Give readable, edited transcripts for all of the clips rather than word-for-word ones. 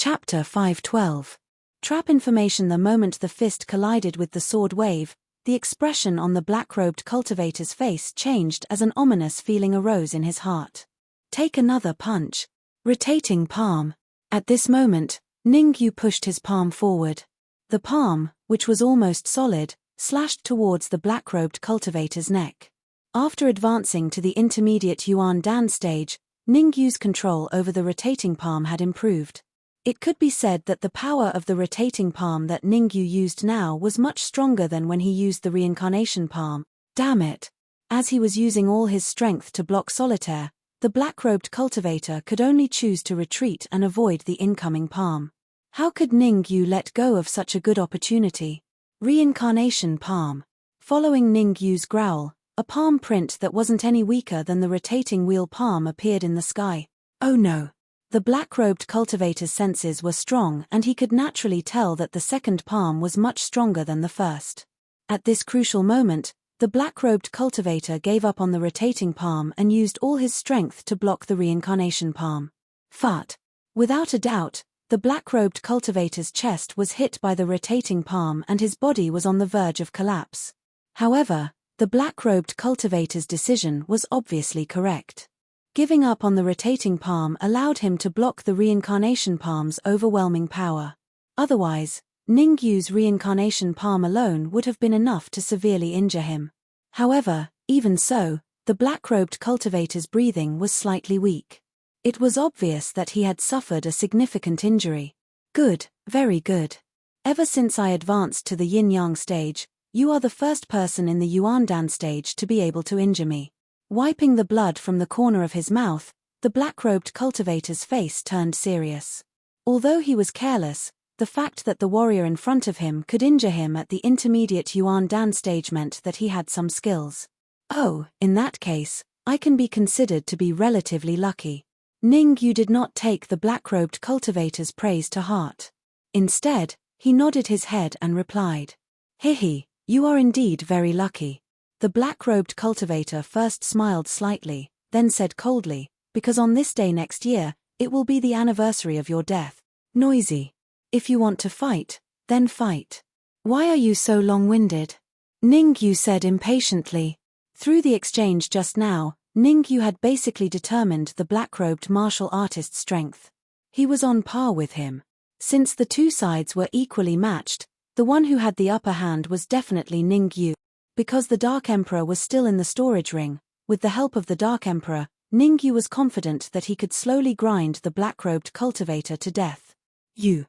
Chapter 512. Trap information. The moment the fist collided with the sword wave, the expression on the black-robed cultivator's face changed as an ominous feeling arose in his heart. Take another punch. Rotating palm. At this moment, Ningyu pushed his palm forward. The palm, which was almost solid, slashed towards the black-robed cultivator's neck. After advancing to the intermediate Yuan Dan stage, Ningyu's control over the rotating palm had improved. It could be said that the power of the rotating palm that Ningyu used now was much stronger than when he used the reincarnation palm. Damn it! As he was using all his strength to block Solitaire, the black-robed cultivator could only choose to retreat and avoid the incoming palm. How could Ningyu let go of such a good opportunity? Reincarnation palm. Following Ningyu's growl, a palm print that wasn't any weaker than the rotating wheel palm appeared in the sky. Oh no! The black-robed cultivator's senses were strong and he could naturally tell that the second palm was much stronger than the first. At this crucial moment, the black-robed cultivator gave up on the rotating palm and used all his strength to block the reincarnation palm. Fart. Without a doubt, the black-robed cultivator's chest was hit by the rotating palm and his body was on the verge of collapse. However, the black-robed cultivator's decision was obviously correct. Giving up on the rotating palm allowed him to block the reincarnation palm's overwhelming power. Otherwise, Ningyu's reincarnation palm alone would have been enough to severely injure him. However, even so, the black-robed cultivator's breathing was slightly weak. It was obvious that he had suffered a significant injury. Good, very good. Ever since I advanced to the yin-yang stage, you are the first person in the Yuandan stage to be able to injure me. Wiping the blood from the corner of his mouth, the black-robed cultivator's face turned serious. Although he was careless, the fact that the warrior in front of him could injure him at the intermediate Yuan Dan stage meant that he had some skills. Oh, in that case, I can be considered to be relatively lucky. Ningyu did not take the black-robed cultivator's praise to heart. Instead, he nodded his head and replied, "Hihi, you are indeed very lucky." The black-robed cultivator first smiled slightly, then said coldly, "Because on this day next year, it will be the anniversary of your death. Noisy. If you want to fight, then fight. Why are you so long-winded?" Ningyu said impatiently. Through the exchange just now, Ningyu had basically determined the black-robed martial artist's strength. He was on par with him. Since the two sides were equally matched, the one who had the upper hand was definitely Ningyu. Because the Dark Emperor was still in the storage ring, with the help of the Dark Emperor, Ningyu was confident that he could slowly grind the black-robed cultivator to death. You.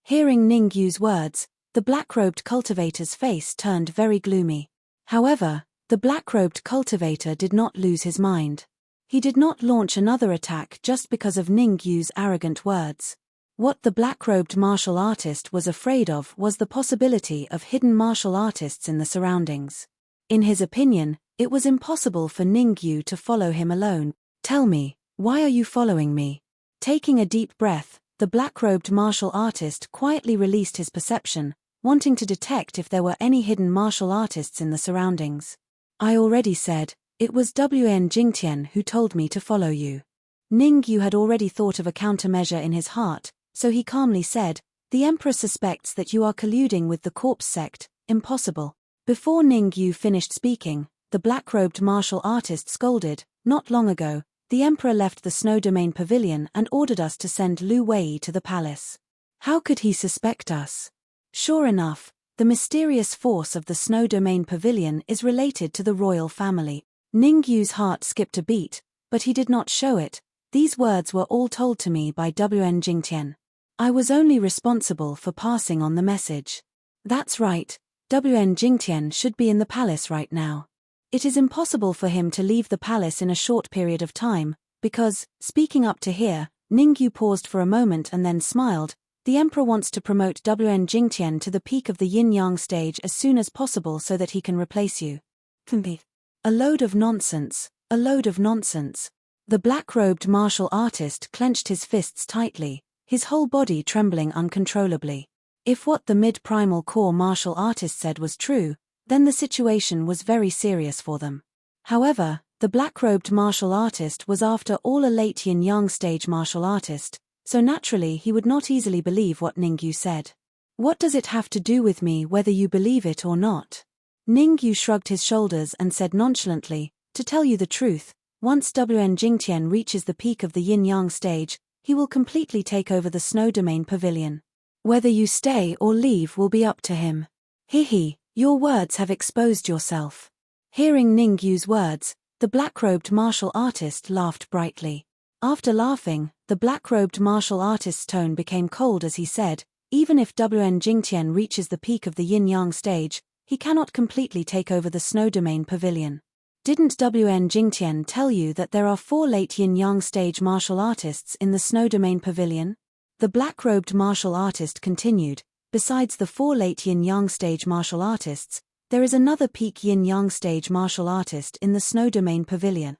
Hearing Ningyu's words, the black-robed cultivator's face turned very gloomy. However, the black-robed cultivator did not lose his mind. He did not launch another attack just because of Ningyu's arrogant words. What the black-robed martial artist was afraid of was the possibility of hidden martial artists in the surroundings. In his opinion, it was impossible for Ningyu to follow him alone. "Tell me, why are you following me?" Taking a deep breath, the black-robed martial artist quietly released his perception, wanting to detect if there were any hidden martial artists in the surroundings. "I already said, it was Wn Jingtian who told me to follow you." Ningyu had already thought of a countermeasure in his heart, so he calmly said, "The Emperor suspects that you are colluding with the corpse sect. Impossible." Before Ningyu finished speaking, the black-robed martial artist scolded, "Not long ago, the Emperor left the Snow Domain Pavilion and ordered us to send Lu Wei to the palace. How could he suspect us?" Sure enough, the mysterious force of the Snow Domain Pavilion is related to the royal family. Ningyu's heart skipped a beat, but he did not show it. These words were all told to me by Wn Jingtian. I was only responsible for passing on the message. That's right, Wn Jingtian should be in the palace right now. It is impossible for him to leave the palace in a short period of time, because, speaking up to here, Ningyu paused for a moment and then smiled, "The Emperor wants to promote Wn Jingtian to the peak of the yin-yang stage as soon as possible so that he can replace you." A load of nonsense, a load of nonsense. The black-robed martial artist clenched his fists tightly, his whole body trembling uncontrollably. If what the mid-primal core martial artist said was true, then the situation was very serious for them. However, the black-robed martial artist was after all a late yin-yang stage martial artist, so naturally he would not easily believe what Ningyu said. What does it have to do with me whether you believe it or not? Ningyu shrugged his shoulders and said nonchalantly, to tell you the truth, once Wn Jingtian reaches the peak of the yin-yang stage, he will completely take over the snow domain pavilion. Whether you stay or leave will be up to him. He, your words have exposed yourself. Hearing Ningyu's words, the black-robed martial artist laughed brightly. After laughing, the black-robed martial artist's tone became cold as he said, even if Wn Jingtian reaches the peak of the yin-yang stage, he cannot completely take over the snow domain pavilion. Didn't Wn Jingtian tell you that there are 4 late yin-yang stage martial artists in the snow domain pavilion? The black-robed martial artist continued, besides the 4 late yin-yang stage martial artists, there is another peak yin-yang stage martial artist in the snow domain pavilion.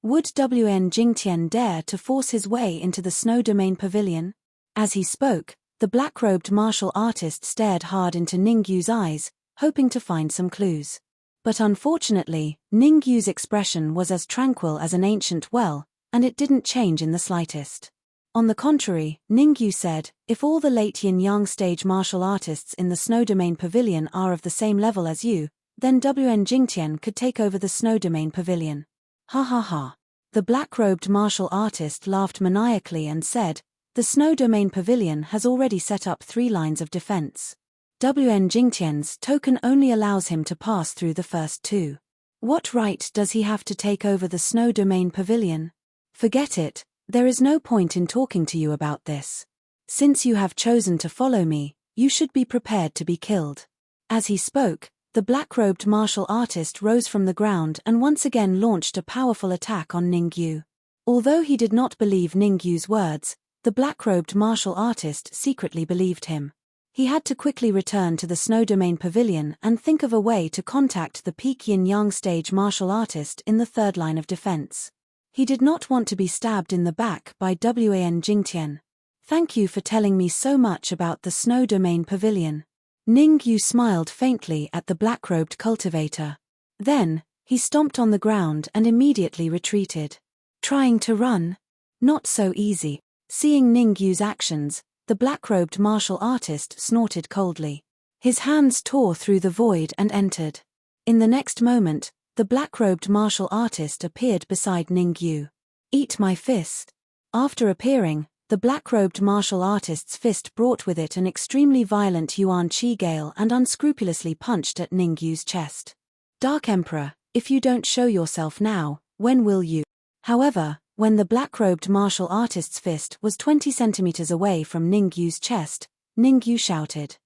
Would Wn Jingtian dare to force his way into the snow domain pavilion? As he spoke, the black-robed martial artist stared hard into Ningyu's eyes, hoping to find some clues. But unfortunately, Ningyu's expression was as tranquil as an ancient well, and it didn't change in the slightest. On the contrary, Ningyu said, if all the late yin-yang stage martial artists in the snow domain pavilion are of the same level as you, then Wn Jingtian could take over the snow domain pavilion. Ha ha ha. The black-robed martial artist laughed maniacally and said, the snow domain pavilion has already set up 3 lines of defense. Wn Jingtian's token only allows him to pass through the first 2. What right does he have to take over the snow domain pavilion? Forget it, there is no point in talking to you about this. Since you have chosen to follow me, you should be prepared to be killed. As he spoke, the black-robed martial artist rose from the ground and once again launched a powerful attack on Ningyu. Although he did not believe Ningyu's words, the black-robed martial artist secretly believed him. He had to quickly return to the snow domain pavilion and think of a way to contact the peak yin-yang stage martial artist in the 3rd line of defense. He did not want to be stabbed in the back by Wn Jingtian. Thank you for telling me so much about the snow domain pavilion. Ningyu smiled faintly at the black-robed cultivator. Then, he stomped on the ground and immediately retreated. Trying to run? Not so easy. Seeing Ningyu's actions, the black-robed martial artist snorted coldly. His hands tore through the void and entered. In the next moment, the black-robed martial artist appeared beside Ningyu. Eat my fist. After appearing, the black-robed martial artist's fist brought with it an extremely violent yuan qi gale and unscrupulously punched at Ningyu's chest. Dark Emperor, if you don't show yourself now, when will you? However, when the black-robed martial artist's fist was 20 centimeters away from Ningyu's chest, Ningyu shouted.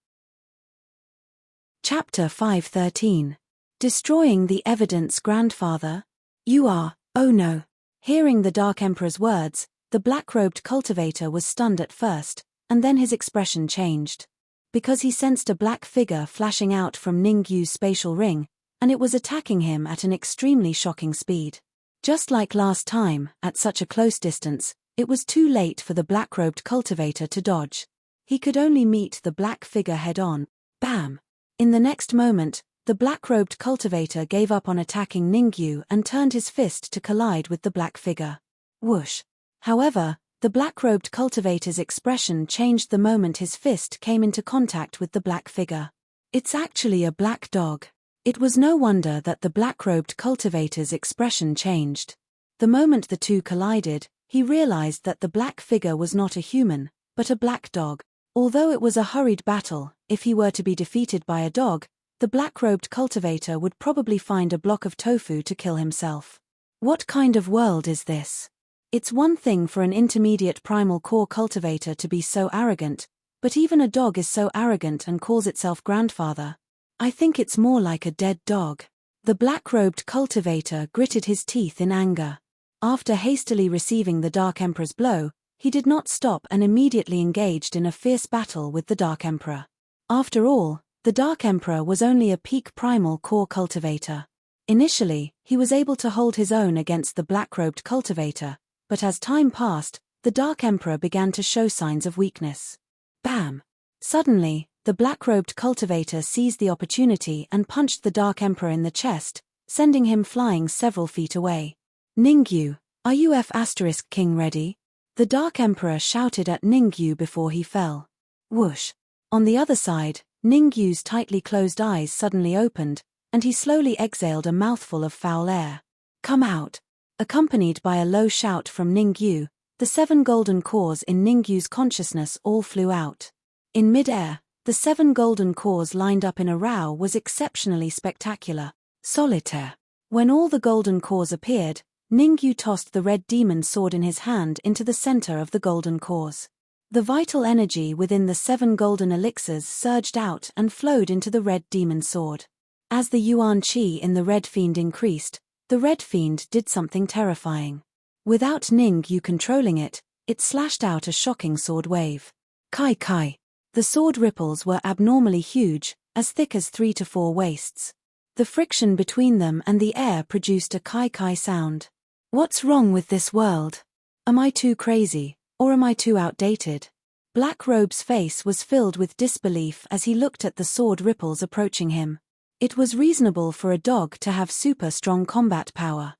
Chapter 513. Destroying the evidence, grandfather? You are, oh no. Hearing the Dark Emperor's words, the black-robed cultivator was stunned at first, and then his expression changed. Because he sensed a black figure flashing out from Ningyu's spatial ring, and it was attacking him at an extremely shocking speed. Just like last time, at such a close distance, it was too late for the black-robed cultivator to dodge. He could only meet the black figure head-on. Bam! In the next moment, the black-robed cultivator gave up on attacking Ningyu and turned his fist to collide with the black figure. Whoosh! However, the black-robed cultivator's expression changed the moment his fist came into contact with the black figure. It's actually a black dog. It was no wonder that the black-robed cultivator's expression changed. The moment the two collided, he realized that the black figure was not a human, but a black dog. Although it was a hurried battle, if he were to be defeated by a dog, the black-robed cultivator would probably find a block of tofu to kill himself. What kind of world is this? It's one thing for an intermediate primal core cultivator to be so arrogant, but even a dog is so arrogant and calls itself grandfather. I think it's more like a dead dog. The black-robed cultivator gritted his teeth in anger. After hastily receiving the Dark Emperor's blow, he did not stop and immediately engaged in a fierce battle with the Dark Emperor. After all, the Dark Emperor was only a peak primal core cultivator. Initially, he was able to hold his own against the black-robed cultivator, but as time passed, the Dark Emperor began to show signs of weakness. Bam! Suddenly, the black-robed cultivator seized the opportunity and punched the Dark Emperor in the chest, sending him flying several feet away. Ningyu, are you F*** King ready? The Dark Emperor shouted at Ningyu before he fell. Whoosh! On the other side, Ningyu's tightly closed eyes suddenly opened, and he slowly exhaled a mouthful of foul air. Come out! Accompanied by a low shout from Ningyu, the 7 golden cores in Ningyu's consciousness all flew out. In mid-air, the 7 golden cores lined up in a row was exceptionally spectacular. Solitaire. When all the golden cores appeared, Ningyu tossed the red demon sword in his hand into the center of the golden cores. The vital energy within the 7 golden elixirs surged out and flowed into the red demon sword. As the yuan qi in the red fiend increased, the red fiend did something terrifying. Without Ningyu controlling it, it slashed out a shocking sword wave. Kai kai. The sword ripples were abnormally huge, as thick as 3 to 4 waists. The friction between them and the air produced a kai kai sound. What's wrong with this world? Am I too crazy, or am I too outdated? Blackrobe's face was filled with disbelief as he looked at the sword ripples approaching him. It was reasonable for a dog to have super strong combat power.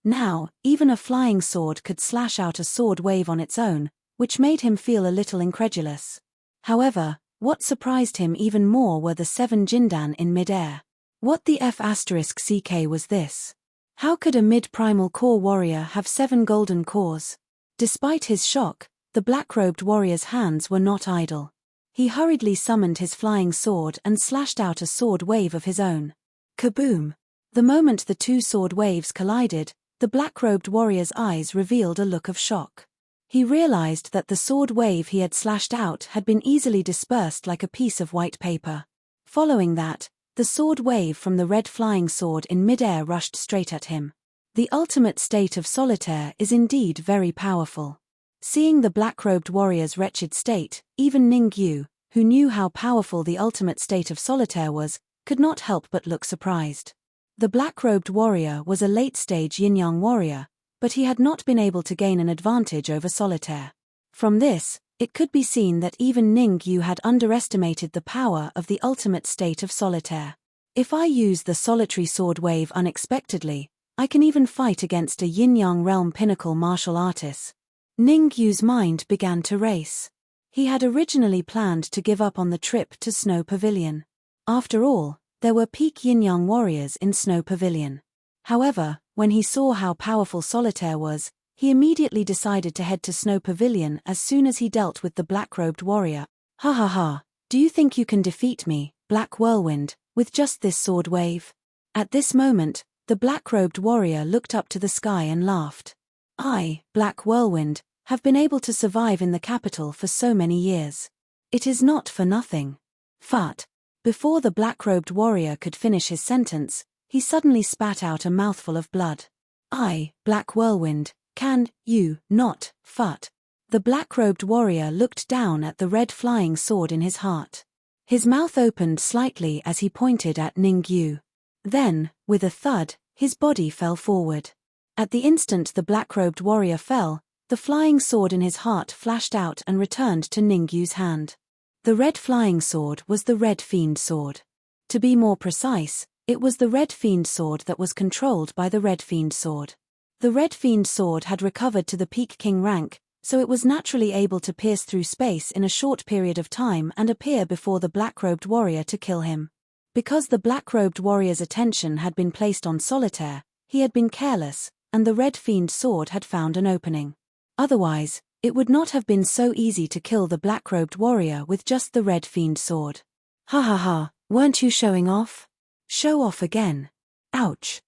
Now, even a flying sword could slash out a sword wave on its own, which made him feel a little incredulous. However, what surprised him even more were the 7 Jindan in mid-air. What the F***ck was this? How could a mid-primal core warrior have 7 golden cores? Despite his shock, the black-robed warrior's hands were not idle. He hurriedly summoned his flying sword and slashed out a sword wave of his own. Kaboom! The moment the 2 sword waves collided, the black-robed warrior's eyes revealed a look of shock. He realized that the sword wave he had slashed out had been easily dispersed like a piece of white paper. Following that, the sword wave from the red flying sword in mid-air rushed straight at him. The ultimate state of solitaire is indeed very powerful. Seeing the black-robed warrior's wretched state, even Ningyu, who knew how powerful the ultimate state of solitaire was, could not help but look surprised. The black-robed warrior was a late-stage yin-yang warrior, but he had not been able to gain an advantage over solitaire. From this, it could be seen that even Ningyu had underestimated the power of the ultimate state of solitaire. If I use the solitary sword wave unexpectedly, I can even fight against a yin-yang realm pinnacle martial artist. Ningyu's mind began to race. He had originally planned to give up on the trip to Snow Pavilion. After all, there were peak yin-yang warriors in Snow Pavilion. However, when he saw how powerful solitaire was, he immediately decided to head to Snow Pavilion as soon as he dealt with the black-robed warrior. Ha ha ha, do you think you can defeat me, Black Whirlwind, with just this sword wave? At this moment, the black-robed warrior looked up to the sky and laughed. I, Black Whirlwind, have been able to survive in the capital for so many years. It is not for nothing. Fart. Before the black-robed warrior could finish his sentence, he suddenly spat out a mouthful of blood. I, Black Whirlwind, can you not fart? The black-robed warrior looked down at the red flying sword in his heart. His mouth opened slightly as he pointed at Ningyu. Then, with a thud, his body fell forward. At the instant the black-robed warrior fell, the flying sword in his heart flashed out and returned to Ningyu's hand. The red flying sword was the Red Fiend sword. To be more precise, it was the Red Fiend sword that was controlled by the Red Fiend sword. The Red Fiend sword had recovered to the peak king rank, so it was naturally able to pierce through space in a short period of time and appear before the black-robed warrior to kill him. Because the black-robed warrior's attention had been placed on solitaire, he had been careless, and the Red Fiend sword had found an opening. Otherwise, it would not have been so easy to kill the black-robed warrior with just the Red Fiend sword. Ha ha ha, weren't you showing off? Show off again. Ouch.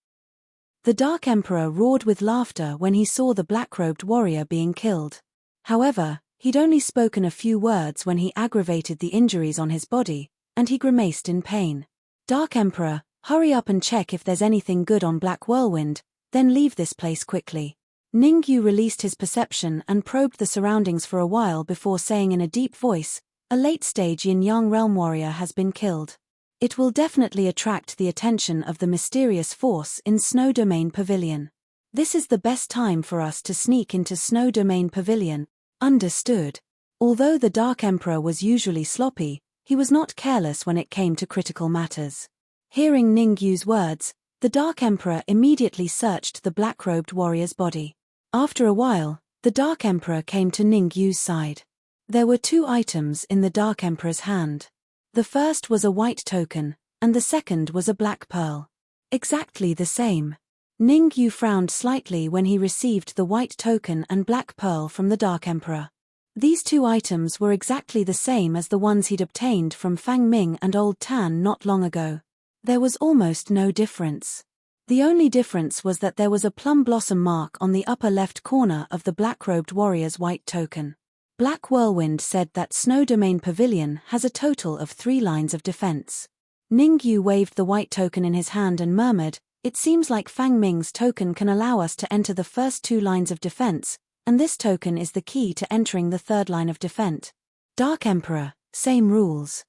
The Dark Emperor roared with laughter when he saw the black-robed warrior being killed. However, he'd only spoken a few words when he aggravated the injuries on his body, and he grimaced in pain. Dark Emperor, hurry up and check if there's anything good on Black Whirlwind, then leave this place quickly. Ningyu released his perception and probed the surroundings for a while before saying in a deep voice, a late-stage yin-yang realm warrior has been killed. It will definitely attract the attention of the mysterious force in Snow Domain Pavilion. This is the best time for us to sneak into Snow Domain Pavilion. Understood. Although the Dark Emperor was usually sloppy, he was not careless when it came to critical matters. Hearing Ningyu's words, the Dark Emperor immediately searched the black-robed warrior's body. After a while, The Dark Emperor came to Ningyu's side. There were 2 items in the Dark Emperor's hand. The first was a white token, and the second was a black pearl. Exactly the same. Ningyu frowned slightly when he received the white token and black pearl from the Dark Emperor. These 2 items were exactly the same as the ones he'd obtained from Fang Ming and Old Tan not long ago. There was almost no difference. The only difference was that there was a plum blossom mark on the upper left corner of the black-robed warrior's white token. Black Whirlwind said that Snow Domain Pavilion has a total of 3 lines of defense. Ningyu waved the white token in his hand and murmured, "It seems like Fang Ming's token can allow us to enter the first 2 lines of defense, and this token is the key to entering the 3rd line of defense. Dark Emperor, same rules."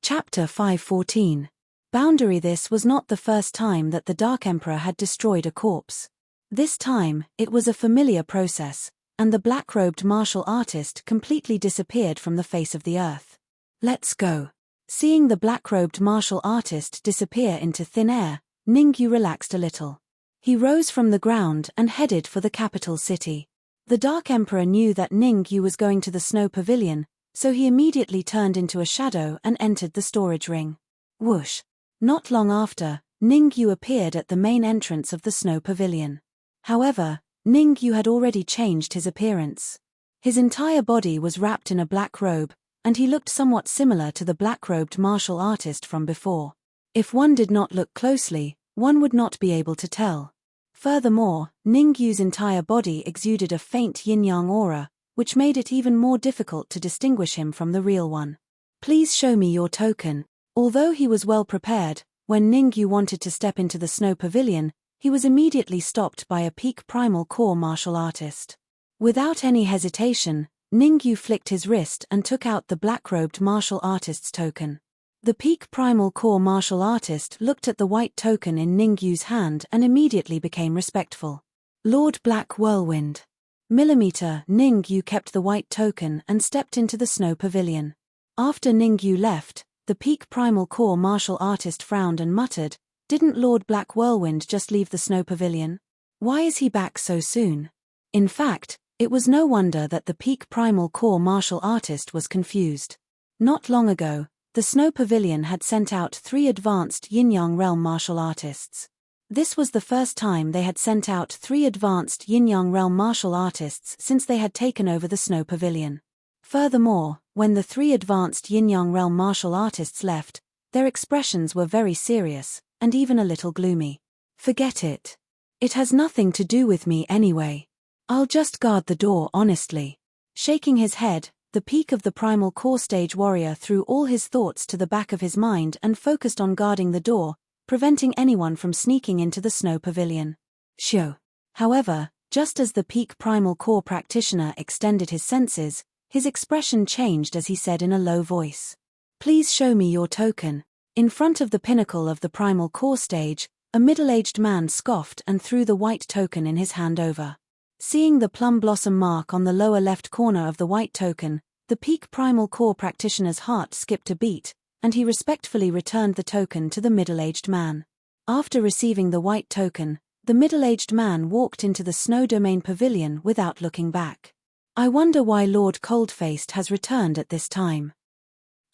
Chapter 514. Boundary. This was not the first time that the Dark Emperor had destroyed a corpse. This time, it was a familiar process, and the black-robed martial artist completely disappeared from the face of the earth. "Let's go." Seeing the black-robed martial artist disappear into thin air, Ningyu relaxed a little. He rose from the ground and headed for the capital city. The Dark Emperor knew that Ningyu was going to the Snow Pavilion, so he immediately turned into a shadow and entered the storage ring. Whoosh! Not long after, Ningyu appeared at the main entrance of the Snow Pavilion. However, Ningyu had already changed his appearance. His entire body was wrapped in a black robe, and he looked somewhat similar to the black-robed martial artist from before. If one did not look closely, one would not be able to tell. Furthermore, Ningyu's entire body exuded a faint yin-yang aura, which made it even more difficult to distinguish him from the real one. "Please show me your token." Although he was well prepared, when Ningyu wanted to step into the Snow Pavilion, he was immediately stopped by a peak primal core martial artist. Without any hesitation, Ningyu flicked his wrist and took out the black-robed martial artist's token. The peak primal core martial artist looked at the white token in Ningyu's hand and immediately became respectful. "Lord Black Whirlwind." Ningyu kept the white token and stepped into the Snow Pavilion. After Ningyu left, the peak primal core martial artist frowned and muttered, "Didn't Lord Black Whirlwind just leave the Snow Pavilion? Why is he back so soon?" In fact, it was no wonder that the peak primal core martial artist was confused. Not long ago, the Snow Pavilion had sent out 3 advanced Yin-Yang Realm martial artists. This was the first time they had sent out 3 advanced Yin-Yang Realm martial artists since they had taken over the Snow Pavilion. Furthermore, when the 3 advanced Yin-Yang Realm martial artists left, their expressions were very serious, and even a little gloomy. "Forget it. It has nothing to do with me anyway. I'll just guard the door honestly." Shaking his head, the peak of the primal core stage warrior threw all his thoughts to the back of his mind and focused on guarding the door, preventing anyone from sneaking into the Snow Pavilion. Shoo. However, just as the peak primal core practitioner extended his senses, his expression changed as he said in a low voice, "Please show me your token." In front of the pinnacle of the primal core stage, a middle-aged man scoffed and threw the white token in his hand over. Seeing the plum blossom mark on the lower left corner of the white token, the peak primal core practitioner's heart skipped a beat, and he respectfully returned the token to the middle-aged man. After receiving the white token, the middle-aged man walked into the Snow Domain Pavilion without looking back. "I wonder why Lord Coldfaced has returned at this time."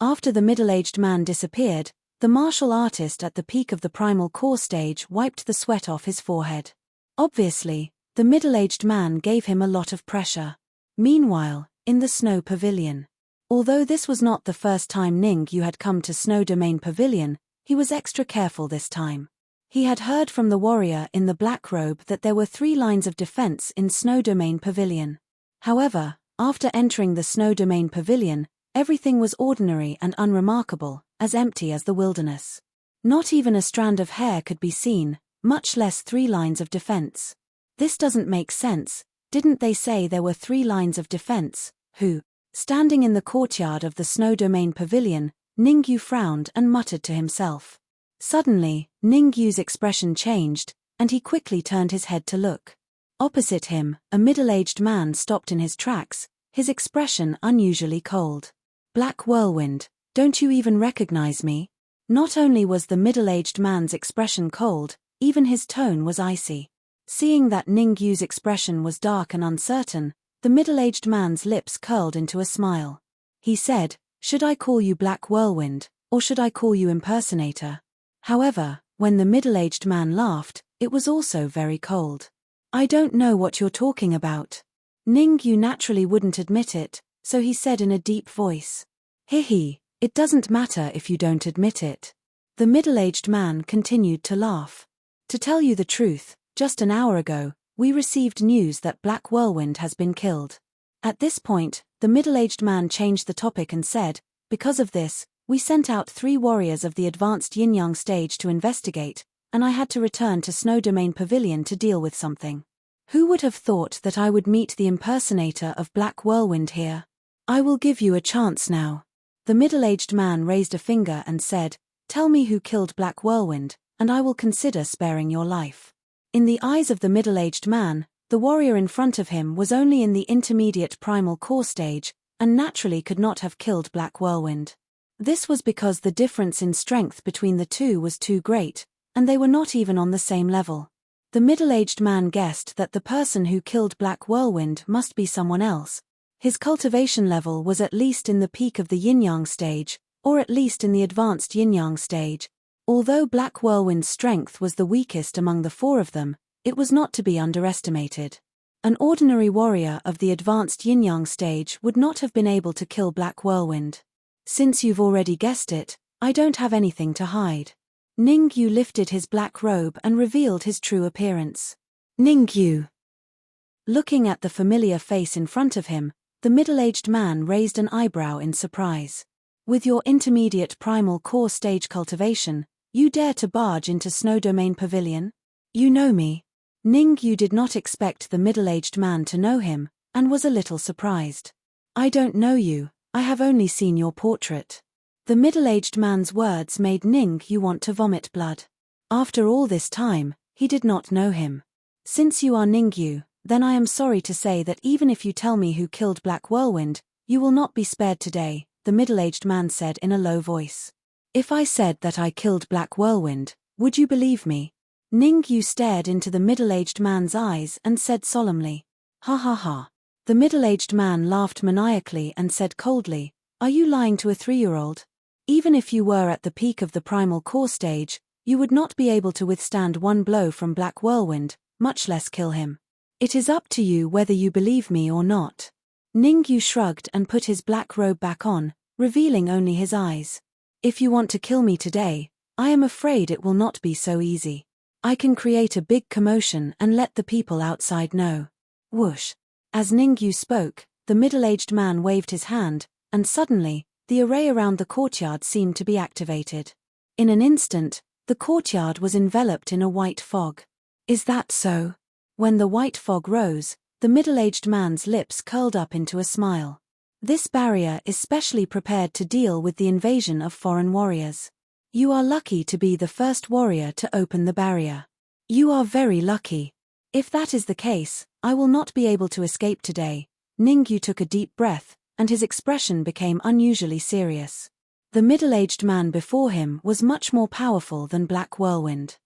After the middle-aged man disappeared, the martial artist at the peak of the primal core stage wiped the sweat off his forehead. Obviously, the middle-aged man gave him a lot of pressure. Meanwhile, in the Snow Pavilion. Although this was not the first time Ningyu had come to Snow Domain Pavilion, he was extra careful this time. He had heard from the warrior in the black robe that there were 3 lines of defense in Snow Domain Pavilion. However, after entering the Snow Domain Pavilion, everything was ordinary and unremarkable, as empty as the wilderness. Not even a strand of hair could be seen, much less 3 lines of defense. "This doesn't make sense. Didn't they say there were 3 lines of defense? Who?" Standing in the courtyard of the Snow Domain Pavilion, Ningyu frowned and muttered to himself. Suddenly, Ningyu's expression changed, and he quickly turned his head to look. Opposite him, a middle-aged man stopped in his tracks, his expression unusually cold. "Black Whirlwind, don't you even recognize me?" Not only was the middle-aged man's expression cold, even his tone was icy. Seeing that Ningyu's expression was dark and uncertain, the middle-aged man's lips curled into a smile. He said, "Should I call you Black Whirlwind, or should I call you Impersonator?" However, when the middle-aged man laughed, it was also very cold. "I don't know what you're talking about." Ningyu naturally wouldn't admit it, so he said in a deep voice, "Hihi, it doesn't matter if you don't admit it." The middle-aged man continued to laugh. "To tell you the truth, just an hour ago, we received news that Black Whirlwind has been killed." At this point, the middle-aged man changed the topic and said, "Because of this, we sent out 3 warriors of the advanced yin-yang stage to investigate, and I had to return to Snow Domain Pavilion to deal with something. Who would have thought that I would meet the impersonator of Black Whirlwind here? I will give you a chance now." The middle-aged man raised a finger and said, "Tell me who killed Black Whirlwind, and I will consider sparing your life." In the eyes of the middle-aged man, the warrior in front of him was only in the intermediate primal core stage, and naturally could not have killed Black Whirlwind. This was because the difference in strength between the two was too great, and they were not even on the same level. The middle-aged man guessed that the person who killed Black Whirlwind must be someone else. His cultivation level was at least in the peak of the yin-yang stage, or at least in the advanced yin-yang stage. Although Black Whirlwind's strength was the weakest among the 4 of them, it was not to be underestimated. An ordinary warrior of the advanced yin-yang stage would not have been able to kill Black Whirlwind. "Since you've already guessed it, I don't have anything to hide." Ningyu lifted his black robe and revealed his true appearance. Ningyu. Looking at the familiar face in front of him, the middle-aged man raised an eyebrow in surprise. "With your intermediate primal core stage cultivation, you dare to barge into Snow Domain Pavilion? You know me?" Ningyu did not expect the middle-aged man to know him, and was a little surprised. "I don't know you, I have only seen your portrait." The middle-aged man's words made Ningyu want to vomit blood. After all this time, he did not know him. "Since you are Ningyu, then I am sorry to say that even if you tell me who killed Black Whirlwind, you will not be spared today," the middle-aged man said in a low voice. "If I said that I killed Black Whirlwind, would you believe me?" Ningyu stared into the middle-aged man's eyes and said solemnly, "Ha ha ha." The middle-aged man laughed maniacally and said coldly, "Are you lying to a 3-year-old? Even if you were at the peak of the primal core stage, you would not be able to withstand one blow from Black Whirlwind, much less kill him. It is up to you whether you believe me or not." Ningyu shrugged and put his black robe back on, revealing only his eyes. "If you want to kill me today, I am afraid it will not be so easy. I can create a big commotion and let the people outside know." Whoosh. As Ningyu spoke, the middle-aged man waved his hand, and suddenly, the array around the courtyard seemed to be activated. In an instant, the courtyard was enveloped in a white fog. "Is that so?" When the white fog rose, the middle-aged man's lips curled up into a smile. "This barrier is specially prepared to deal with the invasion of foreign warriors. You are lucky to be the first warrior to open the barrier. You are very lucky. If that is the case, I will not be able to escape today." Ningyu took a deep breath, and his expression became unusually serious. The middle-aged man before him was much more powerful than Black Whirlwind.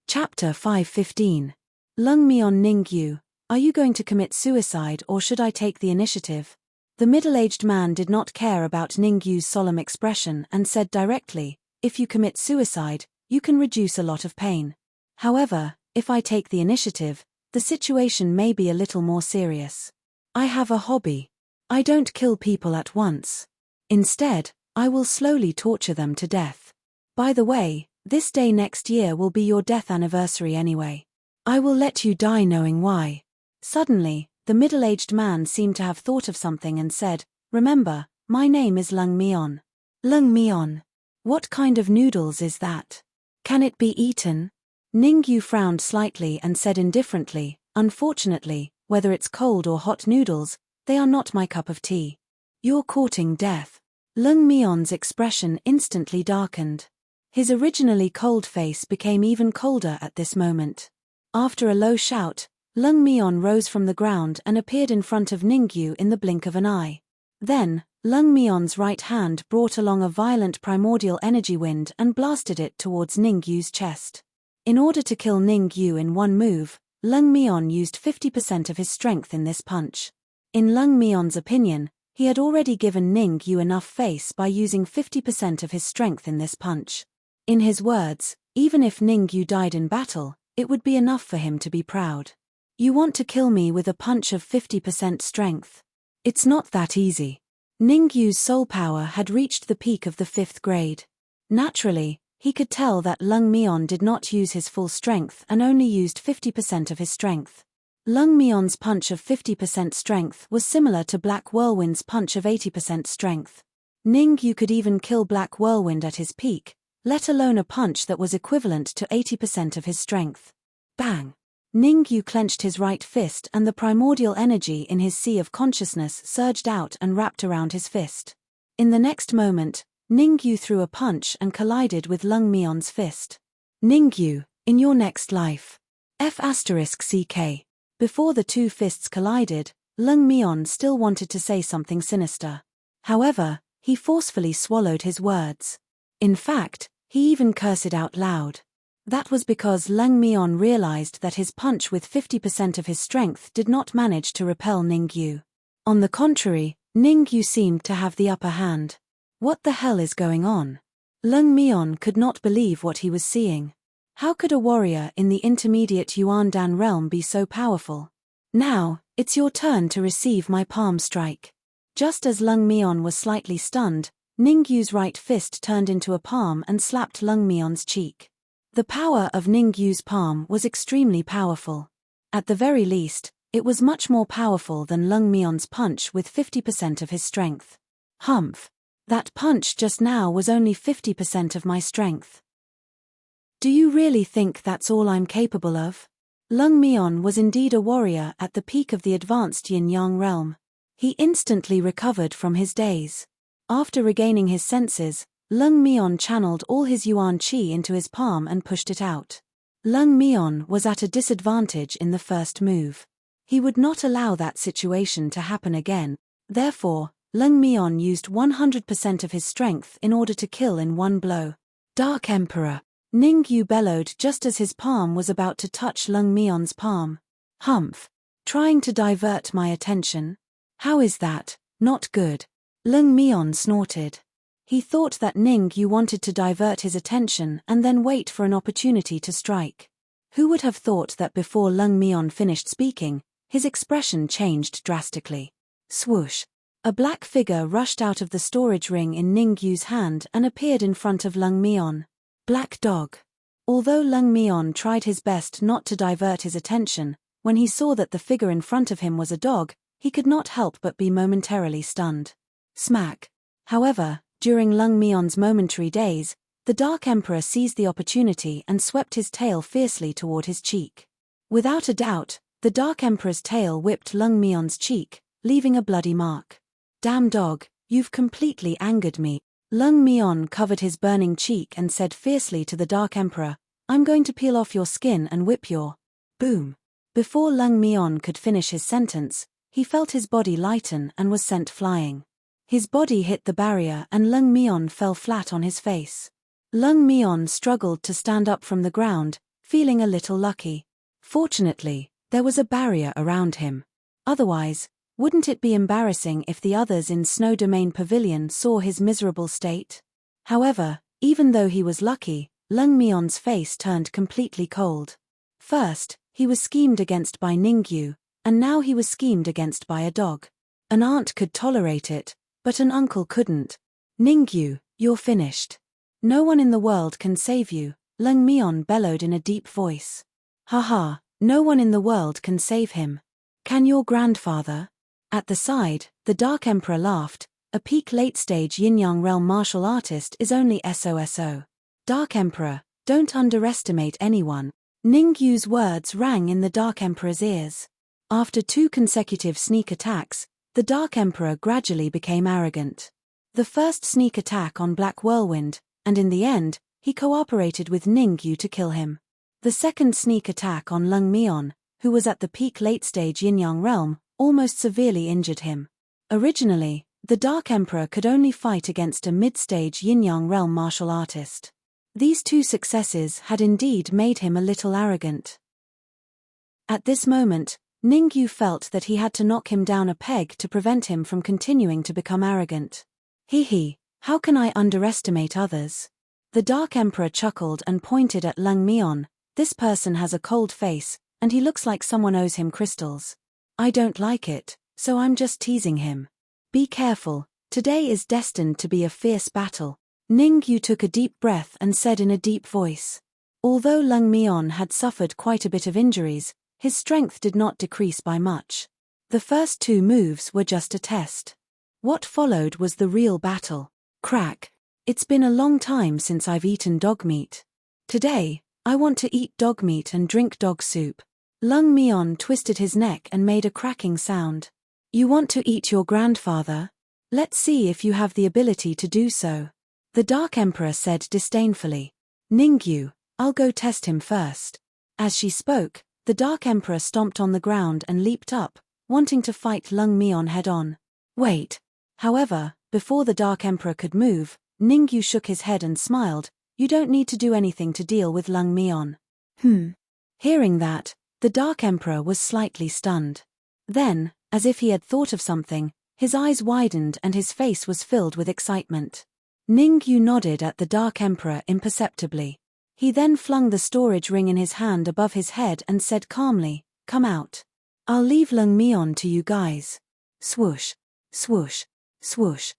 Chapter 5:15. Lung Mion Ningyu, are you going to commit suicide or should I take the initiative? The middle-aged man did not care about Ningyu's solemn expression and said directly, "If you commit suicide, you can reduce a lot of pain. However, if I take the initiative, the situation may be a little more serious. I have a hobby. I don't kill people at once. Instead, I will slowly torture them to death. By the way, this day next year will be your death anniversary anyway. I will let you die knowing why." Suddenly, the middle-aged man seemed to have thought of something and said, "Remember, my name is Lung Mion." "Lung Mion? What kind of noodles is that? Can it be eaten?" Ningyu frowned slightly and said indifferently, "Unfortunately, whether it's cold or hot noodles, they are not my cup of tea." "You're courting death." Lung Mion's expression instantly darkened. His originally cold face became even colder at this moment. After a low shout, Lung Mion rose from the ground and appeared in front of Ningyu in the blink of an eye. Then, Lung Mion's right hand brought along a violent primordial energy wind and blasted it towards Ningyu's chest. In order to kill Ning Yu in one move, Lung Mion used 50% of his strength in this punch. In Lung Mion's opinion, he had already given Ning Yu enough face by using 50% of his strength in this punch. In his words, even if Ning Yu died in battle, it would be enough for him to be proud. You want to kill me with a punch of 50% strength? It's not that easy. Ning Yu's soul power had reached the peak of the 5th grade. Naturally, he could tell that Lung Mion did not use his full strength and only used 50% of his strength. Lung Mion's punch of 50% strength was similar to Black Whirlwind's punch of 80% strength. Ning Yu could even kill Black Whirlwind at his peak, let alone a punch that was equivalent to 80% of his strength. Bang! Ning Yu clenched his right fist and the primordial energy in his sea of consciousness surged out and wrapped around his fist. In the next moment, Ning Yu threw a punch and collided with Lung Mion's fist. Ning Yu, in your next life. F***CK. Before the two fists collided, Lung Mion still wanted to say something sinister. However, he forcefully swallowed his words. In fact, he even cursed out loud. That was because Lung Mion realized that his punch with 50% of his strength did not manage to repel Ning Yu. On the contrary, Ning Yu seemed to have the upper hand. What the hell is going on? Lung Mion could not believe what he was seeing. How could a warrior in the intermediate Yuan Dan realm be so powerful? Now, it's your turn to receive my palm strike. Just as Lung Mion was slightly stunned, Ning Yu's right fist turned into a palm and slapped Lung Mion's cheek. The power of Ning Yu's palm was extremely powerful. At the very least, it was much more powerful than Lung Mion's punch with 50% of his strength. Humph. That punch just now was only 50% of my strength. Do you really think that's all I'm capable of? Lung Mion was indeed a warrior at the peak of the advanced yin-yang realm. He instantly recovered from his daze. After regaining his senses, Lung Mion channeled all his yuan qi into his palm and pushed it out. Lung Mion was at a disadvantage in the first move. He would not allow that situation to happen again, therefore, Lung Mion used 100% of his strength in order to kill in one blow. Dark Emperor! Ning Yu bellowed just as his palm was about to touch Lung Mion's palm. Humph! Trying to divert my attention? How is that? Not good. Lung Mion snorted. He thought that Ning Yu wanted to divert his attention and then wait for an opportunity to strike. Who would have thought that before Lung Mion finished speaking, his expression changed drastically. Swoosh! A black figure rushed out of the storage ring in Ning Yu's hand and appeared in front of Lung Mion. Black Dog. Although Lung Mion tried his best not to divert his attention, when he saw that the figure in front of him was a dog, he could not help but be momentarily stunned. Smack. However, during Lung Mion's momentary daze, the Dark Emperor seized the opportunity and swept his tail fiercely toward his cheek. Without a doubt, the Dark Emperor's tail whipped Lung Mion's cheek, leaving a bloody mark. Damn dog, you've completely angered me. Lung Mion covered his burning cheek and said fiercely to the Dark Emperor, I'm going to peel off your skin and whip your... Boom. Before Lung Mion could finish his sentence, he felt his body lighten and was sent flying. His body hit the barrier and Lung Mion fell flat on his face. Lung Mion struggled to stand up from the ground, feeling a little lucky. Fortunately, there was a barrier around him. Otherwise, wouldn't it be embarrassing if the others in Snow Domain Pavilion saw his miserable state? However, even though he was lucky, Lung Mion's face turned completely cold. First, he was schemed against by Ning Yu, and now he was schemed against by a dog. An aunt could tolerate it, but an uncle couldn't. Ning Yu, you're finished. No one in the world can save you, Lung Mion bellowed in a deep voice. Haha, no one in the world can save him. Can your grandfather? At the side, the Dark Emperor laughed. A peak late-stage yin-yang realm martial artist is only SOSO. Dark Emperor, don't underestimate anyone. Ning Yu's words rang in the Dark Emperor's ears. After 2 consecutive sneak attacks, the Dark Emperor gradually became arrogant. The first sneak attack on Black Whirlwind, and in the end, he cooperated with Ning Yu to kill him. The second sneak attack on Lung Mion, who was at the peak late-stage yin-yang realm, almost severely injured him. Originally, the Dark Emperor could only fight against a mid-stage yin-yang realm martial artist. These 2 successes had indeed made him a little arrogant. At this moment, Ningyu felt that he had to knock him down a peg to prevent him from continuing to become arrogant. He, how can I underestimate others? The Dark Emperor chuckled and pointed at Lung Mion. This person has a cold face, and he looks like someone owes him crystals. I don't like it, so I'm just teasing him. Be careful, today is destined to be a fierce battle. Ningyu took a deep breath and said in a deep voice. Although Lung Mion had suffered quite a bit of injuries, his strength did not decrease by much. The first 2 moves were just a test. What followed was the real battle. Crack. It's been a long time since I've eaten dog meat. Today, I want to eat dog meat and drink dog soup. Lung Mion twisted his neck and made a cracking sound. You want to eat your grandfather? Let's see if you have the ability to do so. The Dark Emperor said disdainfully. Ningyu, I'll go test him first. As she spoke, the Dark Emperor stomped on the ground and leaped up, wanting to fight Lung Mion head-on. Wait. However, before the Dark Emperor could move, Ningyu shook his head and smiled. You don't need to do anything to deal with Lung Mion. Hearing that, the Dark Emperor was slightly stunned. Then, as if he had thought of something, his eyes widened and his face was filled with excitement. Ningyu nodded at the Dark Emperor imperceptibly. He then flung the storage ring in his hand above his head and said calmly, Come out. I'll leave Lung Mion to you guys. Swoosh, swoosh, swoosh.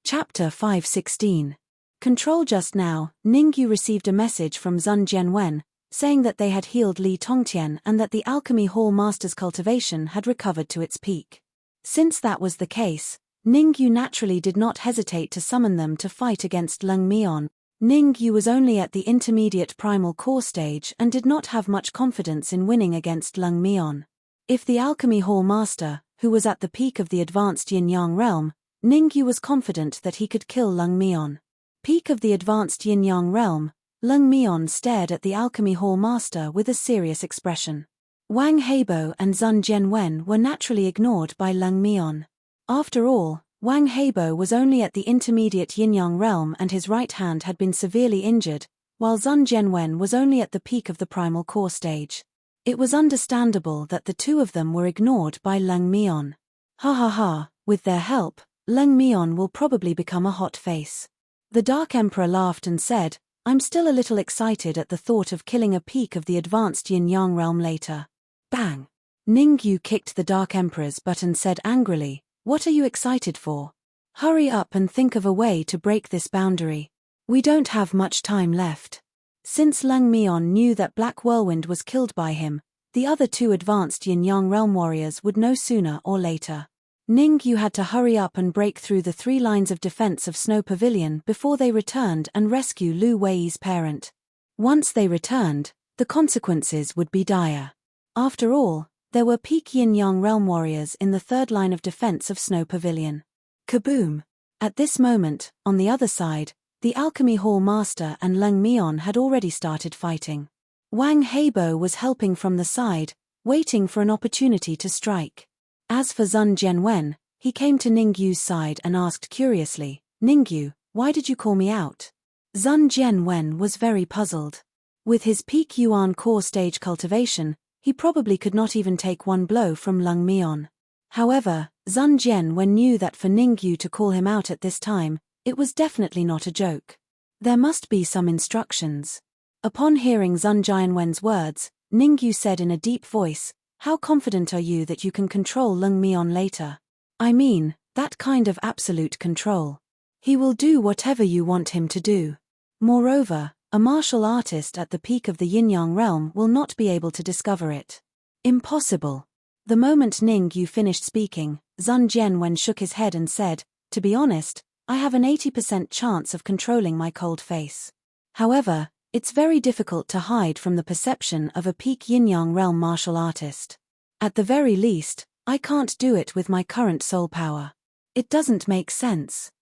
Chapter 516. Control. Just now, Ningyu received a message from Zun Jianwen, saying that they had healed Li Tongtian and that the Alchemy Hall Master's cultivation had recovered to its peak. Since that was the case, Ningyu naturally did not hesitate to summon them to fight against Lung Mion. Ningyu was only at the intermediate primal core stage and did not have much confidence in winning against Lung Mion. If the Alchemy Hall Master, who was at the peak of the advanced yin-yang realm, Ningyu was confident that he could kill Lung Mion. Peak of the advanced yin-yang realm, Lung Mion stared at the Alchemy Hall Master with a serious expression. Wang Heibo and Zun Jianwen were naturally ignored by Lung Mion. After all, Wang Heibo was only at the intermediate yin-yang realm and his right hand had been severely injured, while Zun Jianwen was only at the peak of the primal core stage. It was understandable that the 2 of them were ignored by Lung Mion. Ha ha ha, with their help, Lung Mion will probably become a hot face. The Dark Emperor laughed and said, I'm still a little excited at the thought of killing a peak of the advanced yin-yang realm later. Bang! Ningyu kicked the Dark Emperor's butt and said angrily, What are you excited for? Hurry up and think of a way to break this boundary. We don't have much time left. Since Lung Mion knew that Black Whirlwind was killed by him, the other 2 advanced yin-yang realm warriors would know sooner or later. Ningyu had to hurry up and break through the 3 lines of defense of Snow Pavilion before they returned and rescue Lu Wei's parent. Once they returned, the consequences would be dire. After all, there were peak yin-yang realm warriors in the 3rd line of defense of Snow Pavilion. Kaboom! At this moment, on the other side, the Alchemy Hall Master and Lung Mion had already started fighting. Wang Heibo was helping from the side, waiting for an opportunity to strike. As for Zun Jianwen, he came to Ningyu's side and asked curiously, Ningyu, why did you call me out? Zun Jianwen was very puzzled. With his peak Yuan core stage cultivation, he probably could not even take one blow from Lung Mion. However, Zun Jianwen knew that for Ningyu to call him out at this time, it was definitely not a joke. There must be some instructions. Upon hearing Zun Jianwen's words, Ningyu said in a deep voice, How confident are you that you can control Lung Mion later? I mean, that kind of absolute control. He will do whatever you want him to do. Moreover, a martial artist at the peak of the yin-yang realm will not be able to discover it. Impossible. The moment Ningyu finished speaking, Zun Jianwen shook his head and said, To be honest, I have an 80% chance of controlling my cold face. However, it's very difficult to hide from the perception of a peak yin-yang realm martial artist. At the very least, I can't do it with my current soul power. It doesn't make sense.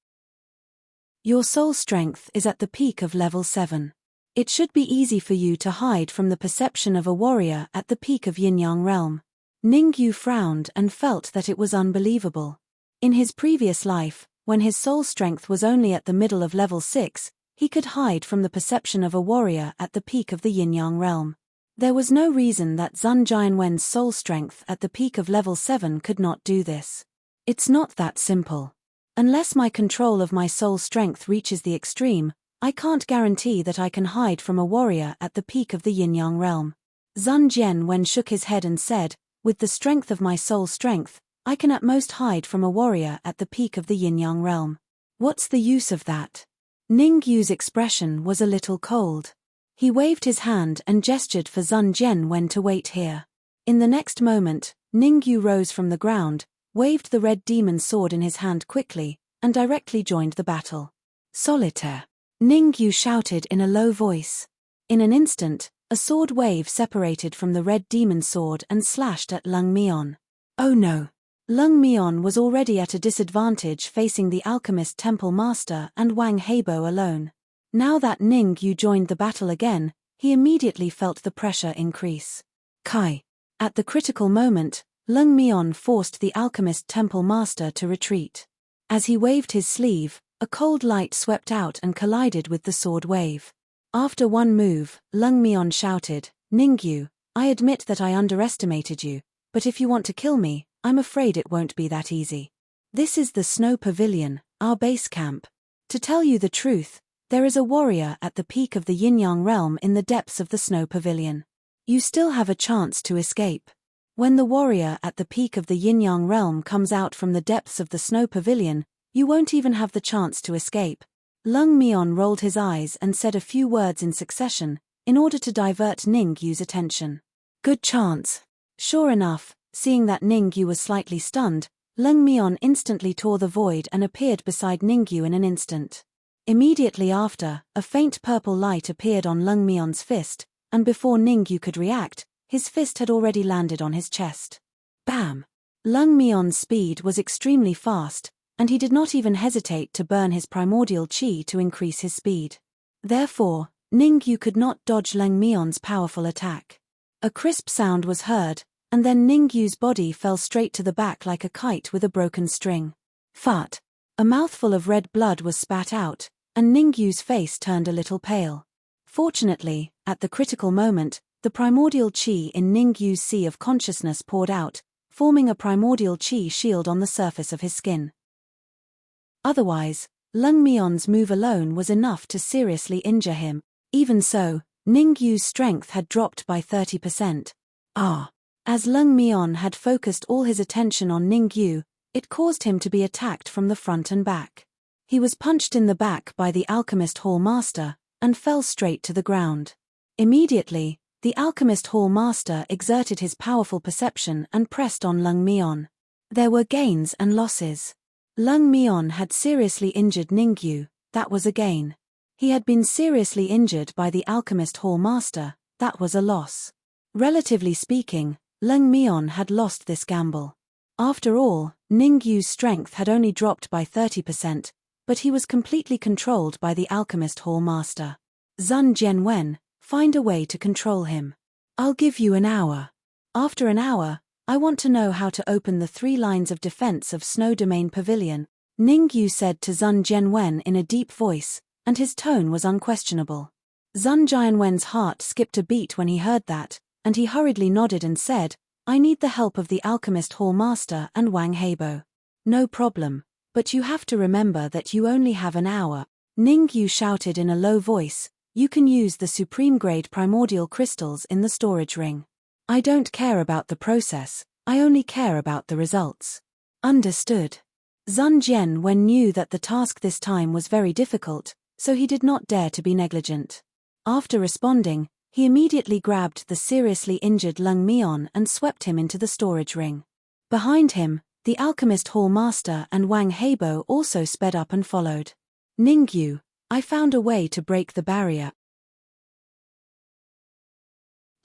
Your soul strength is at the peak of level 7. It should be easy for you to hide from the perception of a warrior at the peak of yin-yang realm. Ningyu frowned and felt that it was unbelievable. In his previous life, when his soul strength was only at the middle of level 6, He could hide from the perception of a warrior at the peak of the yin-yang realm. There was no reason that Zun Jianwen's soul strength at the peak of level 7 could not do this. It's not that simple. Unless my control of my soul strength reaches the extreme, I can't guarantee that I can hide from a warrior at the peak of the yin-yang realm. Zun Jianwen shook his head and said, with the strength of my soul strength, I can at most hide from a warrior at the peak of the yin-yang realm. What's the use of that? Ningyu's expression was a little cold. He waved his hand and gestured for Zun Jianwen to wait here. In the next moment, Ningyu rose from the ground, waved the red demon sword in his hand quickly, and directly joined the battle. Solitaire! Ningyu shouted in a low voice. In an instant, a sword wave separated from the red demon sword and slashed at Lung Mion. Oh no! Lung Mion was already at a disadvantage facing the alchemist temple master and Wang Heibo alone. Now that Ningyu joined the battle again, he immediately felt the pressure increase. Kai! At the critical moment, Lung Mion forced the alchemist temple master to retreat. As he waved his sleeve, a cold light swept out and collided with the sword wave. After one move, Lung Mion shouted, Ningyu, I admit that I underestimated you, but if you want to kill me, I'm afraid it won't be that easy. This is the Snow Pavilion, our base camp. To tell you the truth, there is a warrior at the peak of the yin-yang realm in the depths of the Snow Pavilion. You still have a chance to escape. When the warrior at the peak of the yin-yang realm comes out from the depths of the Snow Pavilion, you won't even have the chance to escape. Lung Mion rolled his eyes and said a few words in succession, in order to divert Ningyu's attention. Good chance. Sure enough, seeing that Ningyu was slightly stunned, Lung Mion instantly tore the void and appeared beside Ningyu in an instant. Immediately after, a faint purple light appeared on Lung Mion's fist, and before Ningyu could react, his fist had already landed on his chest. Bam! Lung Mion's speed was extremely fast, and he did not even hesitate to burn his primordial chi to increase his speed. Therefore, Ningyu could not dodge Lung Mion's powerful attack. A crisp sound was heard, and then Ningyu's body fell straight to the back like a kite with a broken string. Fart! A mouthful of red blood was spat out, and Ningyu's face turned a little pale. Fortunately, at the critical moment, the primordial chi in Ningyu's sea of consciousness poured out, forming a primordial chi shield on the surface of his skin. Otherwise, Lung Mion's move alone was enough to seriously injure him. Even so, Ningyu's strength had dropped by 30%. As Lung Mion had focused all his attention on Ningyu, it caused him to be attacked from the front and back. He was punched in the back by the Alchemist Hall Master, and fell straight to the ground. Immediately, the Alchemist Hall Master exerted his powerful perception and pressed on Lung Mion. There were gains and losses. Lung Mion had seriously injured Ningyu, that was a gain. He had been seriously injured by the Alchemist Hall Master, that was a loss. Relatively speaking, Lung Mion had lost this gamble. After all, Ningyu's strength had only dropped by 30%, but he was completely controlled by the Alchemist Hall Master. Zun Jianwen, find a way to control him. I'll give you an hour. After an hour, I want to know how to open the 3 lines of defense of Snow Domain Pavilion, Ningyu said to Zun Jianwen in a deep voice, and his tone was unquestionable. Zun Jianwen's heart skipped a beat when he heard that, and he hurriedly nodded and said, I need the help of the Alchemist Hall Master and Wang Heibo. No problem, but you have to remember that you only have an hour. Ningyu shouted in a low voice, you can use the supreme-grade primordial crystals in the storage ring. I don't care about the process, I only care about the results. Understood. Zun Jianwen knew that the task this time was very difficult, so he did not dare to be negligent. After responding, he immediately grabbed the seriously injured Lung Mion and swept him into the storage ring. Behind him, the Alchemist Hall Master and Wang Heibo also sped up and followed. Ningyu, I found a way to break the barrier.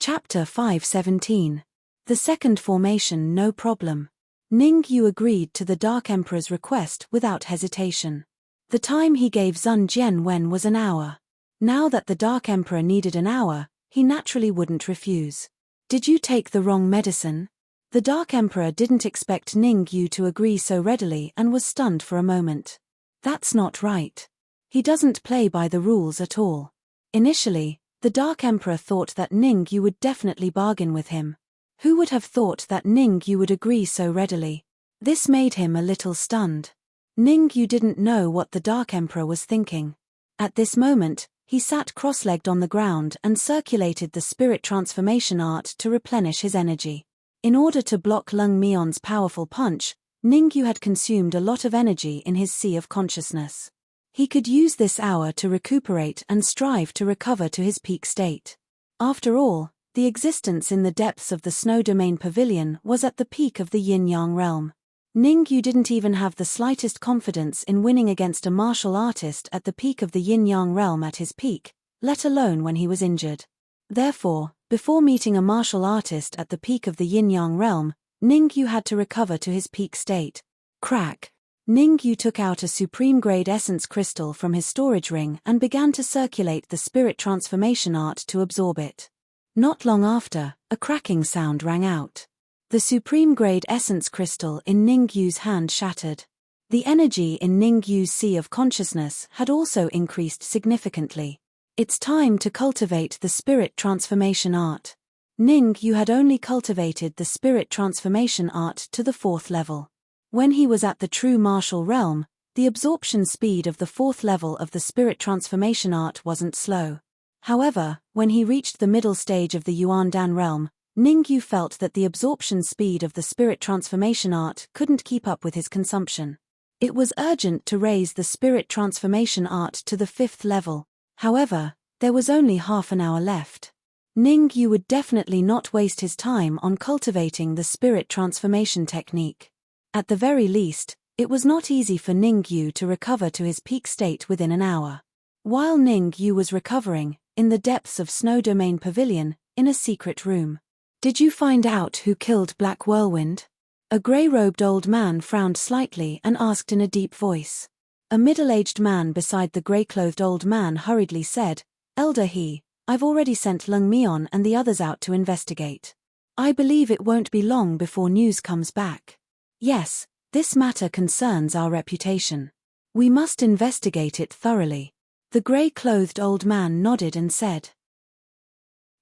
Chapter 517. The second formation, no problem. Ningyu agreed to the Dark Emperor's request without hesitation. The time he gave Zun Jianwen was an hour. Now that the Dark Emperor needed an hour, he naturally wouldn't refuse. Did you take the wrong medicine? The Dark Emperor didn't expect Ningyu to agree so readily and was stunned for a moment. That's not right. He doesn't play by the rules at all. Initially, the Dark Emperor thought that Ningyu would definitely bargain with him. Who would have thought that Ningyu would agree so readily? This made him a little stunned. Ningyu didn't know what the Dark Emperor was thinking. At this moment, he sat cross-legged on the ground and circulated the spirit transformation art to replenish his energy. In order to block Lung Mion's powerful punch, Ningyu had consumed a lot of energy in his sea of consciousness. He could use this hour to recuperate and strive to recover to his peak state. After all, the existence in the depths of the Snow Domain Pavilion was at the peak of the Yin-Yang realm. Ningyu didn't even have the slightest confidence in winning against a martial artist at the peak of the Yin-Yang realm at his peak, let alone when he was injured. Therefore, before meeting a martial artist at the peak of the Yin-Yang realm, Ningyu had to recover to his peak state. Crack! Ningyu took out a supreme-grade essence crystal from his storage ring and began to circulate the spirit transformation art to absorb it. Not long after, a cracking sound rang out. The supreme-grade essence crystal in Ningyu's hand shattered. The energy in Ningyu's sea of consciousness had also increased significantly. It's time to cultivate the spirit transformation art. Ningyu had only cultivated the spirit transformation art to the 4th level. When he was at the true martial realm, the absorption speed of the 4th level of the spirit transformation art wasn't slow. However, when he reached the middle stage of the Yuandan realm, Ningyu felt that the absorption speed of the spirit transformation art couldn't keep up with his consumption. It was urgent to raise the spirit transformation art to the 5th level. However, there was only half an hour left. Ningyu would definitely not waste his time on cultivating the spirit transformation technique. At the very least, it was not easy for Ningyu to recover to his peak state within an hour. While Ningyu was recovering, in the depths of Snow Domain Pavilion, in a secret room. Did you find out who killed Black Whirlwind? A grey-robed old man frowned slightly and asked in a deep voice. A middle-aged man beside the grey-clothed old man hurriedly said, "Elder He, I've already sent Lung Mion and the others out to investigate. I believe it won't be long before news comes back. Yes, this matter concerns our reputation. We must investigate it thoroughly." The grey-clothed old man nodded and said.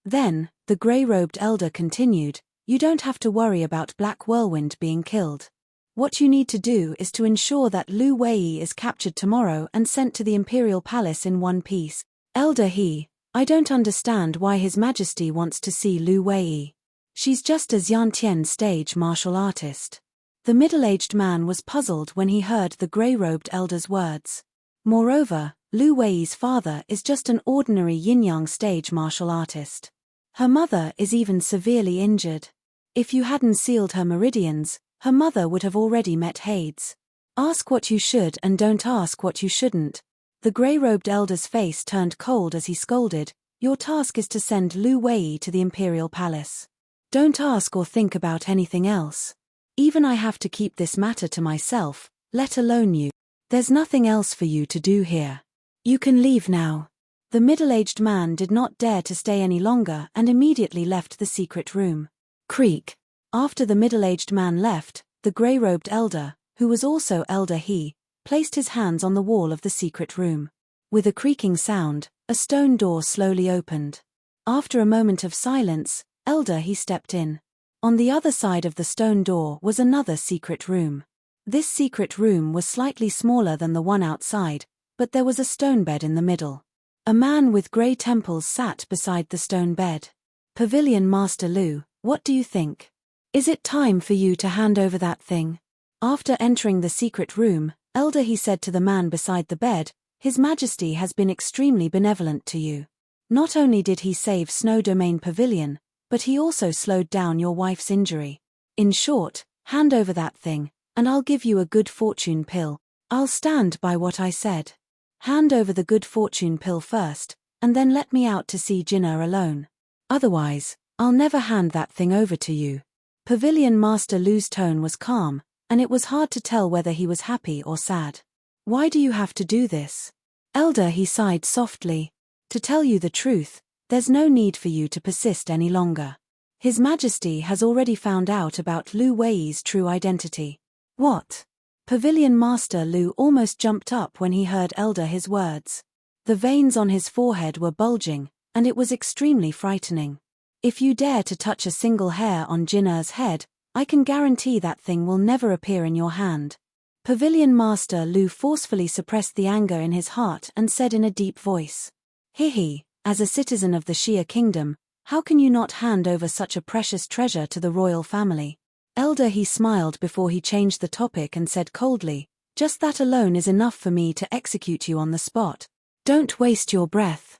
Then, the grey-robed elder continued, "You don't have to worry about Black Whirlwind being killed. What you need to do is to ensure that Lu Wei is captured tomorrow and sent to the Imperial Palace in one piece. Elder He, I don't understand why His Majesty wants to see Lu Wei. She's just a Xiantian stage martial artist." The middle-aged man was puzzled when he heard the grey-robed elder's words. Moreover, Lu Wei's father is just an ordinary yin-yang stage martial artist. Her mother is even severely injured. If you hadn't sealed her meridians, her mother would have already met Hades. Ask what you should and don't ask what you shouldn't. The grey-robed elder's face turned cold as he scolded, "Your task is to send Lu Wei to the Imperial Palace. Don't ask or think about anything else. Even I have to keep this matter to myself, let alone you. There's nothing else for you to do here. You can leave now." The middle-aged man did not dare to stay any longer and immediately left the secret room. Creak. After the middle-aged man left, the grey-robed elder, who was also Elder He, placed his hands on the wall of the secret room. With a creaking sound, a stone door slowly opened. After a moment of silence, Elder He stepped in. On the other side of the stone door was another secret room. This secret room was slightly smaller than the one outside, but there was a stone bed in the middle. A man with grey temples sat beside the stone bed. "Pavilion Master Lu, what do you think? Is it time for you to hand over that thing?" After entering the secret room, Elder He said to the man beside the bed, "His Majesty has been extremely benevolent to you. Not only did he save Snow Domain Pavilion, but he also slowed down your wife's injury. In short, hand over that thing, and I'll give you a good fortune pill. I'll stand by what I said. Hand over the good fortune pill first, and then let me out to see Jinnah alone. Otherwise, I'll never hand that thing over to you." Pavilion Master Lu's tone was calm, and it was hard to tell whether he was happy or sad. "Why do you have to do this?" Elder He sighed softly. "To tell you the truth, there's no need for you to persist any longer. His Majesty has already found out about Lu Wei's true identity." "What?" Pavilion Master Lu almost jumped up when he heard Elder his words. The veins on his forehead were bulging, and it was extremely frightening. If you dare to touch a single hair on Jin'er's head, I can guarantee that thing will never appear in your hand. Pavilion Master Lu forcefully suppressed the anger in his heart and said in a deep voice. Hihi, as a citizen of the Xia Kingdom, how can you not hand over such a precious treasure to the royal family? Elder he smiled before he changed the topic and said coldly, just that alone is enough for me to execute you on the spot. Don't waste your breath.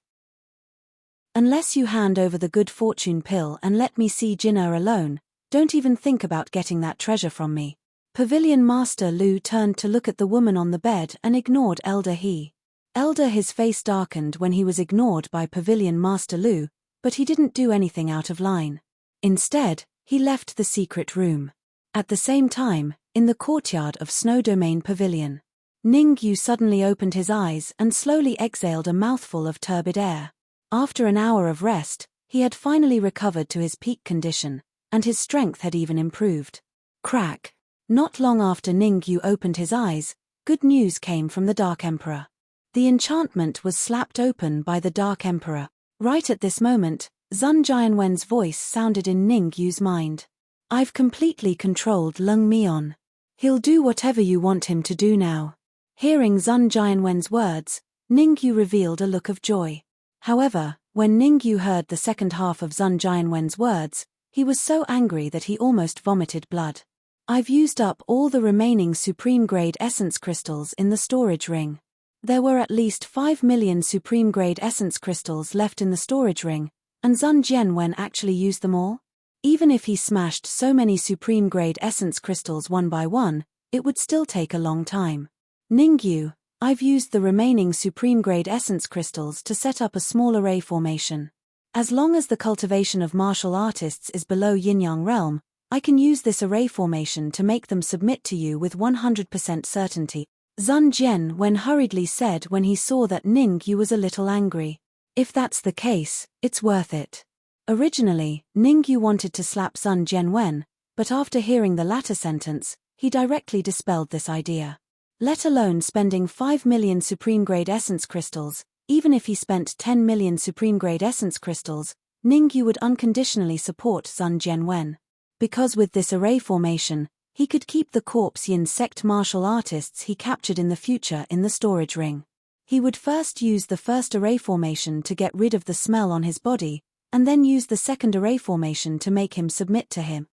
Unless you hand over the good fortune pill and let me see Jin'er alone, don't even think about getting that treasure from me. Pavilion Master Lu turned to look at the woman on the bed and ignored Elder he. Elder his face darkened when he was ignored by Pavilion Master Lu, but he didn't do anything out of line. Instead, he left the secret room. At the same time, in the courtyard of Snow Domain Pavilion, Ningyu suddenly opened his eyes and slowly exhaled a mouthful of turbid air. After an hour of rest, he had finally recovered to his peak condition, and his strength had even improved. Crack! Not long after Ningyu opened his eyes, good news came from the Dark Emperor. The enchantment was slapped open by the Dark Emperor. Right at this moment, Zun Jianwen's voice sounded in Ningyu's mind. I've completely controlled Lung Mion. He'll do whatever you want him to do now. Hearing Zun Jianwen's words, Ningyu revealed a look of joy. However, when Ningyu heard the second half of Zun Jianwen's words, he was so angry that he almost vomited blood. I've used up all the remaining supreme-grade essence crystals in the storage ring. There were at least 5 million supreme-grade essence crystals left in the storage ring, and Zun Jianwen actually used them all? Even if he smashed so many supreme-grade essence crystals one by one, it would still take a long time. Ningyu, I've used the remaining supreme-grade essence crystals to set up a small array formation. As long as the cultivation of martial artists is below Yin-Yang realm, I can use this array formation to make them submit to you with 100% certainty, Zun Jianwen hurriedly said when he saw that Ningyu was a little angry. If that's the case, it's worth it. Originally, Ningyu wanted to slap Zun Jianwen, but after hearing the latter sentence, he directly dispelled this idea. Let alone spending 5 million supreme-grade essence crystals, even if he spent 10 million supreme-grade essence crystals, Ningyu would unconditionally support Zun Jianwen. Because with this array formation, he could keep the corpse Yin sect martial artists he captured in the future in the storage ring. He would first use the first array formation to get rid of the smell on his body, and then use the second array formation to make him submit to him.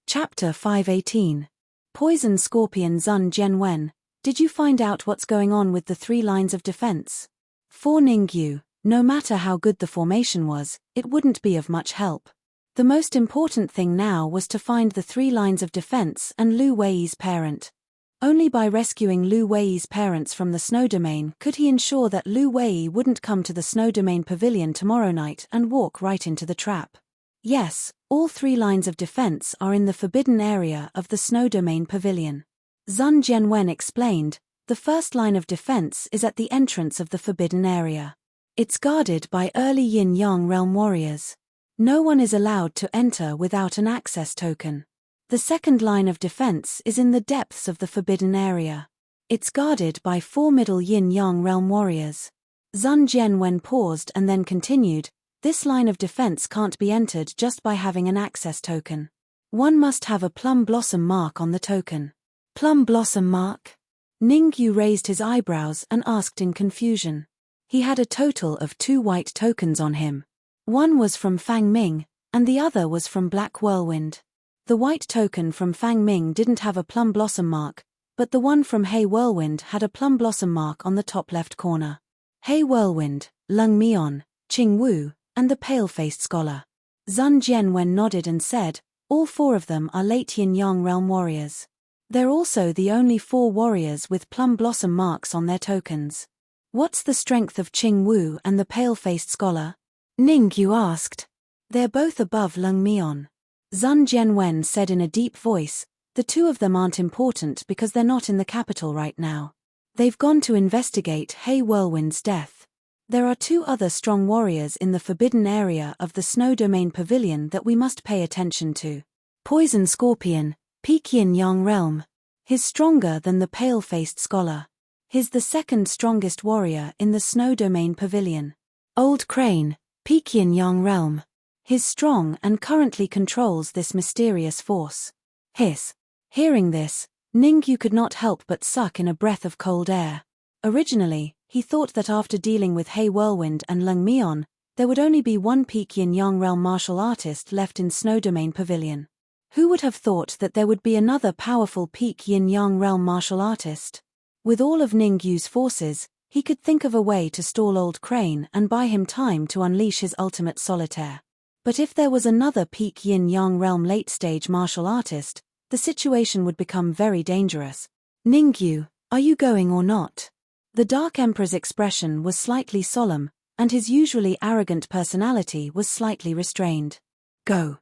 Chapter 518. Poison Scorpion Zun Jianwen, did you find out what's going on with the 3 lines of defense? For Ningyu, no matter how good the formation was, it wouldn't be of much help. The most important thing now was to find the 3 lines of defense and Lu Wei's parent. Only by rescuing Lu Wei's parents from the Snow Domain could he ensure that Lu Wei wouldn't come to the Snow Domain Pavilion tomorrow night and walk right into the trap. Yes, all 3 lines of defense are in the forbidden area of the Snow Domain Pavilion. Zun Jianwen explained, the first line of defense is at the entrance of the forbidden area. It's guarded by early Yin-Yang realm warriors. No one is allowed to enter without an access token. The second line of defense is in the depths of the forbidden area. It's guarded by 4 middle Yin-Yang realm warriors. Zun Jianwen paused and then continued, this line of defense can't be entered just by having an access token. One must have a plum blossom mark on the token. Plum blossom mark? Ningyu raised his eyebrows and asked in confusion. He had a total of 2 white tokens on him. One was from Fang Ming, and the other was from Black Whirlwind. The white token from Fang Ming didn't have a plum blossom mark, but the one from Hei Whirlwind had a plum blossom mark on the top left corner. Hei Whirlwind, Lung Mion, Qing Wu, and the pale-faced scholar. Zun Jianwen nodded and said, all 4 of them are late Yin-Yang realm warriors. They're also the only 4 warriors with plum blossom marks on their tokens. What's the strength of Qing Wu and the pale-faced scholar? Ningyu asked. They're both above Lung Mion. Zun Jianwen said in a deep voice, the 2 of them aren't important because they're not in the capital right now. They've gone to investigate Hei Whirlwind's death. There are 2 other strong warriors in the forbidden area of the Snow Domain Pavilion that we must pay attention to. Poison Scorpion, Peak yin-yang realm. He's stronger than the pale-faced scholar. He's the second strongest warrior in the snow domain pavilion. Old Crane, peak yin-yang realm. He's strong and currently controls this mysterious force. Hiss. Hearing this, Ningyu could not help but suck in a breath of cold air. Originally, he thought that after dealing with Hei Whirlwind and Lung Mion, there would only be one peak yin-yang realm martial artist left in Snow Domain Pavilion. Who would have thought that there would be another powerful peak yin-yang realm martial artist? With all of Ningyu's forces, he could think of a way to stall Old Crane and buy him time to unleash his ultimate solitaire. But if there was another peak yin-yang realm late-stage martial artist, the situation would become very dangerous. Ningyu, are you going or not? The Dark Emperor's expression was slightly solemn, and his usually arrogant personality was slightly restrained. Go.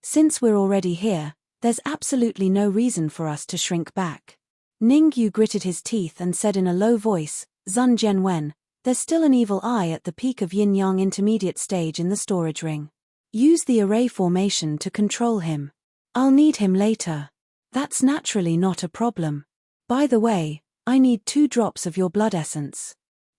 Since we're already here, there's absolutely no reason for us to shrink back. Ningyu gritted his teeth and said in a low voice, Zun Jianwen, there's still an evil eye at the peak of yin-yang intermediate stage in the storage ring. Use the array formation to control him. I'll need him later. That's naturally not a problem. By the way, I need 2 drops of your blood essence.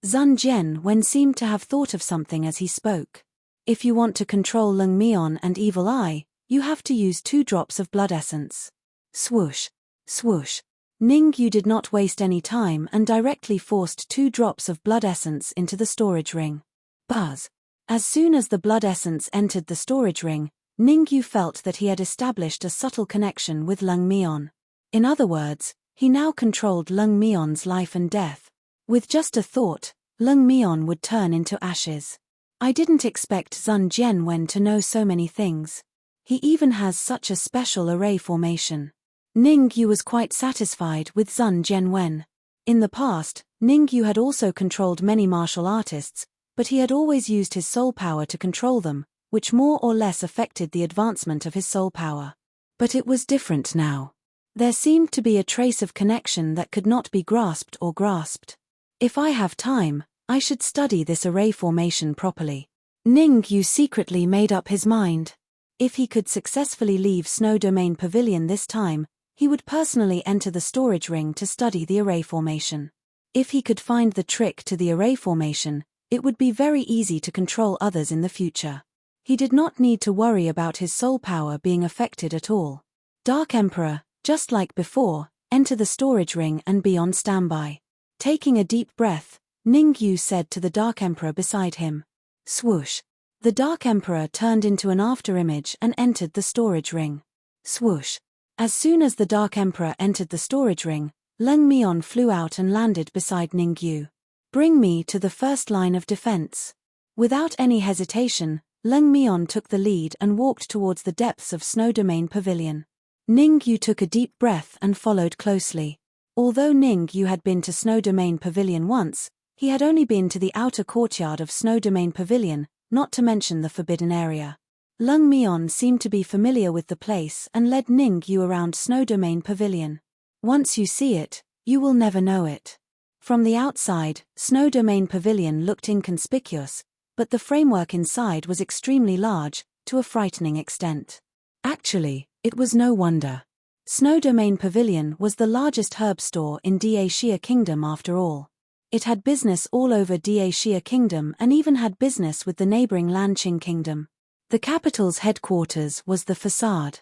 Zun Jianwen seemed to have thought of something as he spoke. If you want to control Lung Mion and Evil Eye, you have to use 2 drops of blood essence. Swoosh, swoosh. Ningyu did not waste any time and directly forced 2 drops of blood essence into the storage ring. Buzz. As soon as the blood essence entered the storage ring, Ningyu felt that he had established a subtle connection with Lung Mion. In other words, he now controlled Lung Mion's life and death. With just a thought, Lung Mion would turn into ashes. I didn't expect Zun Jianwen to know so many things. He even has such a special array formation. Ningyu was quite satisfied with Zun Jianwen. In the past, Ningyu had also controlled many martial artists, but he had always used his soul power to control them, which more or less affected the advancement of his soul power. But it was different now. There seemed to be a trace of connection that could not be grasped or grasped. If I have time, I should study this array formation properly. Ningyu secretly made up his mind. If he could successfully leave Snow Domain Pavilion this time, he would personally enter the storage ring to study the array formation. If he could find the trick to the array formation, it would be very easy to control others in the future. He did not need to worry about his soul power being affected at all. Dark Emperor, just like before, enter the storage ring and be on standby. Taking a deep breath, Ningyu said to the Dark Emperor beside him. Swoosh. The Dark Emperor turned into an afterimage and entered the storage ring. Swoosh. As soon as the Dark Emperor entered the storage ring, Lung Mion flew out and landed beside Ningyu. Bring me to the first line of defense. Without any hesitation, Lung Mion took the lead and walked towards the depths of Snow Domain Pavilion. Ningyu took a deep breath and followed closely. Although Ningyu had been to Snow Domain Pavilion once, he had only been to the outer courtyard of Snow Domain Pavilion, not to mention the forbidden area. Lung Mion seemed to be familiar with the place and led Ningyu around Snow Domain Pavilion. Once you see it, you will never know it. From the outside, Snow Domain Pavilion looked inconspicuous, but the framework inside was extremely large, to a frightening extent. Actually, it was no wonder. Snow Domain Pavilion was the largest herb store in Dacia Kingdom after all. It had business all over Dacia Kingdom and even had business with the neighboring Lanqing Kingdom. The capital's headquarters was the facade.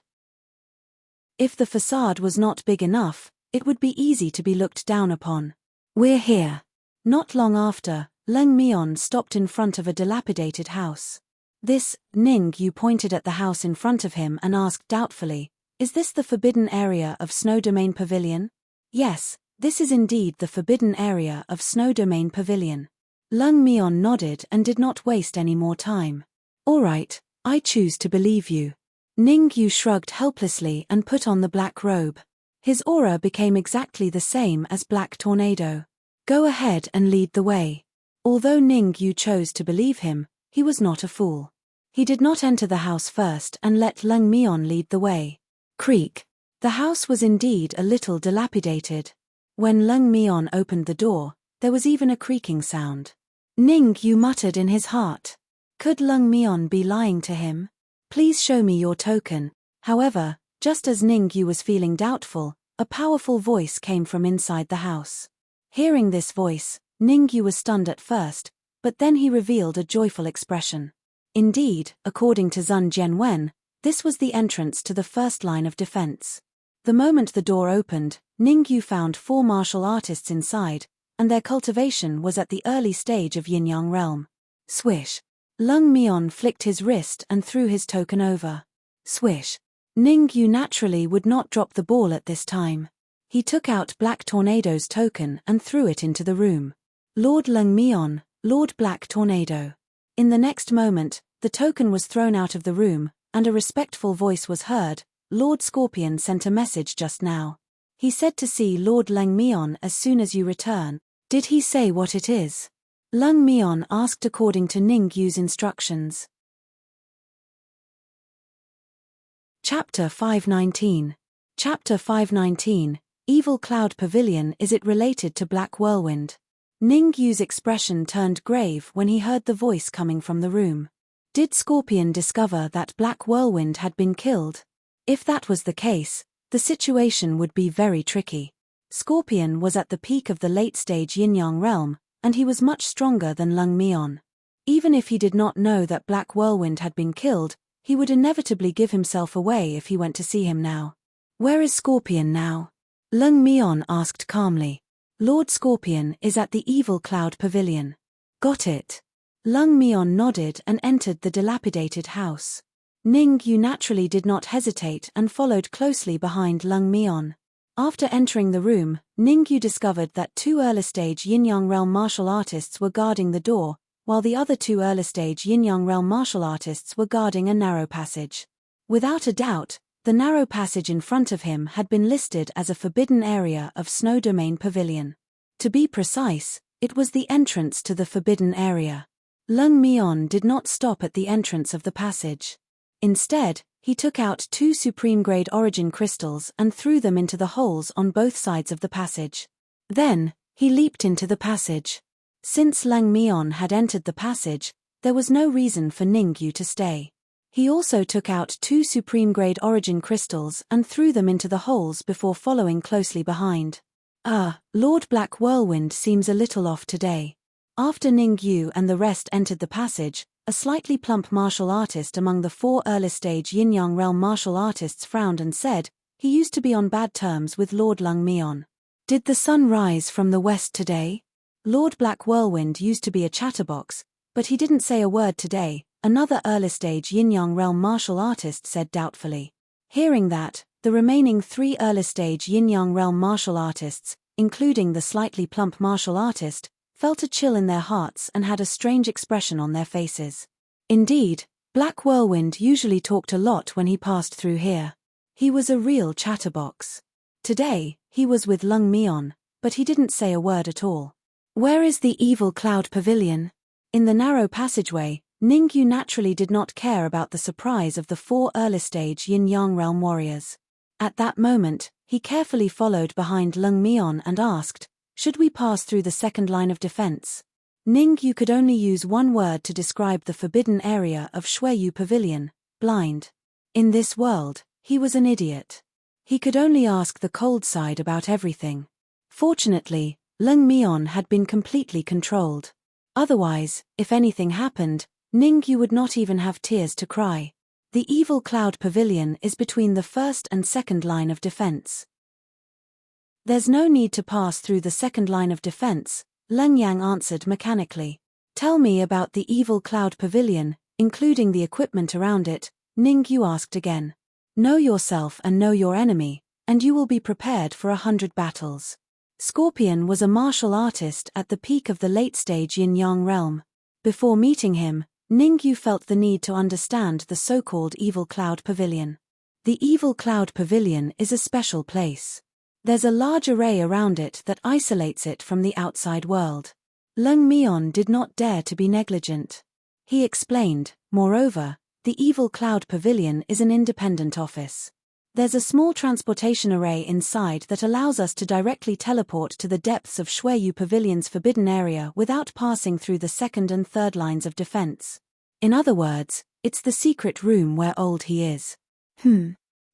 If the facade was not big enough, it would be easy to be looked down upon. We're here. Not long after, Lung Mion stopped in front of a dilapidated house. This, Ningyu pointed at the house in front of him and asked doubtfully, is this the forbidden area of Snow Domain Pavilion? Yes, this is indeed the forbidden area of Snow Domain Pavilion. Lung Mion nodded and did not waste any more time. All right, I choose to believe you. Ningyu shrugged helplessly and put on the black robe. His aura became exactly the same as Black Tornado. Go ahead and lead the way. Although Ningyu chose to believe him, he was not a fool. He did not enter the house first and let Lung Mion lead the way. Creak. The house was indeed a little dilapidated. When Lung Mion opened the door, there was even a creaking sound. Ningyu muttered in his heart. Could Lung Mion be lying to him? Please show me your token. However, Just as Ningyu was feeling doubtful, a powerful voice came from inside the house. Hearing this voice, Ningyu was stunned at first, but then he revealed a joyful expression. Indeed, according to Zun Jianwen, this was the entrance to the first line of defense. The moment the door opened, Ningyu found 4 martial artists inside, and their cultivation was at the early stage of Yin-Yang realm. Swish. Lung Mion flicked his wrist and threw his token over. Swish. Ningyu naturally would not drop the ball at this time. He took out Black Tornado's token and threw it into the room. Lord Lung Mion, Lord Black Tornado. In the next moment, the token was thrown out of the room, and a respectful voice was heard. Lord Scorpion sent a message just now. He said to see Lord Lung Mion as soon as you return. Did he say what it is? Lung Mion asked according to Ningyu's instructions. Chapter 519. Chapter 519, Evil Cloud Pavilion. Is it related to Black Whirlwind? Ningyu's expression turned grave when he heard the voice coming from the room. Did Scorpion discover that Black Whirlwind had been killed? If that was the case, the situation would be very tricky. Scorpion was at the peak of the late-stage Yin-Yang realm, and he was much stronger than Lung Mion. Even if he did not know that Black Whirlwind had been killed, he would inevitably give himself away if he went to see him now. Where is Scorpion now? Lung Mion asked calmly. Lord Scorpion is at the Evil Cloud Pavilion. Got it. Lung Mion nodded and entered the dilapidated house. Ningyu naturally did not hesitate and followed closely behind Lung Mion. After entering the room, Ningyu discovered that 2 early-stage Yin-Yang realm martial artists were guarding the door, while the other 2 early-stage Yin-Yang realm martial artists were guarding a narrow passage. Without a doubt, the narrow passage in front of him had been listed as a forbidden area of Snow Domain Pavilion. To be precise, it was the entrance to the forbidden area. Lung Mion did not stop at the entrance of the passage. Instead, he took out 2 supreme-grade origin crystals and threw them into the holes on both sides of the passage. Then, he leaped into the passage. Since Lung Mion had entered the passage, there was no reason for Ningyu to stay. He also took out 2 supreme-grade origin crystals and threw them into the holes before following closely behind. Lord Black Whirlwind seems a little off today. After Ningyu and the rest entered the passage, a slightly plump martial artist among the 4 early-stage Yin-Yang realm martial artists frowned and said, he used to be on bad terms with Lord Lung Mion. Did the sun rise from the west today? Lord Black Whirlwind used to be a chatterbox, but he didn't say a word today, another early-stage Yin-Yang realm martial artist said doubtfully. Hearing that, the remaining 3 early-stage Yin-Yang realm martial artists, including the slightly plump martial artist, felt a chill in their hearts and had a strange expression on their faces. Indeed, Black Whirlwind usually talked a lot when he passed through here. He was a real chatterbox. Today, he was with Lung Mion, but he didn't say a word at all. Where is the Evil Cloud Pavilion? In the narrow passageway, Ningyu naturally did not care about the surprise of the 4 early-stage Yin-Yang realm warriors. At that moment, he carefully followed behind Lung Mion and asked, should we pass through the second line of defense? Ningyu could only use one word to describe the forbidden area of Shueyu Pavilion: blind. In this world, he was an idiot. He could only ask the cold side about everything. Fortunately, Lung Mion had been completely controlled. Otherwise, if anything happened, Ningyu would not even have tears to cry. The Evil Cloud Pavilion is between the first and second line of defense. There's no need to pass through the second line of defense, Lung Yang answered mechanically. Tell me about the Evil Cloud Pavilion, including the equipment around it, Ningyu asked again. Know yourself and know your enemy, and you will be prepared for 100 battles. Scorpion was a martial artist at the peak of the late-stage Yin-Yang realm. Before meeting him, Ningyu felt the need to understand the so-called Evil Cloud Pavilion. The Evil Cloud Pavilion is a special place. There's a large array around it that isolates it from the outside world. Lung Mion did not dare to be negligent. He explained, moreover, the Evil Cloud Pavilion is an independent office. There's a small transportation array inside that allows us to directly teleport to the depths of Shueyu Pavilion's forbidden area without passing through the second and third lines of defense. In other words, it's the secret room where old he is.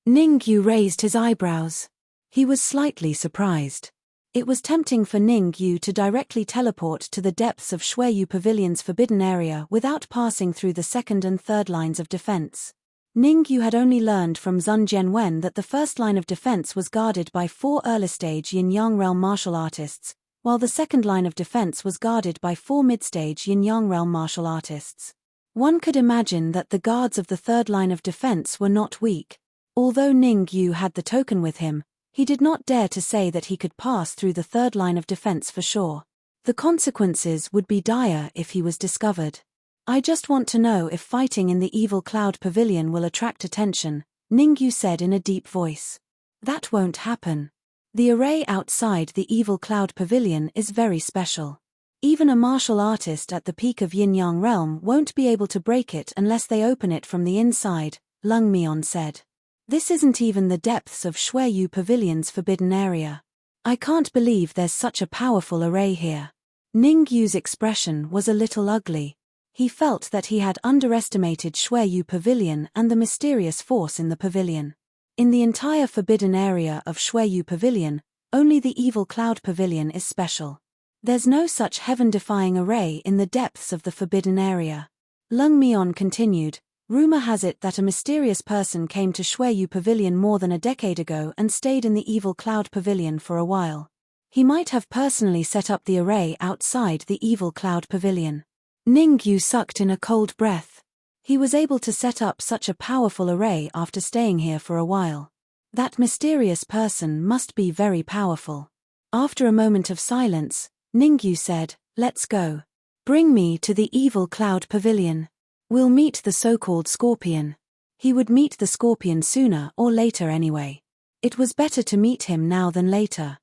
Ningyu raised his eyebrows. He was slightly surprised. It was tempting for Ningyu to directly teleport to the depths of Shueyu Pavilion's forbidden area without passing through the second and third lines of defense. Ningyu had only learned from Zun Jianwen that the first line of defense was guarded by 4 early-stage Yin-Yang realm martial artists, while the second line of defense was guarded by 4 mid-stage Yin-Yang realm martial artists. One could imagine that the guards of the third line of defense were not weak. Although Ningyu had the token with him, he did not dare to say that he could pass through the third line of defense for sure. The consequences would be dire if he was discovered. I just want to know if fighting in the Evil Cloud Pavilion will attract attention, Ningyu said in a deep voice. That won't happen. The array outside the Evil Cloud Pavilion is very special. Even a martial artist at the peak of Yin-Yang realm won't be able to break it unless they open it from the inside, Lung Mion said. This isn't even the depths of Shueyu Pavilion's forbidden area. I can't believe there's such a powerful array here. Ningyu's expression was a little ugly. He felt that he had underestimated Shueyu Pavilion and the mysterious force in the pavilion. In the entire forbidden area of Shueyu Pavilion, only the Evil Cloud Pavilion is special. There's no such heaven-defying array in the depths of the forbidden area. Lung Mion continued, rumor has it that a mysterious person came to Shueyu Pavilion more than a decade ago and stayed in the Evil Cloud Pavilion for a while. He might have personally set up the array outside the Evil Cloud Pavilion. Ningyu sucked in a cold breath. He was able to set up such a powerful array after staying here for a while. That mysterious person must be very powerful. After a moment of silence, Ningyu said, "Let's go. Bring me to the Evil Cloud Pavilion. We'll meet the so-called Scorpion." He would meet the Scorpion sooner or later anyway. It was better to meet him now than later.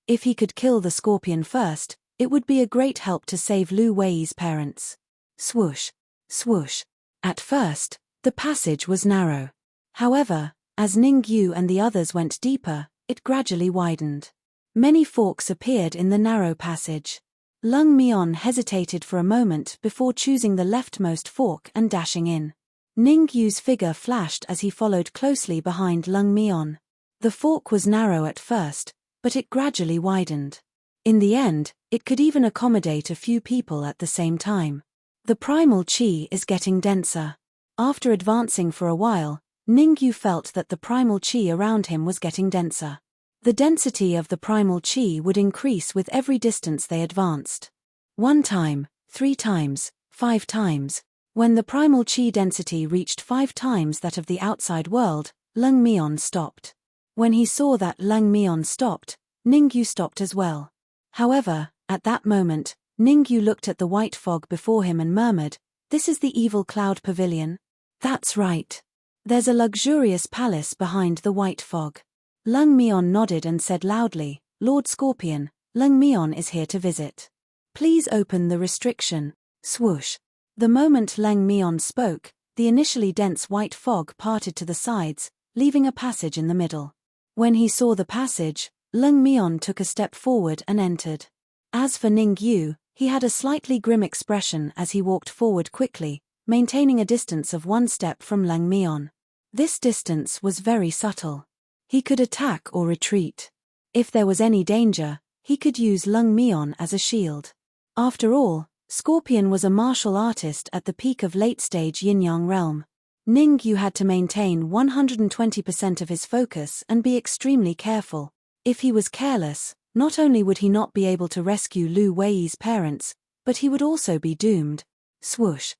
If he could kill the Scorpion first, it would be a great help to save Lu Wei's parents. Swoosh, swoosh. At first, the passage was narrow. However, as Ningyu and the others went deeper, it gradually widened. Many forks appeared in the narrow passage. Lung Mion hesitated for a moment before choosing the leftmost fork and dashing in. Ningyu's figure flashed as he followed closely behind Lung Mion. The fork was narrow at first, but it gradually widened. In the end, it could even accommodate a few people at the same time. The primal chi is getting denser. After advancing for a while, Ningyu felt that the primal chi around him was getting denser. The density of the primal chi would increase with every distance they advanced. 1 time, 3 times, 5 times. When the primal chi density reached 5 times that of the outside world, Lung Mion stopped. When he saw that Lung Mion stopped, Ningyu stopped as well. However, at that moment, Ningyu looked at the white fog before him and murmured, "This is the Evil Cloud Pavilion?" "That's right. There's a luxurious palace behind the white fog." Lung Mion nodded and said loudly, "Lord Scorpion, Lung Mion is here to visit. Please open the restriction." Swoosh. The moment Lung Mion spoke, the initially dense white fog parted to the sides, leaving a passage in the middle. When he saw the passage, Lung Mion took a step forward and entered. As for Ningyu, he had a slightly grim expression as he walked forward quickly, maintaining a distance of 1 step from Lung Mion. This distance was very subtle. He could attack or retreat. If there was any danger, he could use Lung Mion as a shield. After all, Scorpion was a martial artist at the peak of late-stage Yin-Yang realm. Ningyu had to maintain 120% of his focus and be extremely careful. If he was careless, not only would he not be able to rescue Lu Wei's parents, but he would also be doomed. Swoosh.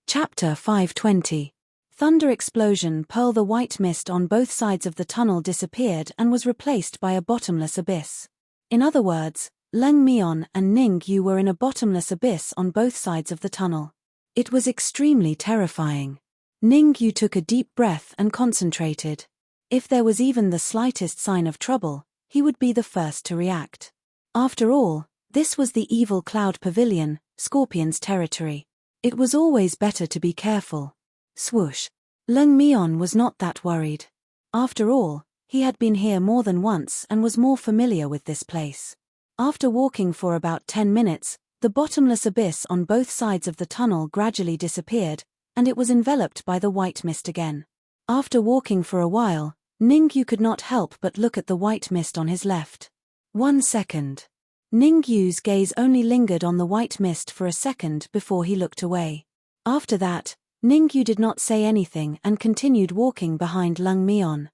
Chapter 520. Thunder explosion. Pearl. The white mist on both sides of the tunnel disappeared and was replaced by a bottomless abyss. In other words, Lung Mion and Ningyu were in a bottomless abyss on both sides of the tunnel. It was extremely terrifying. Ningyu took a deep breath and concentrated. If there was even the slightest sign of trouble, he would be the first to react. After all, this was the Evil Cloud Pavilion, Scorpion's territory. It was always better to be careful. Swoosh. Lung Mion was not that worried. After all, he had been here more than once and was more familiar with this place. After walking for about 10 minutes, the bottomless abyss on both sides of the tunnel gradually disappeared, and it was enveloped by the white mist again. After walking for a while, Ningyu could not help but look at the white mist on his left. 1 second. Ningyu's gaze only lingered on the white mist for a second before he looked away. After that, Ningyu did not say anything and continued walking behind Lung Mion.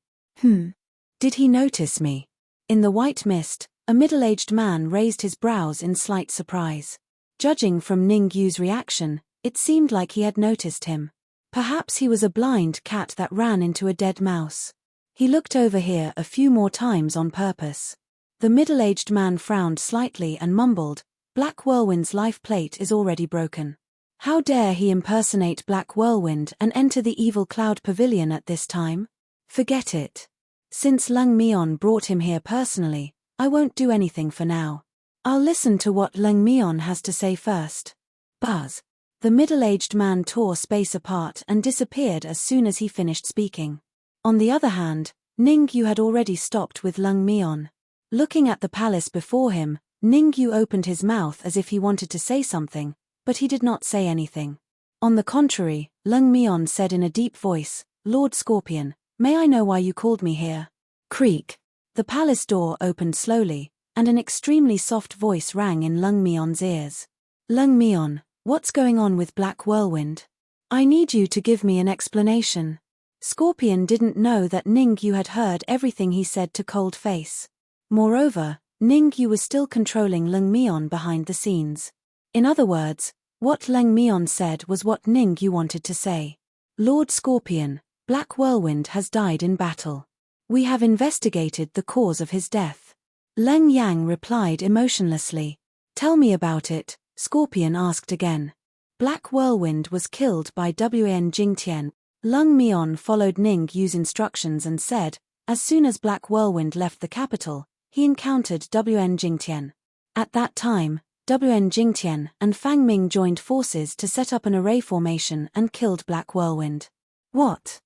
Did he notice me? In the white mist, a middle-aged man raised his brows in slight surprise. Judging from Ningyu's reaction, it seemed like he had noticed him. Perhaps he was a blind cat that ran into a dead mouse. He looked over here a few more times on purpose. The middle-aged man frowned slightly and mumbled, "Black Whirlwind's life plate is already broken. How dare he impersonate Black Whirlwind and enter the evil cloud pavilion at this time? Forget it. Since Lung Mion brought him here personally, I won't do anything for now. I'll listen to what Lung Mion has to say first." Buzz. The middle-aged man tore space apart and disappeared as soon as he finished speaking. On the other hand, Ningyu had already stopped with Lung Mion. Looking at the palace before him, Ningyu opened his mouth as if he wanted to say something, but he did not say anything. On the contrary, Lung Mion said in a deep voice, "Lord Scorpion, may I know why you called me here?" Creak. The palace door opened slowly, and an extremely soft voice rang in Lung Mion's ears. "Lung Mion, what's going on with Black Whirlwind? I need you to give me an explanation." Scorpion didn't know that Ningyu had heard everything he said to Cold Face. Moreover, Ningyu was still controlling Lung Mion behind the scenes. In other words, what Lung Mion said was what Ningyu wanted to say. "Lord Scorpion, Black Whirlwind has died in battle. We have investigated the cause of his death." Leng Yang replied emotionlessly. "Tell me about it," Scorpion asked again. "Black Whirlwind was killed by Wan Jingtian." Lung Mion followed Ningyu's instructions and said, as soon as Black Whirlwind left the capital, he encountered Wan Jingtian. At that time, Wan Jingtian and Fang Ming joined forces to set up an array formation and killed Black Whirlwind. What?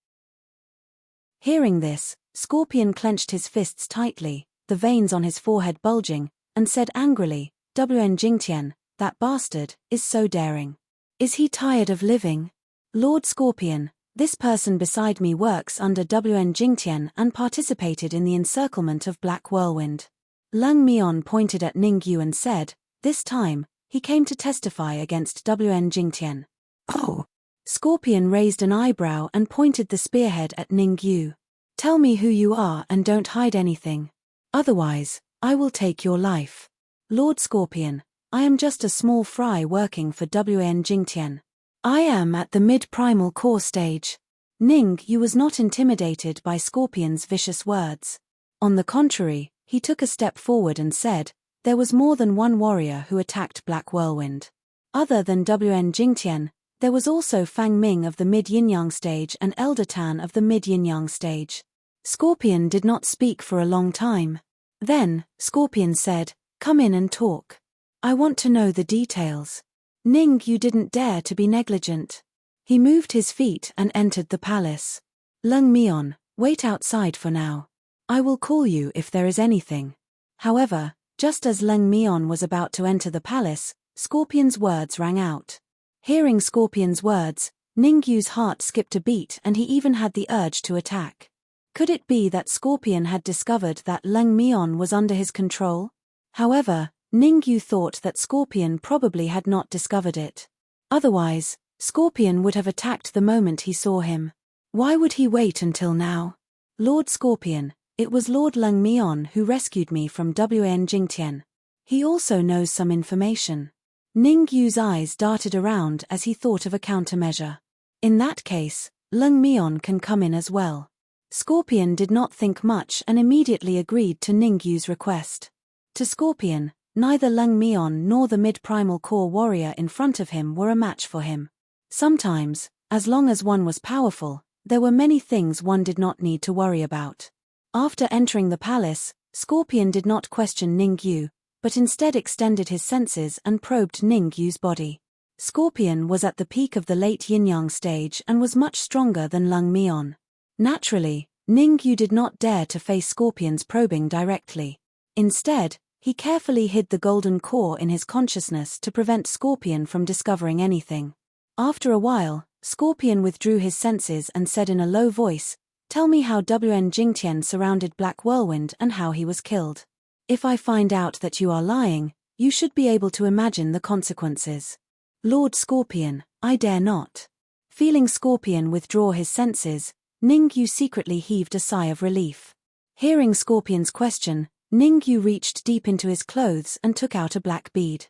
Hearing this, Scorpion clenched his fists tightly, the veins on his forehead bulging, and said angrily, "Wan Jingtian, that bastard, is so daring. Is he tired of living? Lord Scorpion, this person beside me works under Wan Jingtian and participated in the encirclement of Black Whirlwind." Lung Mion pointed at Ningyu and said, "This time, he came to testify against Wan Jingtian." Oh! Scorpion raised an eyebrow and pointed the spearhead at Ningyu. "Tell me who you are and don't hide anything. Otherwise, I will take your life. Lord Scorpion, I am just a small fry working for Wan Jingtian. I am at the mid-primal core stage." Ningyu was not intimidated by Scorpion's vicious words. On the contrary, he took a step forward and said, "There was more than one warrior who attacked Black Whirlwind. Other than Wan Jingtian, there was also Fang Ming of the mid-yin-yang stage and Elder Tan of the mid-yin-yang stage." Scorpion did not speak for a long time. Then, Scorpion said, "Come in and talk. I want to know the details." Ningyu didn't dare to be negligent. He moved his feet and entered the palace. "Lung Mion, wait outside for now. I will call you if there is anything." However, just as Lung Mion was about to enter the palace, Scorpion's words rang out. Hearing Scorpion's words, Ningyu's heart skipped a beat and he even had the urge to attack. Could it be that Scorpion had discovered that Lung Mion was under his control? However, Ningyu thought that Scorpion probably had not discovered it. Otherwise, Scorpion would have attacked the moment he saw him. Why would he wait until now? "Lord Scorpion, it was Lord Lung Mion who rescued me from Wan Jingtian. He also knows some information." Ningyu's eyes darted around as he thought of a countermeasure. In that case, Lung Mion can come in as well. Scorpion did not think much and immediately agreed to Ningyu's request. To Scorpion, neither Lung Mion nor the mid-primal core warrior in front of him were a match for him. Sometimes, as long as one was powerful, there were many things one did not need to worry about. After entering the palace, Scorpion did not question Ningyu, but instead extended his senses and probed Ningyu's body. Scorpion was at the peak of the late yin-yang stage and was much stronger than Lung Mion. Naturally, Ningyu did not dare to face Scorpion's probing directly. Instead, he carefully hid the golden core in his consciousness to prevent Scorpion from discovering anything. After a while, Scorpion withdrew his senses and said in a low voice, "Tell me how Wn Jingtian surrounded Black Whirlwind and how he was killed. If I find out that you are lying, you should be able to imagine the consequences." "Lord Scorpion, I dare not." Feeling Scorpion withdraw his senses, Ningyu secretly heaved a sigh of relief. Hearing Scorpion's question, Ningyu reached deep into his clothes and took out a black bead.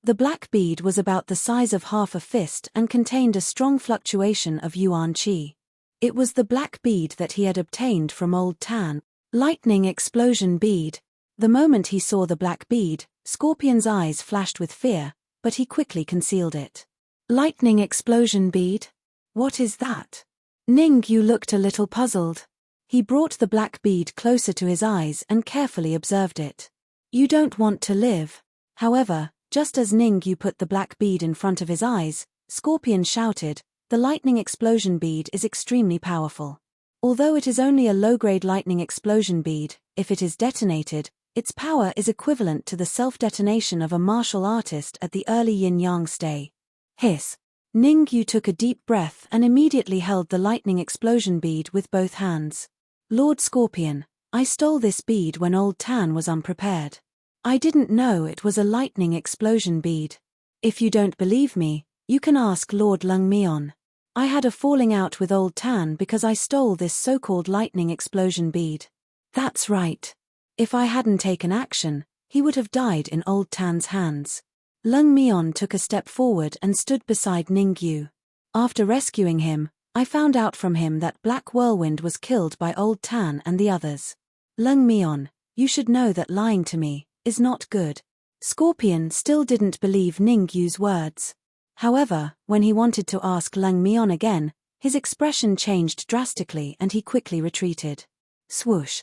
The black bead was about the size of half a fist and contained a strong fluctuation of yuan qi. It was the black bead that he had obtained from Old Tan. Lightning explosion bead. The moment he saw the black bead, Scorpion's eyes flashed with fear, but he quickly concealed it. Lightning explosion bead? What is that? Ningyu looked a little puzzled. He brought the black bead closer to his eyes and carefully observed it. "You don't want to live." However, just as Ningyu put the black bead in front of his eyes, Scorpion shouted, "The lightning explosion bead is extremely powerful. Although it is only a low-grade lightning explosion bead, if it is detonated, its power is equivalent to the self-detonation of a martial artist at the early yin-yang stage." Hiss. Ningyu took a deep breath and immediately held the lightning explosion bead with both hands. "Lord Scorpion, I stole this bead when Old Tan was unprepared. I didn't know it was a lightning explosion bead. If you don't believe me, you can ask Lord Lung Mion. I had a falling out with Old Tan because I stole this so-called lightning explosion bead." "That's right. If I hadn't taken action, he would have died in Old Tan's hands." Lung Mion took a step forward and stood beside Ningyu. "After rescuing him, I found out from him that Black Whirlwind was killed by Old Tan and the others. Lung Mion, you should know that lying to me is not good." Scorpion still didn't believe Ningyu's words. However, when he wanted to ask Lung Mion again, his expression changed drastically and he quickly retreated. Swoosh.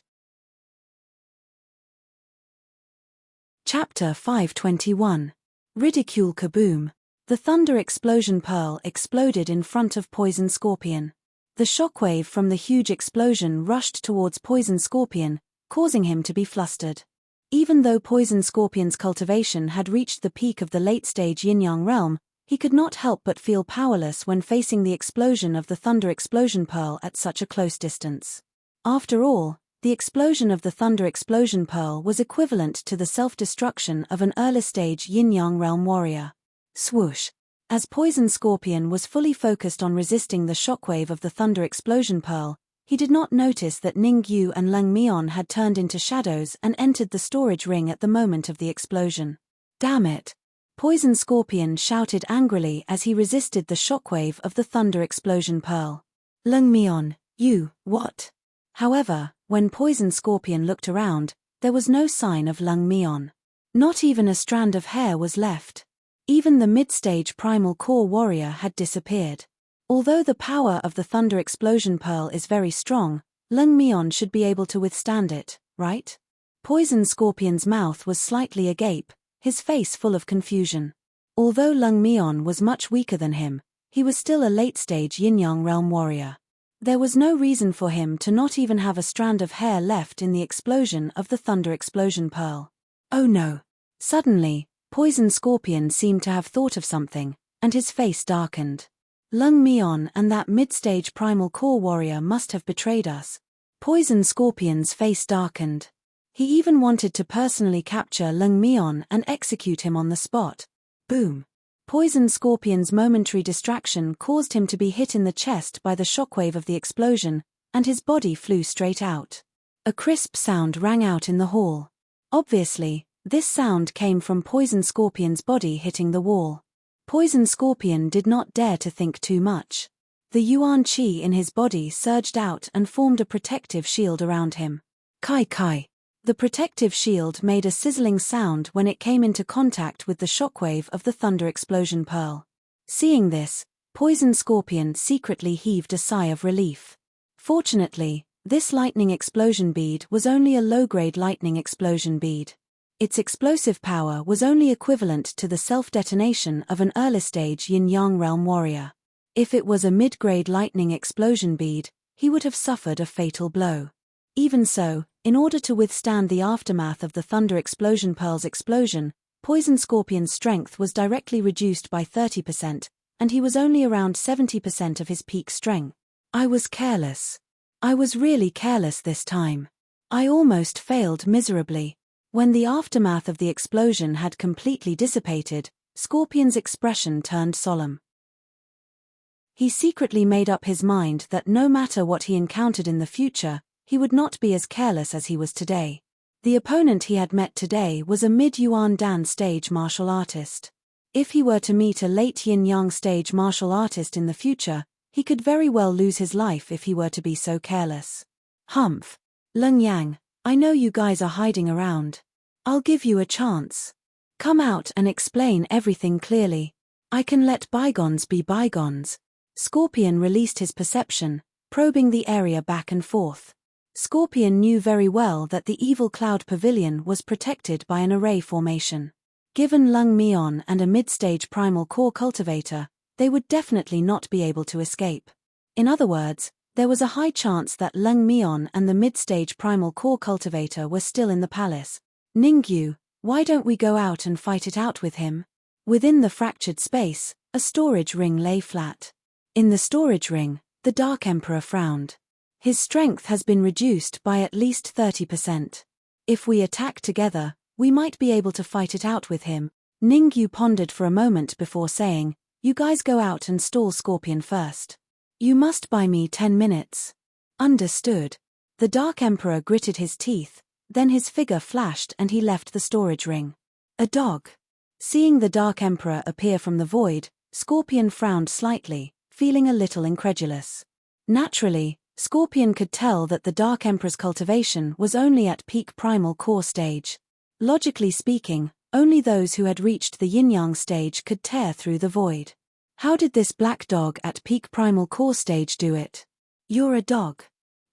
Chapter 521. Ridicule Kaboom. The thunder explosion pearl exploded in front of Poison Scorpion. The shockwave from the huge explosion rushed towards Poison Scorpion, causing him to be flustered. Even though Poison Scorpion's cultivation had reached the peak of the late-stage yin-yang realm, he could not help but feel powerless when facing the explosion of the thunder explosion pearl at such a close distance. After all, the explosion of the thunder explosion pearl was equivalent to the self-destruction of an early-stage yin-yang realm warrior. Swoosh. As Poison Scorpion was fully focused on resisting the shockwave of the thunder explosion pearl, he did not notice that Ningyu and Lung Mion had turned into shadows and entered the storage ring at the moment of the explosion. "Damn it!" Poison Scorpion shouted angrily as he resisted the shockwave of the thunder explosion pearl. "Lung Mion, you, what?" However, when Poison Scorpion looked around, there was no sign of Lung Mion. Not even a strand of hair was left. Even the mid-stage primal core warrior had disappeared. Although the power of the thunder explosion pearl is very strong, Lung Mion should be able to withstand it, right? Poison Scorpion's mouth was slightly agape, his face full of confusion. Although Lung Mion was much weaker than him, he was still a late-stage yin-yang realm warrior. There was no reason for him to not even have a strand of hair left in the explosion of the thunder explosion pearl. Oh no! Suddenly, Poison Scorpion seemed to have thought of something, and his face darkened. Lung Mion and that mid-stage primal core warrior must have betrayed us. Poison Scorpion's face darkened. He even wanted to personally capture Lung Mion and execute him on the spot. Boom! Poison Scorpion's momentary distraction caused him to be hit in the chest by the shockwave of the explosion, and his body flew straight out. A crisp sound rang out in the hall. Obviously, this sound came from Poison Scorpion's body hitting the wall. Poison Scorpion did not dare to think too much. The yuan qi in his body surged out and formed a protective shield around him. Kai kai. The protective shield made a sizzling sound when it came into contact with the shockwave of the thunder explosion pearl. Seeing this, Poison Scorpion secretly heaved a sigh of relief. Fortunately, this lightning explosion bead was only a low-grade lightning explosion bead. Its explosive power was only equivalent to the self-detonation of an early-stage yin-yang realm warrior. If it was a mid-grade lightning explosion bead, he would have suffered a fatal blow. Even so, in order to withstand the aftermath of the thunder explosion pearl's explosion, Poison Scorpion's strength was directly reduced by 30%, and he was only around 70% of his peak strength. I was careless. I was really careless this time. I almost failed miserably. When the aftermath of the explosion had completely dissipated, Scorpion's expression turned solemn. He secretly made up his mind that no matter what he encountered in the future, he would not be as careless as he was today. The opponent he had met today was a mid-Yuan Dan stage martial artist. If he were to meet a late yin-yang stage martial artist in the future, he could very well lose his life if he were to be so careless. Humph. Lung Yang, I know you guys are hiding around. I'll give you a chance. Come out and explain everything clearly. I can let bygones be bygones. Scorpion released his perception, probing the area back and forth. Scorpion knew very well that the evil cloud pavilion was protected by an array formation. Given Lung Mion and a mid-stage primal core cultivator, they would definitely not be able to escape. In other words, there was a high chance that Lung Mion and the mid-stage primal core cultivator were still in the palace. Ningyu, why don't we go out and fight it out with him? Within the fractured space, a storage ring lay flat. In the storage ring, the Dark Emperor frowned. His strength has been reduced by at least 30%. If we attack together, we might be able to fight it out with him. Ningyu pondered for a moment before saying, you guys go out and stall Scorpion first. You must buy me 10 minutes. Understood. The Dark Emperor gritted his teeth, then his figure flashed and he left the storage ring. A dog. Seeing the Dark Emperor appear from the void, Scorpion frowned slightly, feeling a little incredulous. Naturally, Scorpion could tell that the Dark Emperor's cultivation was only at peak primal core stage. Logically speaking, only those who had reached the yin-yang stage could tear through the void. How did this black dog at peak primal core stage do it? You're a dog.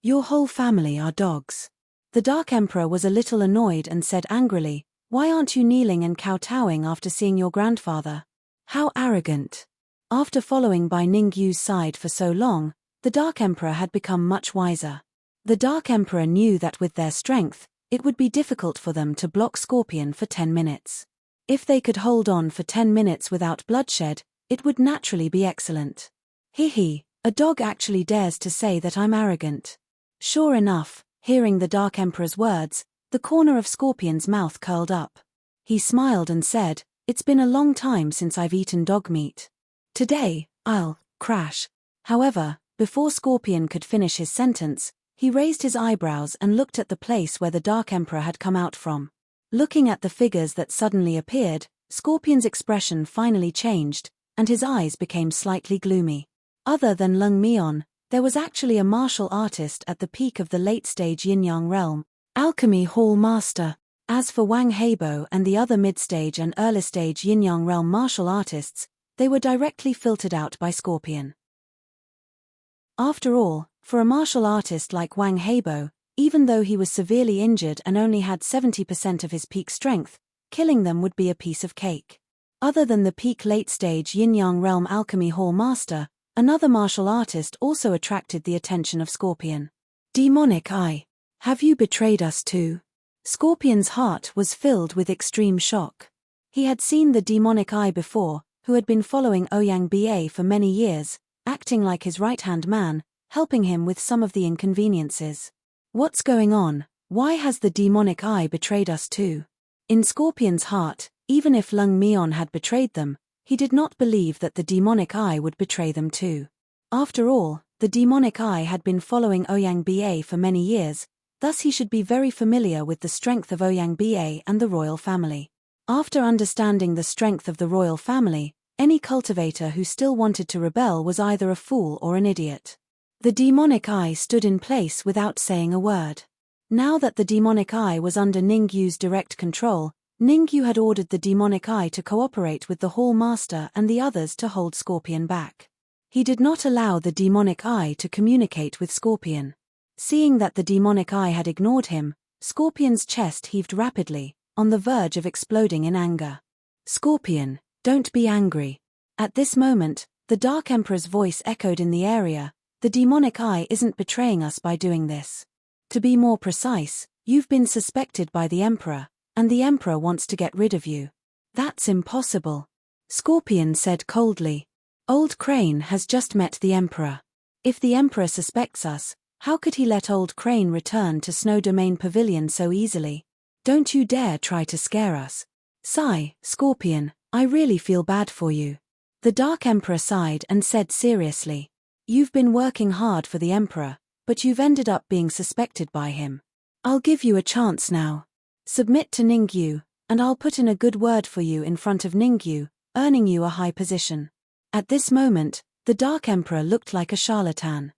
Your whole family are dogs. The Dark Emperor was a little annoyed and said angrily, why aren't you kneeling and kowtowing after seeing your grandfather? How arrogant. After following by Ningyu's side for so long, the Dark Emperor had become much wiser. The Dark Emperor knew that with their strength, it would be difficult for them to block Scorpion for 10 minutes. If they could hold on for 10 minutes without bloodshed, it would naturally be excellent. Hee, a dog actually dares to say that I'm arrogant. Sure enough, hearing the Dark Emperor's words, the corner of Scorpion's mouth curled up. He smiled and said, it's been a long time since I've eaten dog meat. Today, I'll crash. However, before Scorpion could finish his sentence, he raised his eyebrows and looked at the place where the Dark Emperor had come out from. Looking at the figures that suddenly appeared, Scorpion's expression finally changed, and his eyes became slightly gloomy. Other than Lung Mion, there was actually a martial artist at the peak of the late-stage yin-yang realm, Alchemy Hall Master. As for Wang Heibo and the other mid-stage and early-stage yin-yang realm martial artists, they were directly filtered out by Scorpion. After all, for a martial artist like Wang Heibo, even though he was severely injured and only had 70% of his peak strength, killing them would be a piece of cake. Other than the peak late-stage yin-yang realm Alchemy Hall Master, another martial artist also attracted the attention of Scorpion. Demonic Eye. Have you betrayed us too? Scorpion's heart was filled with extreme shock. He had seen the Demonic Eye before, who had been following Ouyang Ba for many years, acting like his right-hand man, helping him with some of the inconveniences. What's going on? Why has the Demonic Eye betrayed us too? In Scorpion's heart, even if Lung Mion had betrayed them, he did not believe that the Demonic Eye would betray them too. After all, the Demonic Eye had been following Ouyang Ba for many years, thus he should be very familiar with the strength of Ouyang Ba and the royal family. After understanding the strength of the royal family, any cultivator who still wanted to rebel was either a fool or an idiot. The Demonic Eye stood in place without saying a word. Now that the Demonic Eye was under Ningyu's direct control, Ningyu had ordered the Demonic Eye to cooperate with the Hall Master and the others to hold Scorpion back. He did not allow the Demonic Eye to communicate with Scorpion. Seeing that the Demonic Eye had ignored him, Scorpion's chest heaved rapidly, on the verge of exploding in anger. Scorpion, don't be angry. At this moment, the Dark Emperor's voice echoed in the area. The Demonic Eye isn't betraying us by doing this. To be more precise, you've been suspected by the Emperor, and the Emperor wants to get rid of you. That's impossible. Scorpion said coldly. Old Crane has just met the Emperor. If the Emperor suspects us, how could he let Old Crane return to Snow Domain Pavilion so easily? Don't you dare try to scare us. Sigh, Scorpion, I really feel bad for you. The Dark Emperor sighed and said seriously. You've been working hard for the Emperor, but you've ended up being suspected by him. I'll give you a chance now. Submit to Ningyu, and I'll put in a good word for you in front of Ningyu, earning you a high position. At this moment, the Dark Emperor looked like a charlatan.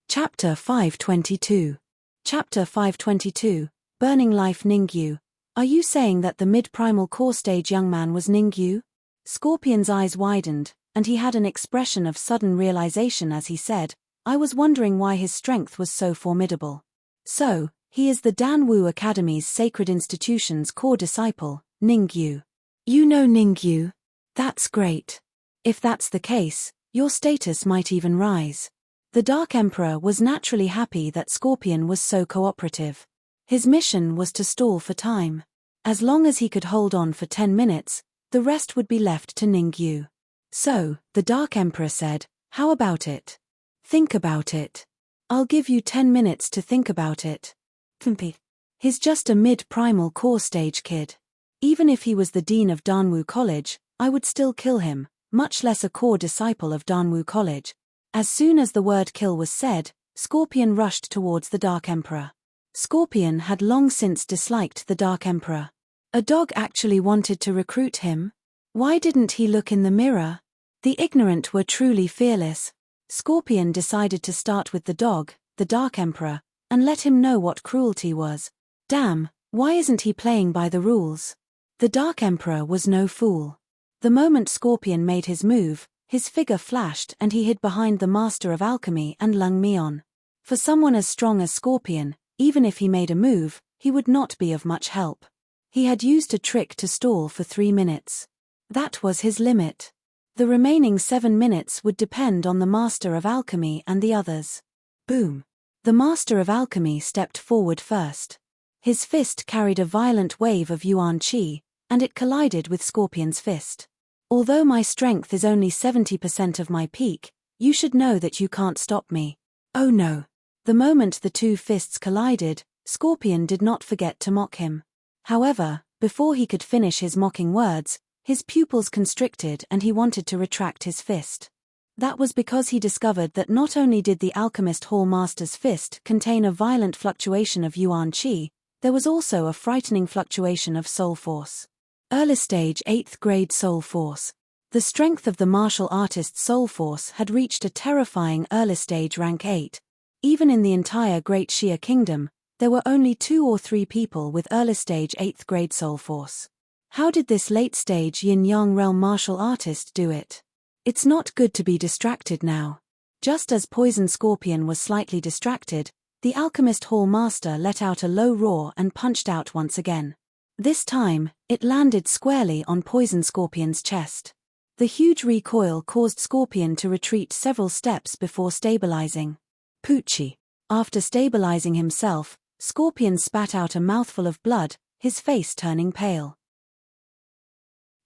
Chapter 522. Chapter 522, Burning Life Ningyu. Are you saying that the mid-primal core stage young man was Ningyu? Scorpion's eyes widened, and he had an expression of sudden realization as he said, I was wondering why his strength was so formidable. So, he is the Danwu Academy's Sacred Institution's core disciple, Ningyu. You know Ningyu? That's great. If that's the case, your status might even rise. The Dark Emperor was naturally happy that Scorpion was so cooperative. His mission was to stall for time. As long as he could hold on for 10 minutes, the rest would be left to Ningyu. So, the Dark Emperor said, how about it? Think about it. I'll give you 10 minutes to think about it. He's just a mid-primal core stage kid. Even if he was the dean of Danwu College, I would still kill him, much less a core disciple of Danwu College. As soon as the word kill was said, Scorpion rushed towards the Dark Emperor. Scorpion had long since disliked the Dark Emperor. A dog actually wanted to recruit him? Why didn't he look in the mirror? The ignorant were truly fearless. Scorpion decided to start with the dog, the Dark Emperor, and let him know what cruelty was. Damn, why isn't he playing by the rules? The Dark Emperor was no fool. The moment Scorpion made his move, his figure flashed and he hid behind the Master of Alchemy and Lung Mion. For someone as strong as Scorpion, even if he made a move, he would not be of much help. He had used a trick to stall for 3 minutes. That was his limit. The remaining 7 minutes would depend on the Master of Alchemy and the others. Boom. The Master of Alchemy stepped forward first. His fist carried a violent wave of Yuan Qi, and it collided with Scorpion's fist. Although my strength is only 70% of my peak, you should know that you can't stop me. Oh no. The moment the two fists collided, Scorpion did not forget to mock him. However, before he could finish his mocking words, his pupils constricted and he wanted to retract his fist. That was because he discovered that not only did the Alchemist Hall Master's fist contain a violent fluctuation of Yuan Qi, there was also a frightening fluctuation of soul force. Early stage 8th grade soul force. The strength of the martial artist's soul force had reached a terrifying early stage rank 8. Even in the entire Great Xia Kingdom, there were only 2 or 3 people with early stage 8th grade soul force. How did this late stage yin-yang realm martial artist do it? It's not good to be distracted now. Just as Poison Scorpion was slightly distracted, the Alchemist Hall Master let out a low roar and punched out once again. This time, it landed squarely on Poison Scorpion's chest. The huge recoil caused Scorpion to retreat several steps before stabilizing. Poochie. After stabilizing himself, Scorpion spat out a mouthful of blood, his face turning pale.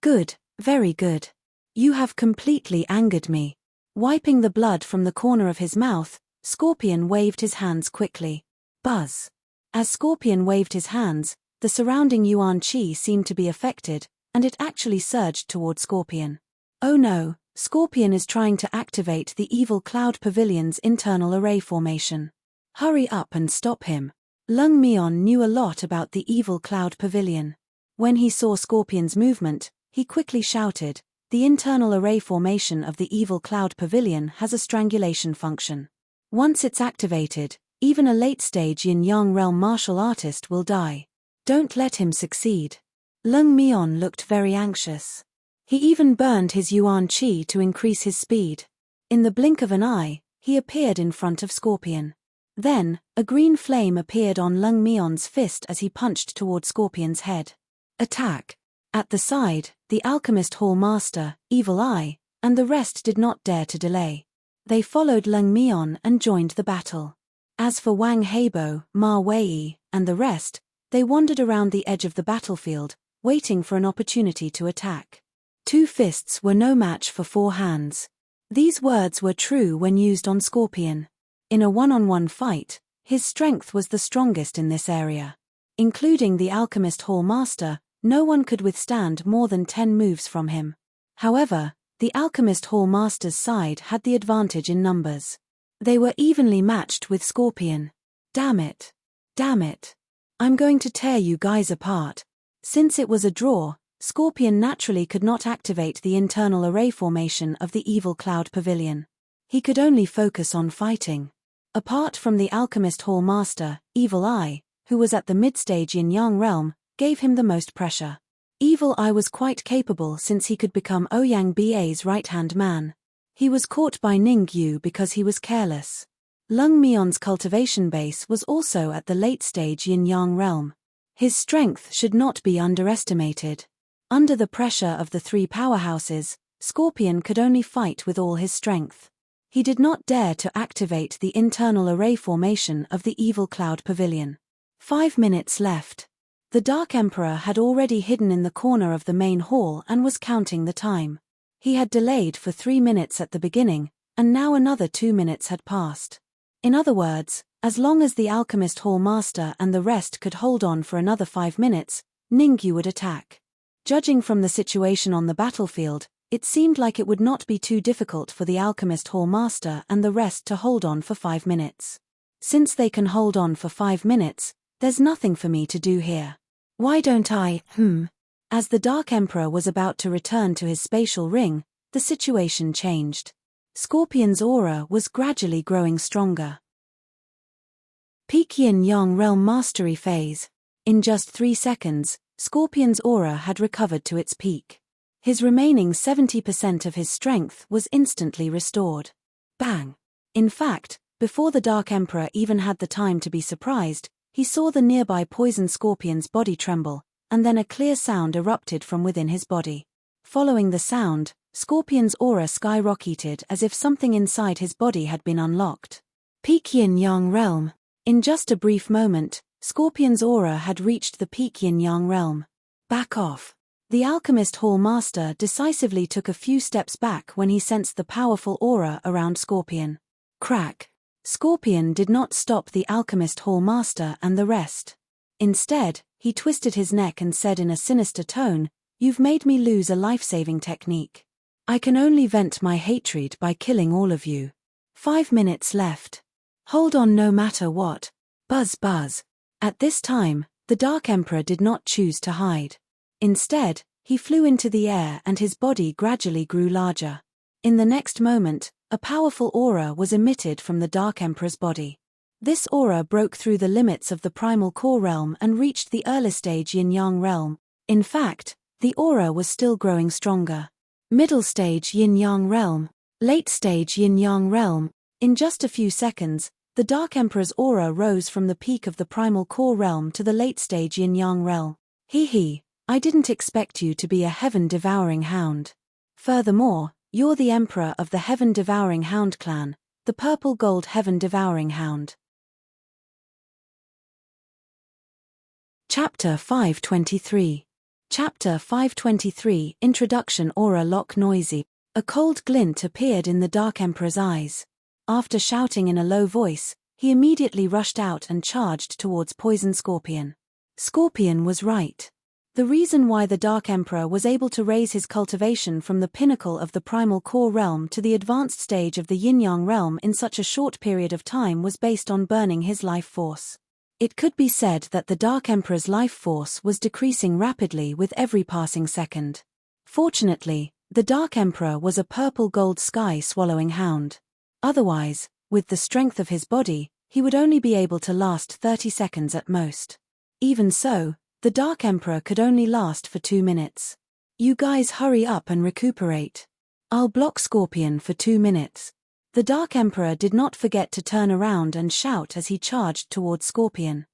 Good, very good. You have completely angered me. Wiping the blood from the corner of his mouth, Scorpion waved his hands quickly. Buzz. As Scorpion waved his hands, the surrounding Yuan Qi seemed to be affected, and it actually surged toward Scorpion. Oh no, Scorpion is trying to activate the Evil Cloud Pavilion's internal array formation. Hurry up and stop him. Lung Mion knew a lot about the Evil Cloud Pavilion. When he saw Scorpion's movement, he quickly shouted, the internal array formation of the Evil Cloud Pavilion has a strangulation function. Once it's activated, even a late-stage yin-yang realm martial artist will die. Don't let him succeed. Lung Mion looked very anxious. He even burned his Yuan Qi to increase his speed. In the blink of an eye, he appeared in front of Scorpion. Then, a green flame appeared on Lung Mion's fist as he punched toward Scorpion's head. Attack! At the side, the Alchemist Hall Master, Evil Eye, and the rest did not dare to delay. They followed Lung Mion and joined the battle. As for Wang Heibo, Ma Wei, and the rest, they wandered around the edge of the battlefield, waiting for an opportunity to attack. 2 fists were no match for 4 hands. These words were true when used on Scorpion. In a one-on-one fight, his strength was the strongest in this area. Including the Alchemist Hall Master, no one could withstand more than 10 moves from him. However, the Alchemist Hall Master's side had the advantage in numbers. They were evenly matched with Scorpion. Damn it. Damn it. I'm going to tear you guys apart. Since it was a draw, Scorpion naturally could not activate the internal array formation of the Evil Cloud Pavilion. He could only focus on fighting. Apart from the Alchemist Hall Master, Evil Eye, who was at the mid-stage Yin-Yang realm, gave him the most pressure. Evil Eye was quite capable since he could become Ouyang Ba's right-hand man. He was caught by Ning Yu because he was careless. Lung Mion's cultivation base was also at the late-stage Yin-Yang realm. His strength should not be underestimated. Under the pressure of the 3 powerhouses, Scorpion could only fight with all his strength. He did not dare to activate the internal array formation of the Evil Cloud Pavilion. 5 minutes left. The Dark Emperor had already hidden in the corner of the main hall and was counting the time. He had delayed for 3 minutes at the beginning, and now another 2 minutes had passed. In other words, as long as the Alchemist Hall Master and the rest could hold on for another 5 minutes, Ningyu would attack. Judging from the situation on the battlefield, it seemed like it would not be too difficult for the Alchemist Hall Master and the rest to hold on for 5 minutes. Since they can hold on for 5 minutes, there's nothing for me to do here. Why don't I, As the Dark Emperor was about to return to his spatial ring, the situation changed. Scorpion's aura was gradually growing stronger. Peak Yin-Yang Realm Mastery Phase. In just 3 seconds, Scorpion's aura had recovered to its peak. His remaining 70% of his strength was instantly restored. Bang! In fact, before the Dark Emperor even had the time to be surprised, he saw the nearby poison Scorpion's body tremble, and then a clear sound erupted from within his body. Following the sound, Scorpion's aura skyrocketed as if something inside his body had been unlocked. Peak Yin-Yang Realm. In just a brief moment, Scorpion's aura had reached the peak Yin-Yang realm. Back off. The Alchemist Hall Master decisively took a few steps back when he sensed the powerful aura around Scorpion. Crack. Scorpion did not stop the Alchemist Hall Master and the rest. Instead, he twisted his neck and said in a sinister tone, "You've made me lose a life-saving technique. I can only vent my hatred by killing all of you. 5 minutes left. Hold on no matter what. Buzz buzz." At this time, the Dark Emperor did not choose to hide. Instead, he flew into the air and his body gradually grew larger. In the next moment, a powerful aura was emitted from the Dark Emperor's body. This aura broke through the limits of the Primal Core realm and reached the early stage Yin-Yang realm. In fact, the aura was still growing stronger. Middle stage Yin-Yang realm, late stage Yin-Yang realm. In just a few seconds, the Dark Emperor's aura rose from the peak of the Primal Core realm to the late-stage Yin-Yang realm. I didn't expect you to be a heaven-devouring hound. Furthermore, you're the Emperor of the Heaven-Devouring Hound clan, the purple-gold Heaven-Devouring Hound. Chapter 523. Chapter 523 Introduction. Aura Lock. Noisy. A cold glint appeared in the Dark Emperor's eyes. After shouting in a low voice, he immediately rushed out and charged towards Poison Scorpion. Scorpion was right. The reason why the Dark Emperor was able to raise his cultivation from the pinnacle of the Primal Core realm to the advanced stage of the Yin-Yang realm in such a short period of time was based on burning his life force. It could be said that the Dark Emperor's life force was decreasing rapidly with every passing second. Fortunately, the Dark Emperor was a purple-gold sky-swallowing hound. Otherwise, with the strength of his body, he would only be able to last 30 seconds at most. Even so, the Dark Emperor could only last for 2 minutes. You guys hurry up and recuperate. I'll block Scorpion for 2 minutes. The Dark Emperor did not forget to turn around and shout as he charged towards Scorpion.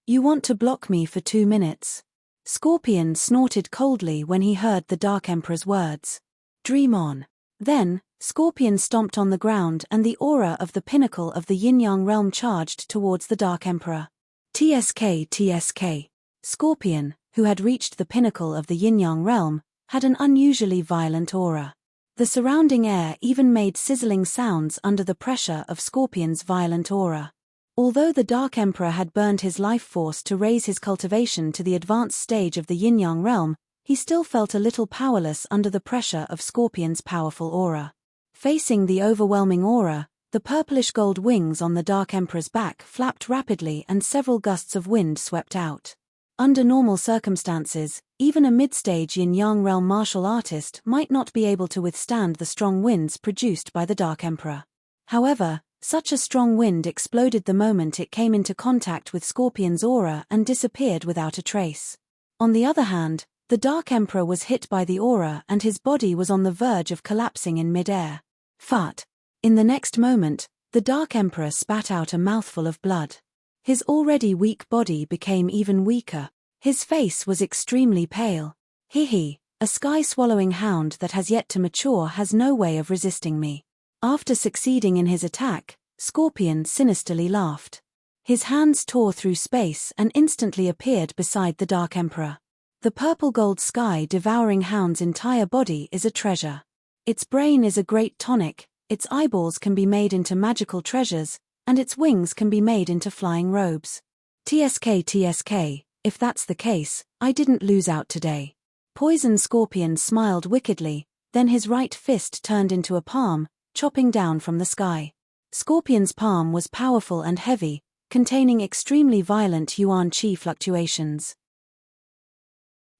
You want to block me for 2 minutes? Scorpion snorted coldly when he heard the Dark Emperor's words. Dream on. Then, Scorpion stomped on the ground and the aura of the pinnacle of the Yin-Yang realm charged towards the Dark Emperor. TSK. Scorpion, who had reached the pinnacle of the Yin-Yang realm, had an unusually violent aura. The surrounding air even made sizzling sounds under the pressure of Scorpion's violent aura. Although the Dark Emperor had burned his life force to raise his cultivation to the advanced stage of the yin-yang realm, he still felt a little powerless under the pressure of Scorpion's powerful aura. Facing the overwhelming aura, the purplish gold wings on the Dark Emperor's back flapped rapidly and several gusts of wind swept out. Under normal circumstances, even a mid-stage yin-yang realm martial artist might not be able to withstand the strong winds produced by the Dark Emperor. However, such a strong wind exploded the moment it came into contact with Scorpion's aura and disappeared without a trace. On the other hand, the Dark Emperor was hit by the aura and his body was on the verge of collapsing in mid-air. Fart. In the next moment, the Dark Emperor spat out a mouthful of blood. His already weak body became even weaker. His face was extremely pale. Hee, a sky-swallowing hound that has yet to mature has no way of resisting me. After succeeding in his attack, Scorpion sinisterly laughed. His hands tore through space and instantly appeared beside the Dark Emperor. The purple-gold sky-devouring hound's entire body is a treasure. Its brain is a great tonic, its eyeballs can be made into magical treasures, and its wings can be made into flying robes. TSK, if that's the case, I didn't lose out today. Poison Scorpion smiled wickedly, then his right fist turned into a palm, chopping down from the sky. Scorpion's palm was powerful and heavy, containing extremely violent yuan qi fluctuations.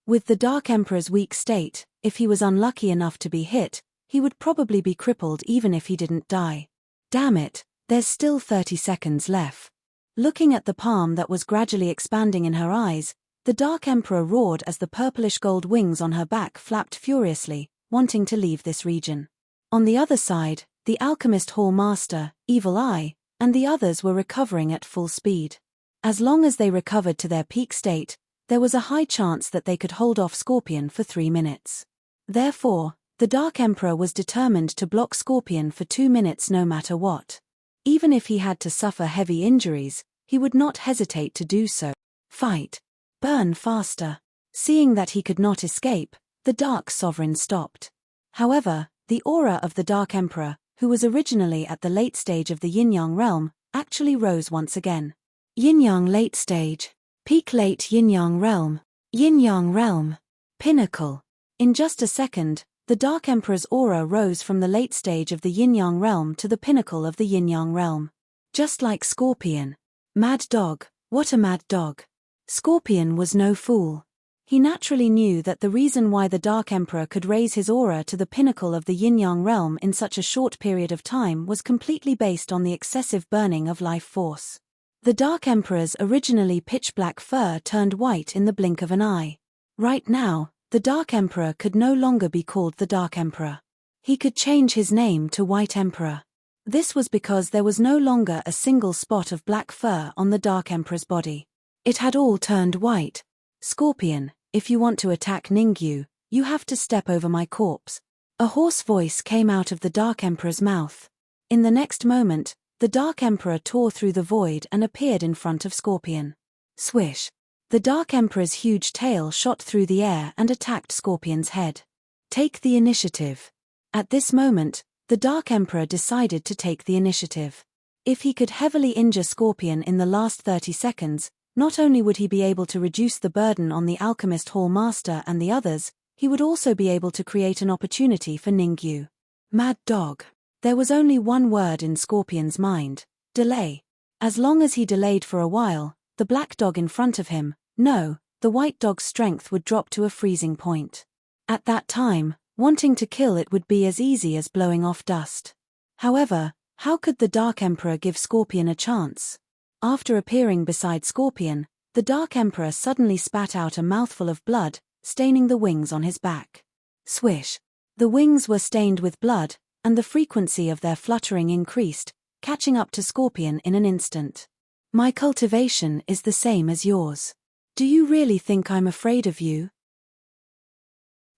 With the Dark Emperor's weak state, if he was unlucky enough to be hit, he would probably be crippled even if he didn't die. Damn it, there's still 30 seconds left. Looking at the palm that was gradually expanding in her eyes, the Dark Emperor roared as the purplish gold wings on her back flapped furiously, wanting to leave this region. On the other side, the Alchemist Hall Master, Evil Eye, and the others were recovering at full speed. As long as they recovered to their peak state, there was a high chance that they could hold off Scorpion for 3 minutes. Therefore, the Dark Emperor was determined to block Scorpion for 2 minutes no matter what. Even if he had to suffer heavy injuries, he would not hesitate to do so. Fight. Burn faster. Seeing that he could not escape, the Dark Sovereign stopped. However, the aura of the Dark Emperor, who was originally at the late stage of the yin-yang realm, actually rose once again. Yin-yang late stage. Peak late yin-yang realm. Yin-yang realm. Pinnacle. In just a second, the Dark Emperor's aura rose from the late stage of the yin-yang realm to the pinnacle of the yin-yang realm. Just like Scorpion. Mad dog, what a mad dog. Scorpion was no fool. He naturally knew that the reason why the Dark Emperor could raise his aura to the pinnacle of the yin-yang realm in such a short period of time was completely based on the excessive burning of life force. The Dark Emperor's originally pitch-black fur turned white in the blink of an eye. Right now, the Dark Emperor could no longer be called the Dark Emperor. He could change his name to White Emperor. This was because there was no longer a single spot of black fur on the Dark Emperor's body. It had all turned white. Scorpion, if you want to attack Ningyu, you have to step over my corpse. A hoarse voice came out of the Dark Emperor's mouth. In the next moment, the Dark Emperor tore through the void and appeared in front of Scorpion. Swish. The Dark Emperor's huge tail shot through the air and attacked Scorpion's head. Take the initiative. At this moment, the Dark Emperor decided to take the initiative. If he could heavily injure Scorpion in the last 30 seconds, not only would he be able to reduce the burden on the Alchemist Hall Master and the others, he would also be able to create an opportunity for Ningyu. Mad dog. There was only one word in Scorpion's mind: delay. As long as he delayed for a while, the black dog in front of him, no, the white dog's strength would drop to a freezing point. At that time, wanting to kill it would be as easy as blowing off dust. However, how could the Dark Emperor give Scorpion a chance? After appearing beside Scorpion, the Dark Emperor suddenly spat out a mouthful of blood, staining the wings on his back. Swish. The wings were stained with blood, and the frequency of their fluttering increased, catching up to Scorpion in an instant. My cultivation is the same as yours. Do you really think I'm afraid of you?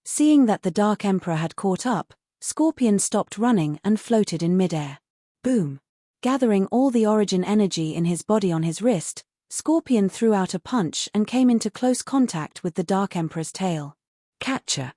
Seeing that the Dark Emperor had caught up, Scorpion stopped running and floated in midair. Boom. Gathering all the origin energy in his body on his wrist, Scorpion threw out a punch and came into close contact with the Dark Emperor's tail. Catcher.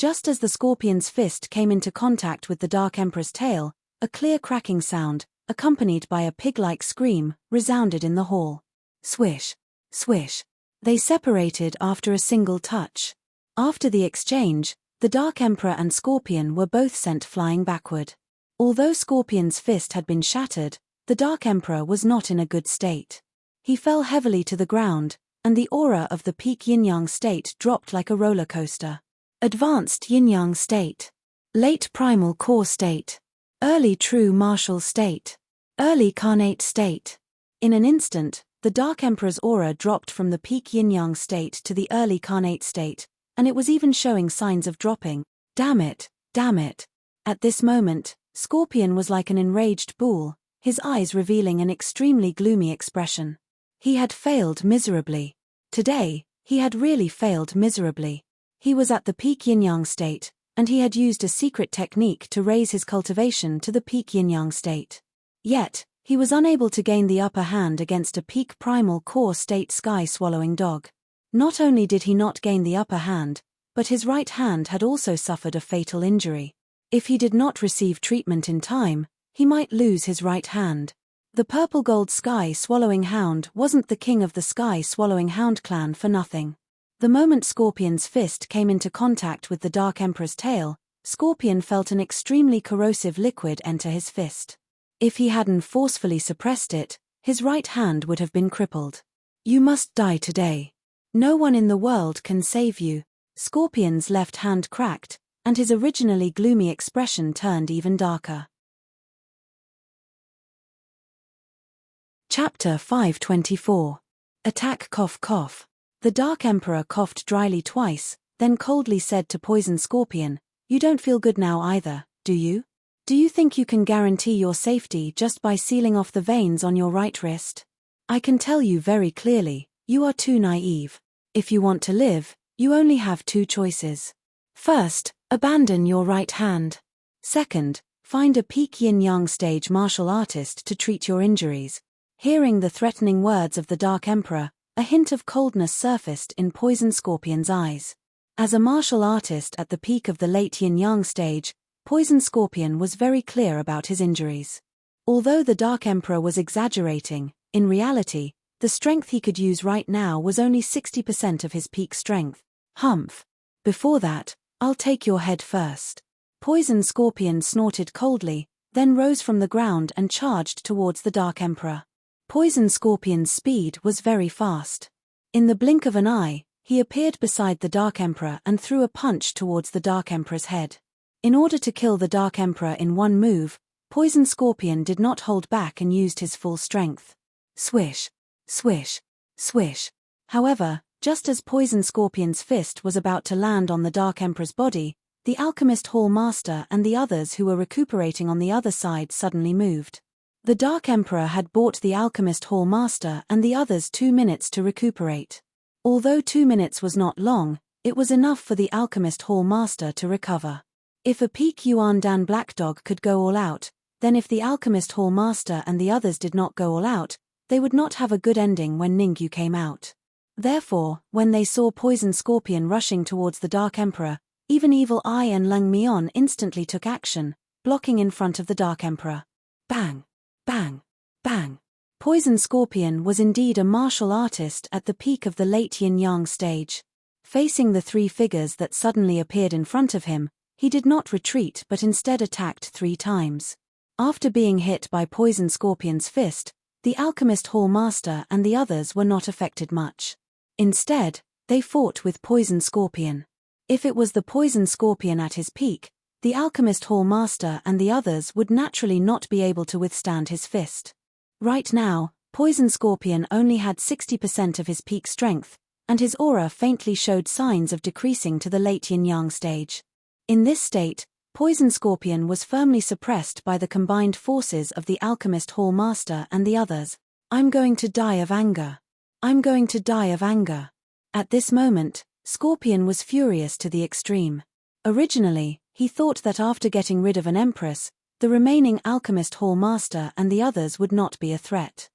Just as the Scorpion's fist came into contact with the Dark Emperor's tail, a clear cracking sound, accompanied by a pig-like scream, resounded in the hall. Swish, swish. They separated after a single touch. After the exchange, the Dark Emperor and Scorpion were both sent flying backward. Although Scorpion's fist had been shattered, the Dark Emperor was not in a good state. He fell heavily to the ground, and the aura of the peak yin-yang state dropped like a roller coaster. Advanced yin-yang state. Late primal core state. Early true martial state. Early carnate state. In an instant, the Dark Emperor's aura dropped from the peak yin-yang state to the early carnate state, and it was even showing signs of dropping. Damn it, damn it. At this moment, Scorpion was like an enraged bull, his eyes revealing an extremely gloomy expression. He had failed miserably. Today, he had really failed miserably. He was at the peak yin-yang state, and he had used a secret technique to raise his cultivation to the peak yin-yang state. Yet, he was unable to gain the upper hand against a peak primal core state sky-swallowing dog. Not only did he not gain the upper hand, but his right hand had also suffered a fatal injury. If he did not receive treatment in time, he might lose his right hand. The purple-gold sky-swallowing hound wasn't the king of the sky-swallowing hound clan for nothing. The moment Scorpion's fist came into contact with the Dark Emperor's tail, Scorpion felt an extremely corrosive liquid enter his fist. If he hadn't forcefully suppressed it, his right hand would have been crippled. You must die today. No one in the world can save you. Scorpion's left hand cracked, and his originally gloomy expression turned even darker. Chapter 524. Attack cough cough. The Dark Emperor coughed dryly twice, then coldly said to Poison Scorpion, "You don't feel good now either, do you? Do you think you can guarantee your safety just by sealing off the veins on your right wrist? I can tell you very clearly, you are too naive. If you want to live, you only have two choices. First, abandon your right hand. Second, find a peak yin-yang stage martial artist to treat your injuries." Hearing the threatening words of the Dark Emperor, a hint of coldness surfaced in Poison Scorpion's eyes. As a martial artist at the peak of the late yin-yang stage, Poison Scorpion was very clear about his injuries. Although the Dark Emperor was exaggerating, in reality, the strength he could use right now was only 60% of his peak strength. Humph. Before that, I'll take your head first. Poison Scorpion snorted coldly, then rose from the ground and charged towards the Dark Emperor. Poison Scorpion's speed was very fast. In the blink of an eye, he appeared beside the Dark Emperor and threw a punch towards the Dark Emperor's head. In order to kill the Dark Emperor in one move, Poison Scorpion did not hold back and used his full strength. Swish, swish, swish. However, just as Poison Scorpion's fist was about to land on the Dark Emperor's body, the Alchemist Hall Master and the others who were recuperating on the other side suddenly moved. The Dark Emperor had bought the Alchemist Hall Master and the others 2 minutes to recuperate. Although 2 minutes was not long, it was enough for the Alchemist Hall Master to recover. If a peak Yuan Dan Black Dog could go all out, then if the Alchemist Hall Master and the others did not go all out, they would not have a good ending when Ningyu came out. Therefore, when they saw Poison Scorpion rushing towards the Dark Emperor, even Evil Eye and Lung Mion instantly took action, blocking in front of the Dark Emperor. Bang! Bang! Bang! Poison Scorpion was indeed a martial artist at the peak of the late yin-yang stage. Facing the three figures that suddenly appeared in front of him, he did not retreat but instead attacked 3 times. After being hit by Poison Scorpion's fist, the Alchemist Hall Master and the others were not affected much. Instead, they fought with Poison Scorpion. If it was the Poison Scorpion at his peak, the Alchemist Hall Master and the others would naturally not be able to withstand his fist. Right now, Poison Scorpion only had 60% of his peak strength, and his aura faintly showed signs of decreasing to the late yin-yang stage. In this state, Poison Scorpion was firmly suppressed by the combined forces of the Alchemist Hall Master and the others. I'm going to die of anger. I'm going to die of anger. At this moment, Scorpion was furious to the extreme. Originally, he thought that after getting rid of an Empress, the remaining Alchemist Hall Master and the others would not be a threat.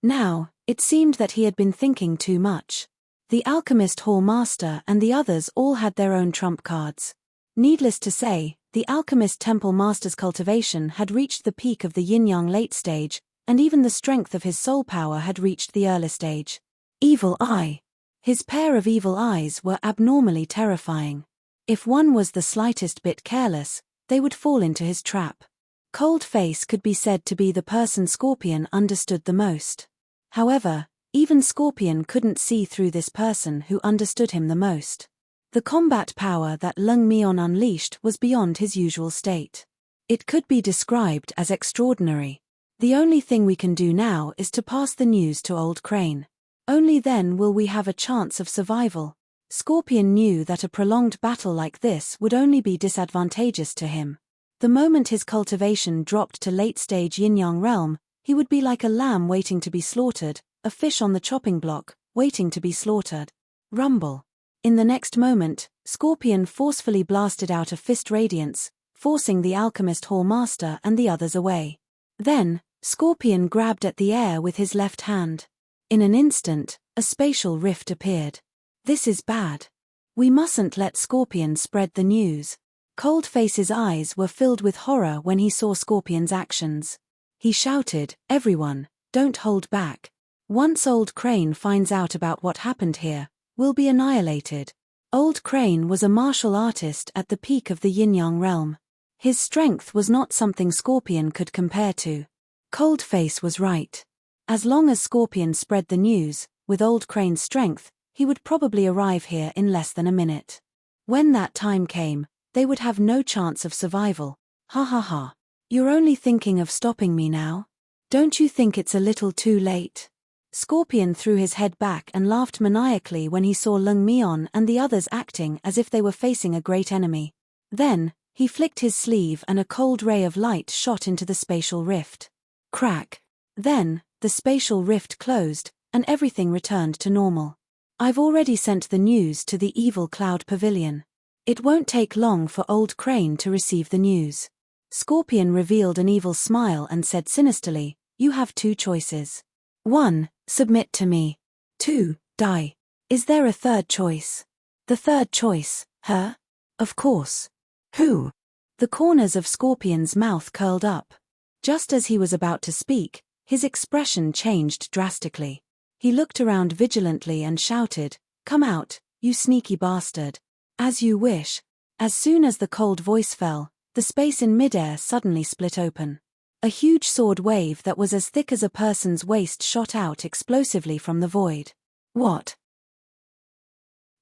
Now, it seemed that he had been thinking too much. The alchemist hall master and the others all had their own trump cards. Needless to say, the alchemist temple master's cultivation had reached the peak of the yin-yang late stage, and even the strength of his soul power had reached the early stage. Evil eye. His pair of evil eyes were abnormally terrifying. If one was the slightest bit careless, they would fall into his trap. Cold Face could be said to be the person Scorpion understood the most. However, even Scorpion couldn't see through this person who understood him the most. The combat power that Lung Mion unleashed was beyond his usual state. It could be described as extraordinary. The only thing we can do now is to pass the news to Old Crane. Only then will we have a chance of survival. Scorpion knew that a prolonged battle like this would only be disadvantageous to him. The moment his cultivation dropped to late-stage yin-yang realm, he would be like a lamb waiting to be slaughtered, a fish on the chopping block, waiting to be slaughtered. Rumble. In the next moment, Scorpion forcefully blasted out a fist radiance, forcing the alchemist hall master and the others away. Then, Scorpion grabbed at the air with his left hand. In an instant, a spatial rift appeared. This is bad. We mustn't let Scorpion spread the news. Coldface's eyes were filled with horror when he saw Scorpion's actions. He shouted, "Everyone, don't hold back. Once Old Crane finds out about what happened here, we'll be annihilated." Old Crane was a martial artist at the peak of the yin-yang realm. His strength was not something Scorpion could compare to. Coldface was right. As long as Scorpion spread the news, with Old Crane's strength, he would probably arrive here in less than a minute. When that time came, they would have no chance of survival. Ha ha ha. You're only thinking of stopping me now? Don't you think it's a little too late? Scorpion threw his head back and laughed maniacally when he saw Lung Mion and the others acting as if they were facing a great enemy. Then, he flicked his sleeve and a cold ray of light shot into the spatial rift. Crack. Then, the spatial rift closed, and everything returned to normal. I've already sent the news to the Evil Cloud Pavilion. It won't take long for Old Crane to receive the news. Scorpion revealed an evil smile and said sinisterly, "You have two choices. 1. Submit to me. 2. Die. Is there a third choice?" "The third choice, her?" "Of course." "Who?" The corners of Scorpion's mouth curled up. Just as he was about to speak, his expression changed drastically. He looked around vigilantly and shouted, "Come out, you sneaky bastard." "As you wish." As soon as the cold voice fell, the space in midair suddenly split open. A huge sword wave that was as thick as a person's waist shot out explosively from the void. "What?"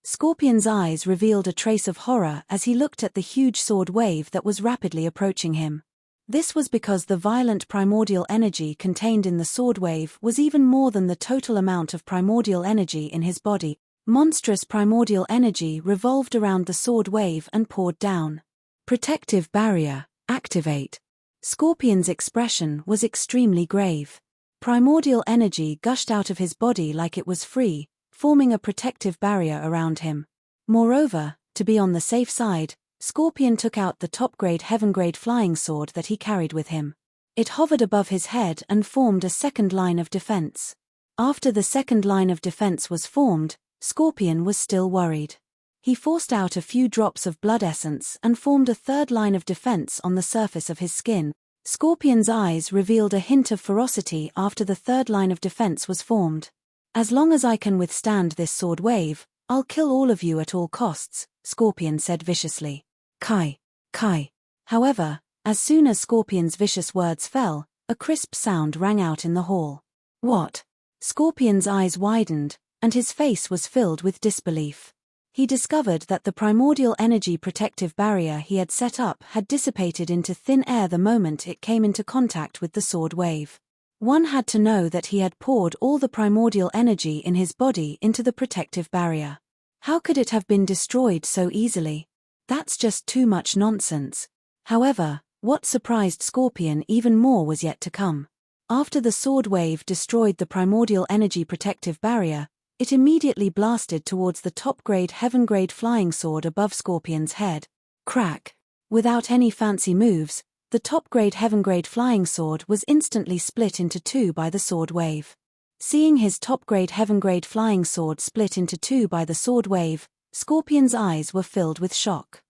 Scorpion's eyes revealed a trace of horror as he looked at the huge sword wave that was rapidly approaching him. This was because the violent primordial energy contained in the sword wave was even more than the total amount of primordial energy in his body. Monstrous primordial energy revolved around the sword wave and poured down. Protective barrier, activate. Scorpion's expression was extremely grave. Primordial energy gushed out of his body like it was free, forming a protective barrier around him. Moreover, to be on the safe side, Scorpion took out the top-grade heaven-grade flying sword that he carried with him. It hovered above his head and formed a second line of defense. After the second line of defense was formed, Scorpion was still worried. He forced out a few drops of blood essence and formed a third line of defense on the surface of his skin. Scorpion's eyes revealed a hint of ferocity after the third line of defense was formed. "As long as I can withstand this sword wave, I'll kill all of you at all costs," Scorpion said viciously. "Kai. Kai." However, as soon as Scorpion's vicious words fell, a crisp sound rang out in the hall. "What?" Scorpion's eyes widened, and his face was filled with disbelief. He discovered that the primordial energy protective barrier he had set up had dissipated into thin air the moment it came into contact with the sword wave. One had to know that he had poured all the primordial energy in his body into the protective barrier. How could it have been destroyed so easily? That's just too much nonsense. However, what surprised Scorpion even more was yet to come. After the sword wave destroyed the primordial energy protective barrier, it immediately blasted towards the top-grade heaven-grade flying sword above Scorpion's head. Crack. Without any fancy moves, the top-grade heaven-grade flying sword was instantly split into two by the sword wave. Seeing his top-grade heaven-grade flying sword split into two by the sword wave, Scorpion's eyes were filled with shock.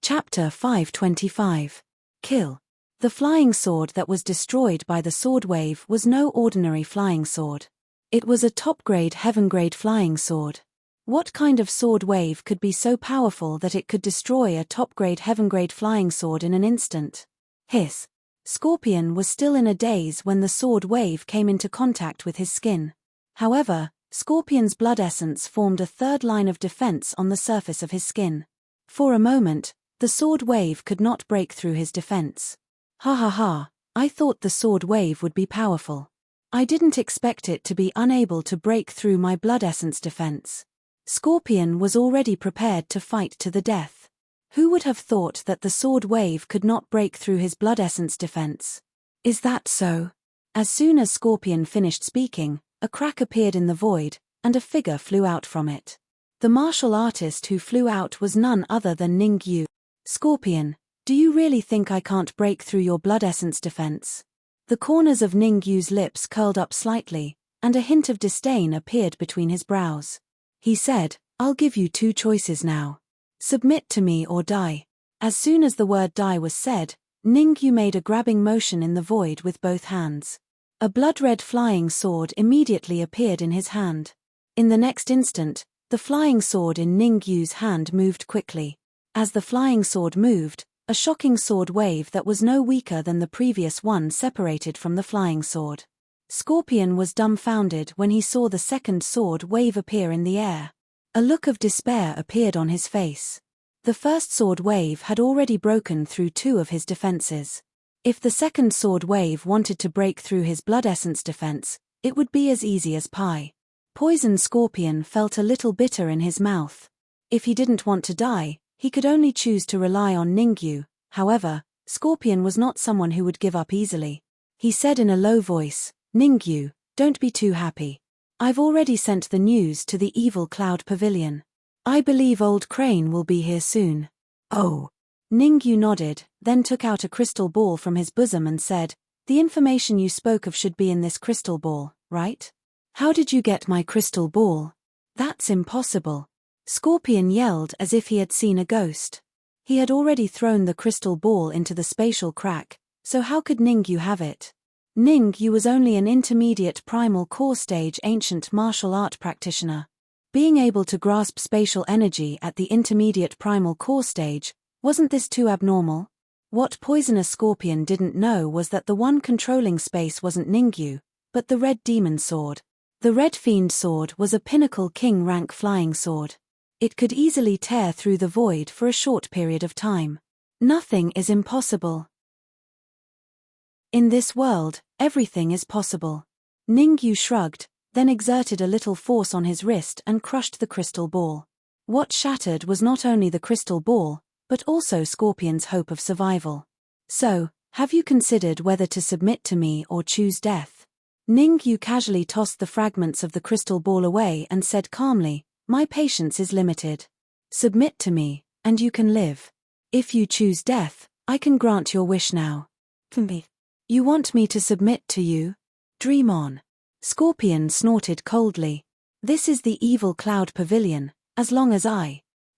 Chapter 525. Kill. The flying sword that was destroyed by the sword wave was no ordinary flying sword. It was a top-grade heaven-grade flying sword. What kind of sword wave could be so powerful that it could destroy a top-grade heaven-grade flying sword in an instant? Hiss. Scorpion was still in a daze when the sword wave came into contact with his skin. However, Scorpion's blood essence formed a third line of defense on the surface of his skin. For a moment, the sword wave could not break through his defense. Ha ha ha, I thought the sword wave would be powerful. I didn't expect it to be unable to break through my blood essence defense. Scorpion was already prepared to fight to the death. Who would have thought that the sword wave could not break through his blood essence defense? Is that so? As soon as Scorpion finished speaking, a crack appeared in the void, and a figure flew out from it. The martial artist who flew out was none other than Ning Yu. Scorpion, do you really think I can't break through your blood essence defense? The corners of Ning Yu's lips curled up slightly, and a hint of disdain appeared between his brows. He said, I'll give you two choices now. Submit to me or die. As soon as the word die was said, Ning Yu made a grabbing motion in the void with both hands. A blood-red flying sword immediately appeared in his hand. In the next instant, the flying sword in Ning Yu's hand moved quickly. As the flying sword moved, a shocking sword wave that was no weaker than the previous one separated from the flying sword. Scorpion was dumbfounded when he saw the second sword wave appear in the air. A look of despair appeared on his face. The first sword wave had already broken through two of his defenses. If the second sword wave wanted to break through his blood essence defense, it would be as easy as pie. Poison Scorpion felt a little bitter in his mouth. If he didn't want to die, he could only choose to rely on Ning Yu. However, Scorpion was not someone who would give up easily. He said in a low voice, Ning Yu, don't be too happy. I've already sent the news to the Evil Cloud Pavilion. I believe Old Crane will be here soon. Oh. Ning Yu nodded, then took out a crystal ball from his bosom and said, the information you spoke of should be in this crystal ball, right? How did you get my crystal ball? That's impossible. Scorpion yelled as if he had seen a ghost. He had already thrown the crystal ball into the spatial crack, so how could Ning Yu have it? Ning Yu was only an intermediate primal core stage ancient martial art practitioner. Being able to grasp spatial energy at the intermediate primal core stage, wasn't this too abnormal? What Poisonous Scorpion didn't know was that the one controlling space wasn't Ning Yu, but the Red Demon Sword. The Red Fiend Sword was a pinnacle king rank flying sword. It could easily tear through the void for a short period of time. Nothing is impossible. In this world, everything is possible. Ning Yu shrugged, then exerted a little force on his wrist and crushed the crystal ball. What shattered was not only the crystal ball, but also Scorpion's hope of survival. So, have you considered whether to submit to me or choose death? Ning Yu casually tossed the fragments of the crystal ball away and said calmly, my patience is limited. Submit to me, and you can live. If you choose death, I can grant your wish now. You want me to submit to you? Dream on. Scorpion snorted coldly. This is the Evil Cloud Pavilion, as long as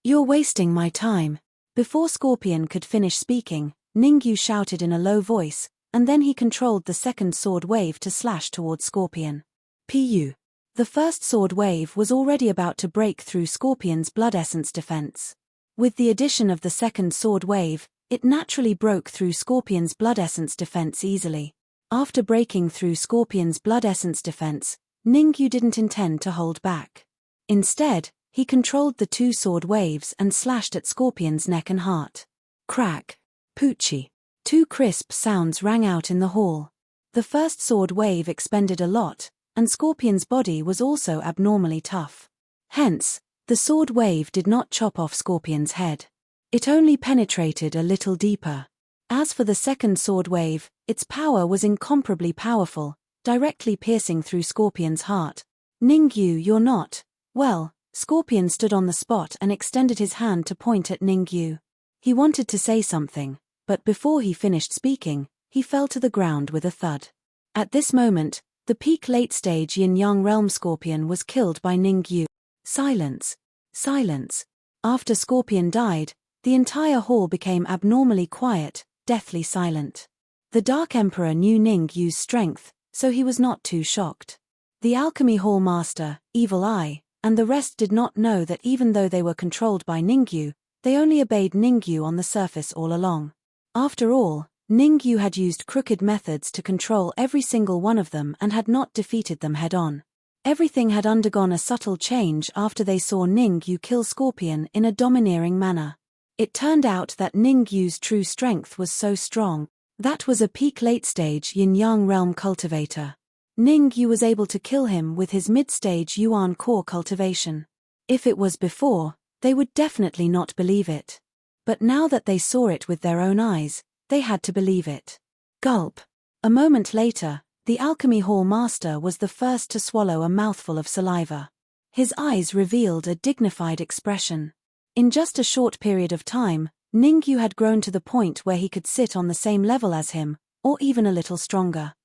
You're wasting my time. Before Scorpion could finish speaking, Ning Yu shouted in a low voice, and then he controlled the second sword wave to slash towards Scorpion. Pu. The first sword wave was already about to break through Scorpion's blood essence defense. With the addition of the second sword wave, it naturally broke through Scorpion's blood essence defense easily. After breaking through Scorpion's blood essence defense, Ning Yu didn't intend to hold back. Instead, he controlled the two sword waves and slashed at Scorpion's neck and heart. Crack. Poochie. Two crisp sounds rang out in the hall. The first sword wave expended a lot, and Scorpion's body was also abnormally tough. Hence, the sword wave did not chop off Scorpion's head. It only penetrated a little deeper. As for the second sword wave, its power was incomparably powerful, directly piercing through Scorpion's heart. Ning Yu, you're not. Well, Scorpion stood on the spot and extended his hand to point at Ning Yu. He wanted to say something, but before he finished speaking, he fell to the ground with a thud. At this moment, the peak late-stage yin-yang realm scorpion was killed by Ningyu. Silence. Silence. After Scorpion died, the entire hall became abnormally quiet, deathly silent. The Dark Emperor knew Ningyu's strength, so he was not too shocked. The Alchemy Hall Master, Evil Eye, and the rest did not know that even though they were controlled by Ningyu, they only obeyed Ningyu on the surface all along. After all, Ningyu had used crooked methods to control every single one of them and had not defeated them head-on. Everything had undergone a subtle change after they saw Ningyu kill Scorpion in a domineering manner. It turned out that Ningyu's true strength was so strong. That was a peak late-stage yin-yang realm cultivator. Ningyu was able to kill him with his mid-stage yuan core cultivation. If it was before, they would definitely not believe it. But now that they saw it with their own eyes, they had to believe it. Gulp. A moment later, the Alchemy Hall Master was the first to swallow a mouthful of saliva. His eyes revealed a dignified expression. In just a short period of time, Ningyu had grown to the point where he could sit on the same level as him, or even a little stronger.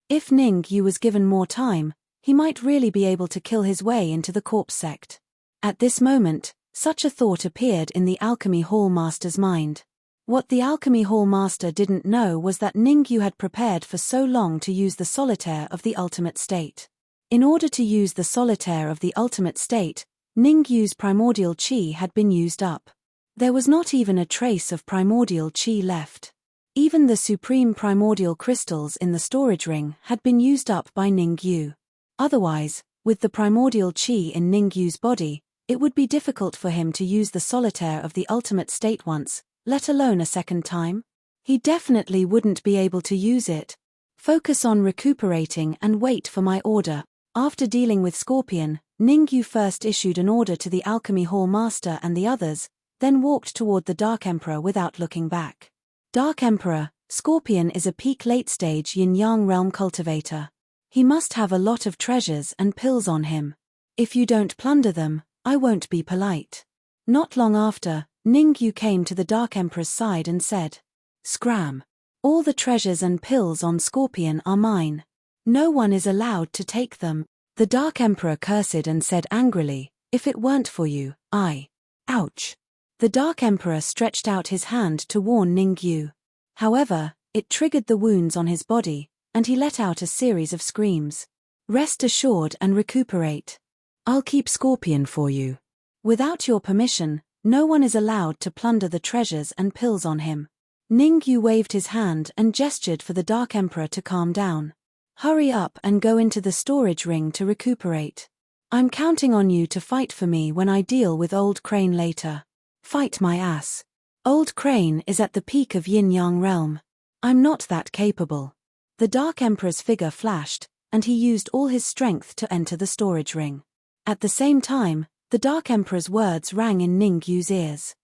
If Ningyu was given more time, he might really be able to kill his way into the corpse sect. At this moment, such a thought appeared in the Alchemy Hall Master's mind. What the Alchemy Hall Master didn't know was that Ningyu had prepared for so long to use the solitaire of the ultimate state. In order to use the solitaire of the ultimate state, Ningyu's primordial chi had been used up. There was not even a trace of primordial chi left. Even the supreme primordial crystals in the storage ring had been used up by Ningyu. Otherwise, with the primordial chi in Ningyu's body, it would be difficult for him to use the solitaire of the ultimate state once, let alone a second time. He definitely wouldn't be able to use it. Focus on recuperating and wait for my order. After dealing with Scorpion, Ningyu first issued an order to the Alchemy Hall Master and the others, then walked toward the Dark Emperor without looking back. Dark Emperor, Scorpion is a peak late-stage yin-yang realm cultivator. He must have a lot of treasures and pills on him. If you don't plunder them, I won't be polite. Not long after, Ningyu came to the Dark Emperor's side and said, "Scram. All the treasures and pills on Scorpion are mine. No one is allowed to take them." The Dark Emperor cursed and said angrily, "If it weren't for you, Ouch." The Dark Emperor stretched out his hand to warn Ningyu. However, it triggered the wounds on his body, and he let out a series of screams. "Rest assured and recuperate. I'll keep Scorpion for you. Without your permission, no one is allowed to plunder the treasures and pills on him." Ningyu waved his hand and gestured for the Dark Emperor to calm down. "Hurry up and go into the storage ring to recuperate. I'm counting on you to fight for me when I deal with Old Crane later." "Fight my ass. Old Crane is at the peak of Yin-Yang realm. I'm not that capable." The Dark Emperor's figure flashed, and he used all his strength to enter the storage ring. At the same time, the Dark Emperor's words rang in Ningyu's ears.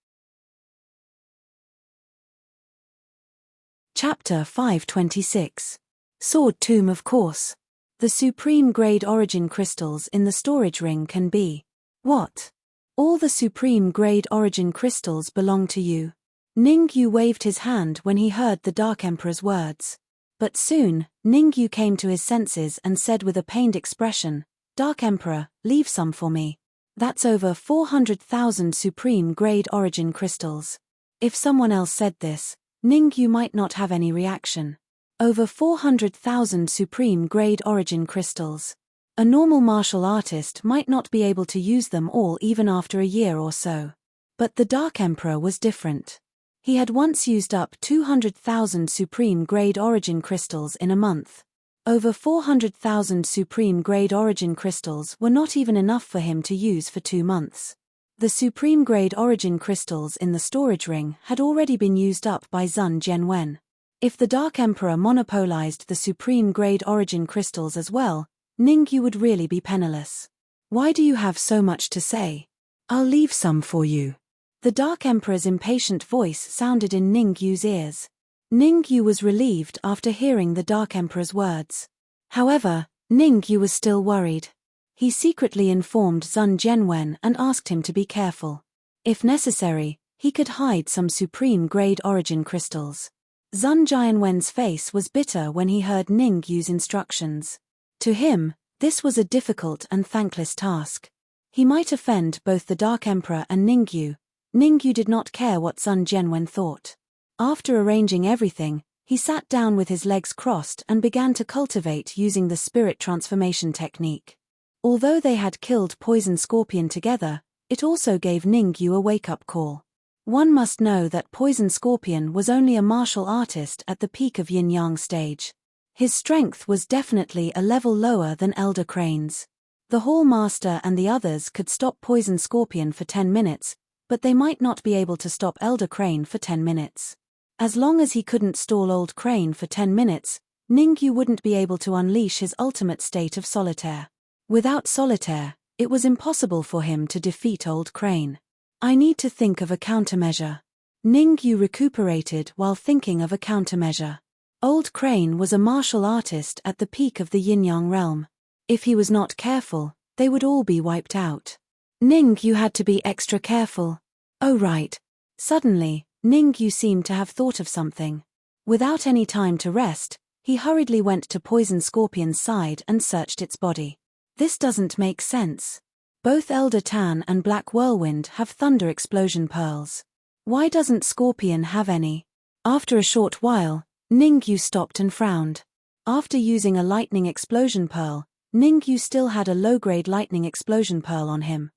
Chapter 526. Sword Tomb. Of course. The supreme grade origin crystals in the storage ring can be. What? All the supreme grade origin crystals belong to you. Ningyu waved his hand when he heard the Dark Emperor's words. But soon, Ningyu came to his senses and said with a pained expression, "Dark Emperor, leave some for me. That's over 400,000 supreme grade origin crystals." If someone else said this, Ningyu might not have any reaction. Over 400,000 supreme grade origin crystals. A normal martial artist might not be able to use them all even after a year or so. But the Dark Emperor was different. He had once used up 200,000 supreme grade origin crystals in a month. Over 400,000 supreme grade origin crystals were not even enough for him to use for 2 months. The supreme grade origin crystals in the storage ring had already been used up by Zun Jianwen. If the Dark Emperor monopolized the supreme grade origin crystals as well, Ningyu would really be penniless. "Why do you have so much to say? I'll leave some for you." The Dark Emperor's impatient voice sounded in Ningyu's ears. Ningyu was relieved after hearing the Dark Emperor's words. However, Ningyu was still worried. He secretly informed Zun Jianwen and asked him to be careful. If necessary, he could hide some supreme grade origin crystals. Zun Jianwen's face was bitter when he heard Ningyu's instructions. To him, this was a difficult and thankless task. He might offend both the Dark Emperor and Ningyu. Ningyu did not care what Zun Jianwen thought. After arranging everything, he sat down with his legs crossed and began to cultivate using the spirit transformation technique. Although they had killed Poison Scorpion together, it also gave Ningyu a wake-up call. One must know that Poison Scorpion was only a martial artist at the peak of yin-yang stage. His strength was definitely a level lower than Elder Crane's. The Hall Master and the others could stop Poison Scorpion for 10 minutes, but they might not be able to stop Elder Crane for 10 minutes. As long as he couldn't stall Old Crane for 10 minutes, Ningyu wouldn't be able to unleash his ultimate state of solitaire. Without solitaire, it was impossible for him to defeat Old Crane. I need to think of a countermeasure. Ningyu recuperated while thinking of a countermeasure. Old Crane was a martial artist at the peak of the yin-yang realm. If he was not careful, they would all be wiped out. Ningyu had to be extra careful. Oh right. Suddenly, Ningyu seemed to have thought of something. Without any time to rest, he hurriedly went to Poison Scorpion's side and searched its body. This doesn't make sense. Both Elder Tan and Black Whirlwind have thunder explosion pearls. Why doesn't Scorpion have any? After a short while, Ningyu stopped and frowned. After using a lightning explosion pearl, Ningyu still had a low-grade lightning explosion pearl on him.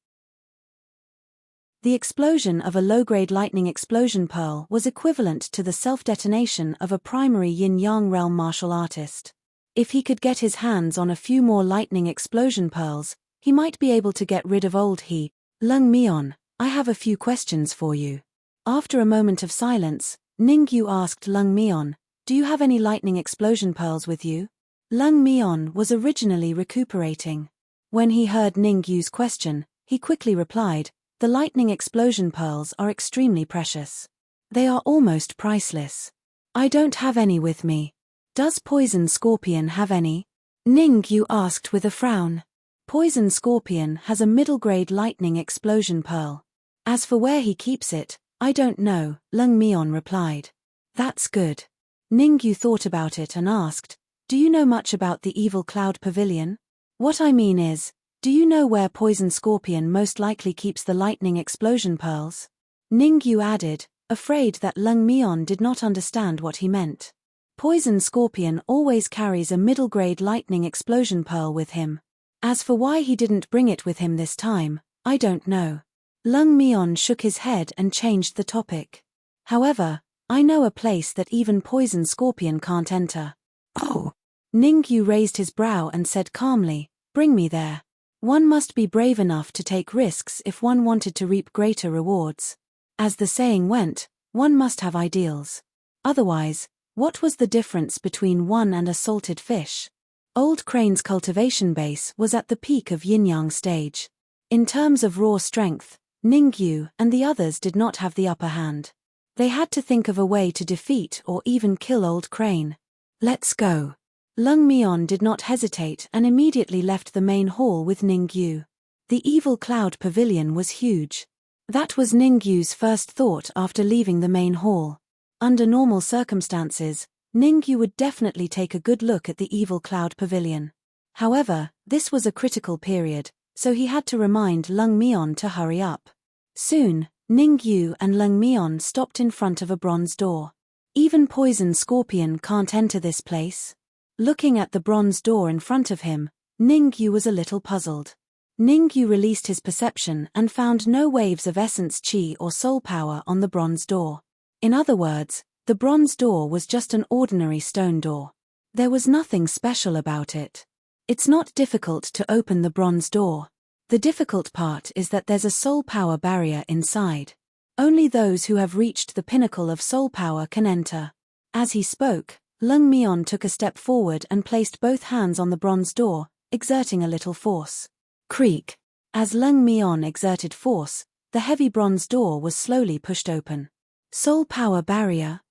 The explosion of a low-grade lightning explosion pearl was equivalent to the self-detonation of a primary yin-yang realm martial artist. If he could get his hands on a few more lightning explosion pearls, he might be able to get rid of old he. Lung Mion, I have a few questions for you. After a moment of silence, Ningyu asked Lung Mion, do you have any lightning explosion pearls with you? Lung Mion was originally recuperating. When he heard Ningyu's question, he quickly replied, the lightning explosion pearls are extremely precious. They are almost priceless. I don't have any with me. Does Poison Scorpion have any? Ningyu asked with a frown. Poison Scorpion has a middle-grade lightning explosion pearl. As for where he keeps it, I don't know, Lung Mion replied. That's good. Ningyu thought about it and asked, do you know much about the Evil Cloud Pavilion? What I mean is, do you know where Poison Scorpion most likely keeps the lightning explosion pearls? Ningyu added, afraid that Lung Mion did not understand what he meant. Poison Scorpion always carries a middle-grade lightning explosion pearl with him. As for why he didn't bring it with him this time, I don't know. Lung Mion shook his head and changed the topic. However, I know a place that even Poison Scorpion can't enter. Oh. Ningyu raised his brow and said calmly, bring me there. One must be brave enough to take risks if one wanted to reap greater rewards. As the saying went, one must have ideals. Otherwise, what was the difference between one and a salted fish? Old Crane's cultivation base was at the peak of yin-yang stage. In terms of raw strength, Ningyu and the others did not have the upper hand. They had to think of a way to defeat or even kill Old Crane. Let's go. Lung Mion did not hesitate and immediately left the main hall with Ningyu. The Evil Cloud Pavilion was huge. That was Ningyu's first thought after leaving the main hall. Under normal circumstances, Ningyu would definitely take a good look at the Evil Cloud Pavilion. However, this was a critical period, so he had to remind Lung Mion to hurry up. Soon, Ningyu and Lung Mion stopped in front of a bronze door. Even Poison Scorpion can't enter this place. Looking at the bronze door in front of him, Ningyu was a little puzzled. Ningyu released his perception and found no waves of essence chi or soul power on the bronze door. In other words, the bronze door was just an ordinary stone door. There was nothing special about it. It's not difficult to open the bronze door. The difficult part is that there's a soul power barrier inside. Only those who have reached the pinnacle of soul power can enter. As he spoke, Lung Mion took a step forward and placed both hands on the bronze door, exerting a little force. Creak. As Lung Mion exerted force, the heavy bronze door was slowly pushed open. Soul power barrier.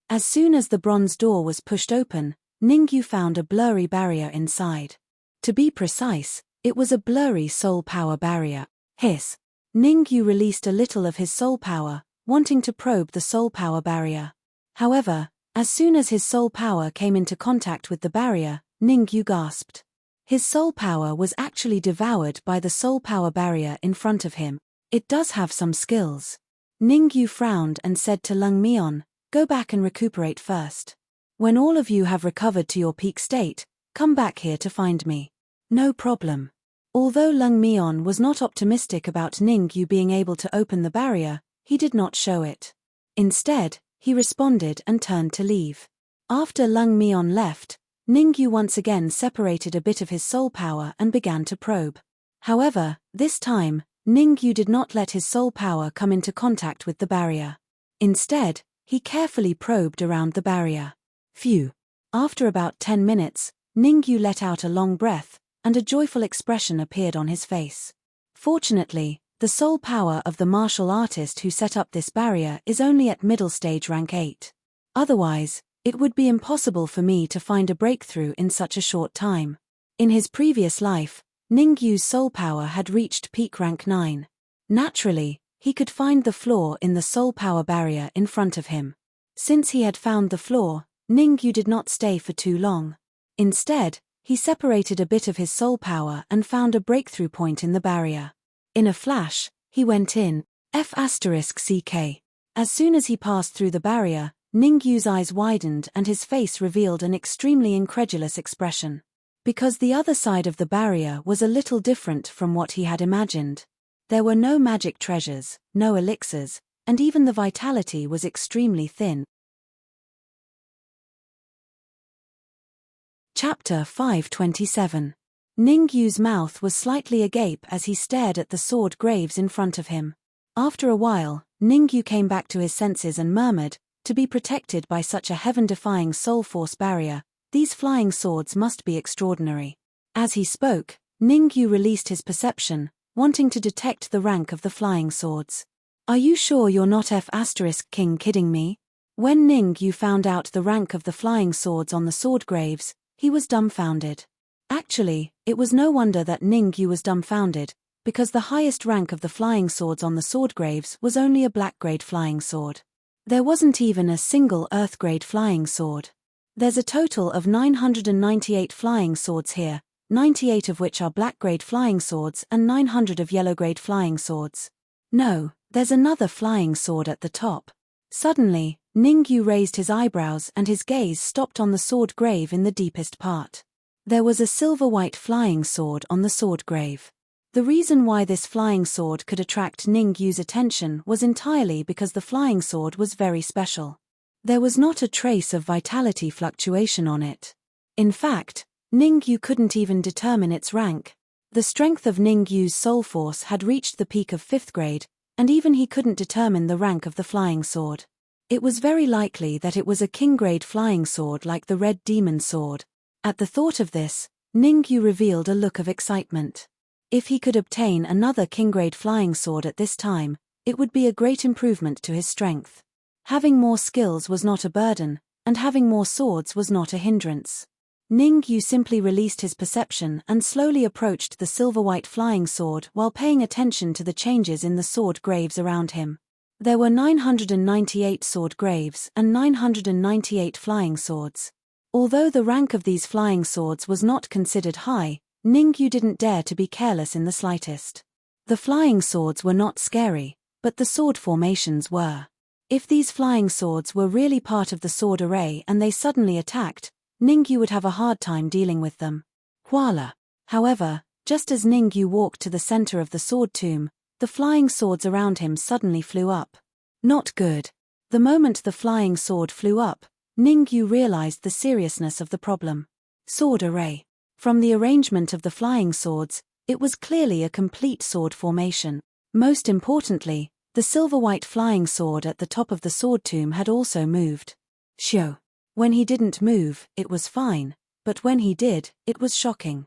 As soon as the bronze door was pushed open, Ningyu found a blurry barrier inside. To be precise, it was a blurry soul power barrier. Hiss. Ningyu released a little of his soul power, wanting to probe the soul power barrier. However, as soon as his soul power came into contact with the barrier, Ningyu gasped. His soul power was actually devoured by the soul power barrier in front of him. It does have some skills. Ningyu frowned and said to Lung Mion, "Go back and recuperate first. When all of you have recovered to your peak state, come back here to find me." "No problem." Although Lung Mion was not optimistic about Ningyu being able to open the barrier, he did not show it. Instead, he responded and turned to leave. After Lung Mion left, Ningyu once again separated a bit of his soul power and began to probe. However, this time, Ningyu did not let his soul power come into contact with the barrier. Instead, he carefully probed around the barrier. Phew! After about 10 minutes, Ningyu let out a long breath, and a joyful expression appeared on his face. Fortunately, the soul power of the martial artist who set up this barrier is only at middle stage rank 8. Otherwise, it would be impossible for me to find a breakthrough in such a short time. In his previous life, Ningyu's soul power had reached peak rank 9. Naturally, he could find the flaw in the soul power barrier in front of him. Since he had found the flaw, Ningyu did not stay for too long. Instead, he separated a bit of his soul power and found a breakthrough point in the barrier. In a flash, he went in, F***CK. As soon as he passed through the barrier, Ningyu's eyes widened and his face revealed an extremely incredulous expression. Because the other side of the barrier was a little different from what he had imagined. There were no magic treasures, no elixirs, and even the vitality was extremely thin. Chapter 527. Ningyu's mouth was slightly agape as he stared at the sword graves in front of him. After a while, Ningyu came back to his senses and murmured, "To be protected by such a heaven-defying soul force barrier, these flying swords must be extraordinary." As he spoke, Ningyu released his perception, wanting to detect the rank of the flying swords. "Are you sure you're not F***king kidding me?" When Ningyu found out the rank of the flying swords on the sword graves, he was dumbfounded. Actually, it was no wonder that Ningyu was dumbfounded, because the highest rank of the flying swords on the sword graves was only a black-grade flying sword. There wasn't even a single earth-grade flying sword. There's a total of 998 flying swords here, 98 of which are black-grade flying swords and 900 of yellow-grade flying swords. No, there's another flying sword at the top. Suddenly, Ningyu raised his eyebrows and his gaze stopped on the sword grave in the deepest part. There was a silver-white flying sword on the sword grave. The reason why this flying sword could attract Ningyu's attention was entirely because the flying sword was very special. There was not a trace of vitality fluctuation on it. In fact, Ningyu couldn't even determine its rank. The strength of Ningyu's soul force had reached the peak of 5th grade, and even he couldn't determine the rank of the flying sword. It was very likely that it was a king-grade flying sword like the Red Demon Sword. At the thought of this, Ningyu revealed a look of excitement. If he could obtain another king-grade flying sword at this time, it would be a great improvement to his strength. Having more skills was not a burden, and having more swords was not a hindrance. Ningyu simply released his perception and slowly approached the silver-white flying sword while paying attention to the changes in the sword graves around him. There were 998 sword graves and 998 flying swords. Although the rank of these flying swords was not considered high, Ningyu didn't dare to be careless in the slightest. The flying swords were not scary, but the sword formations were. If these flying swords were really part of the sword array and they suddenly attacked, Ningyu would have a hard time dealing with them. Voila! However, just as Ningyu walked to the center of the sword tomb, the flying swords around him suddenly flew up. Not good. The moment the flying sword flew up, Ningyu realized the seriousness of the problem. Sword array. From the arrangement of the flying swords, it was clearly a complete sword formation. Most importantly, the silver-white flying sword at the top of the sword tomb had also moved. Shoo. When he didn't move, it was fine, but when he did, it was shocking.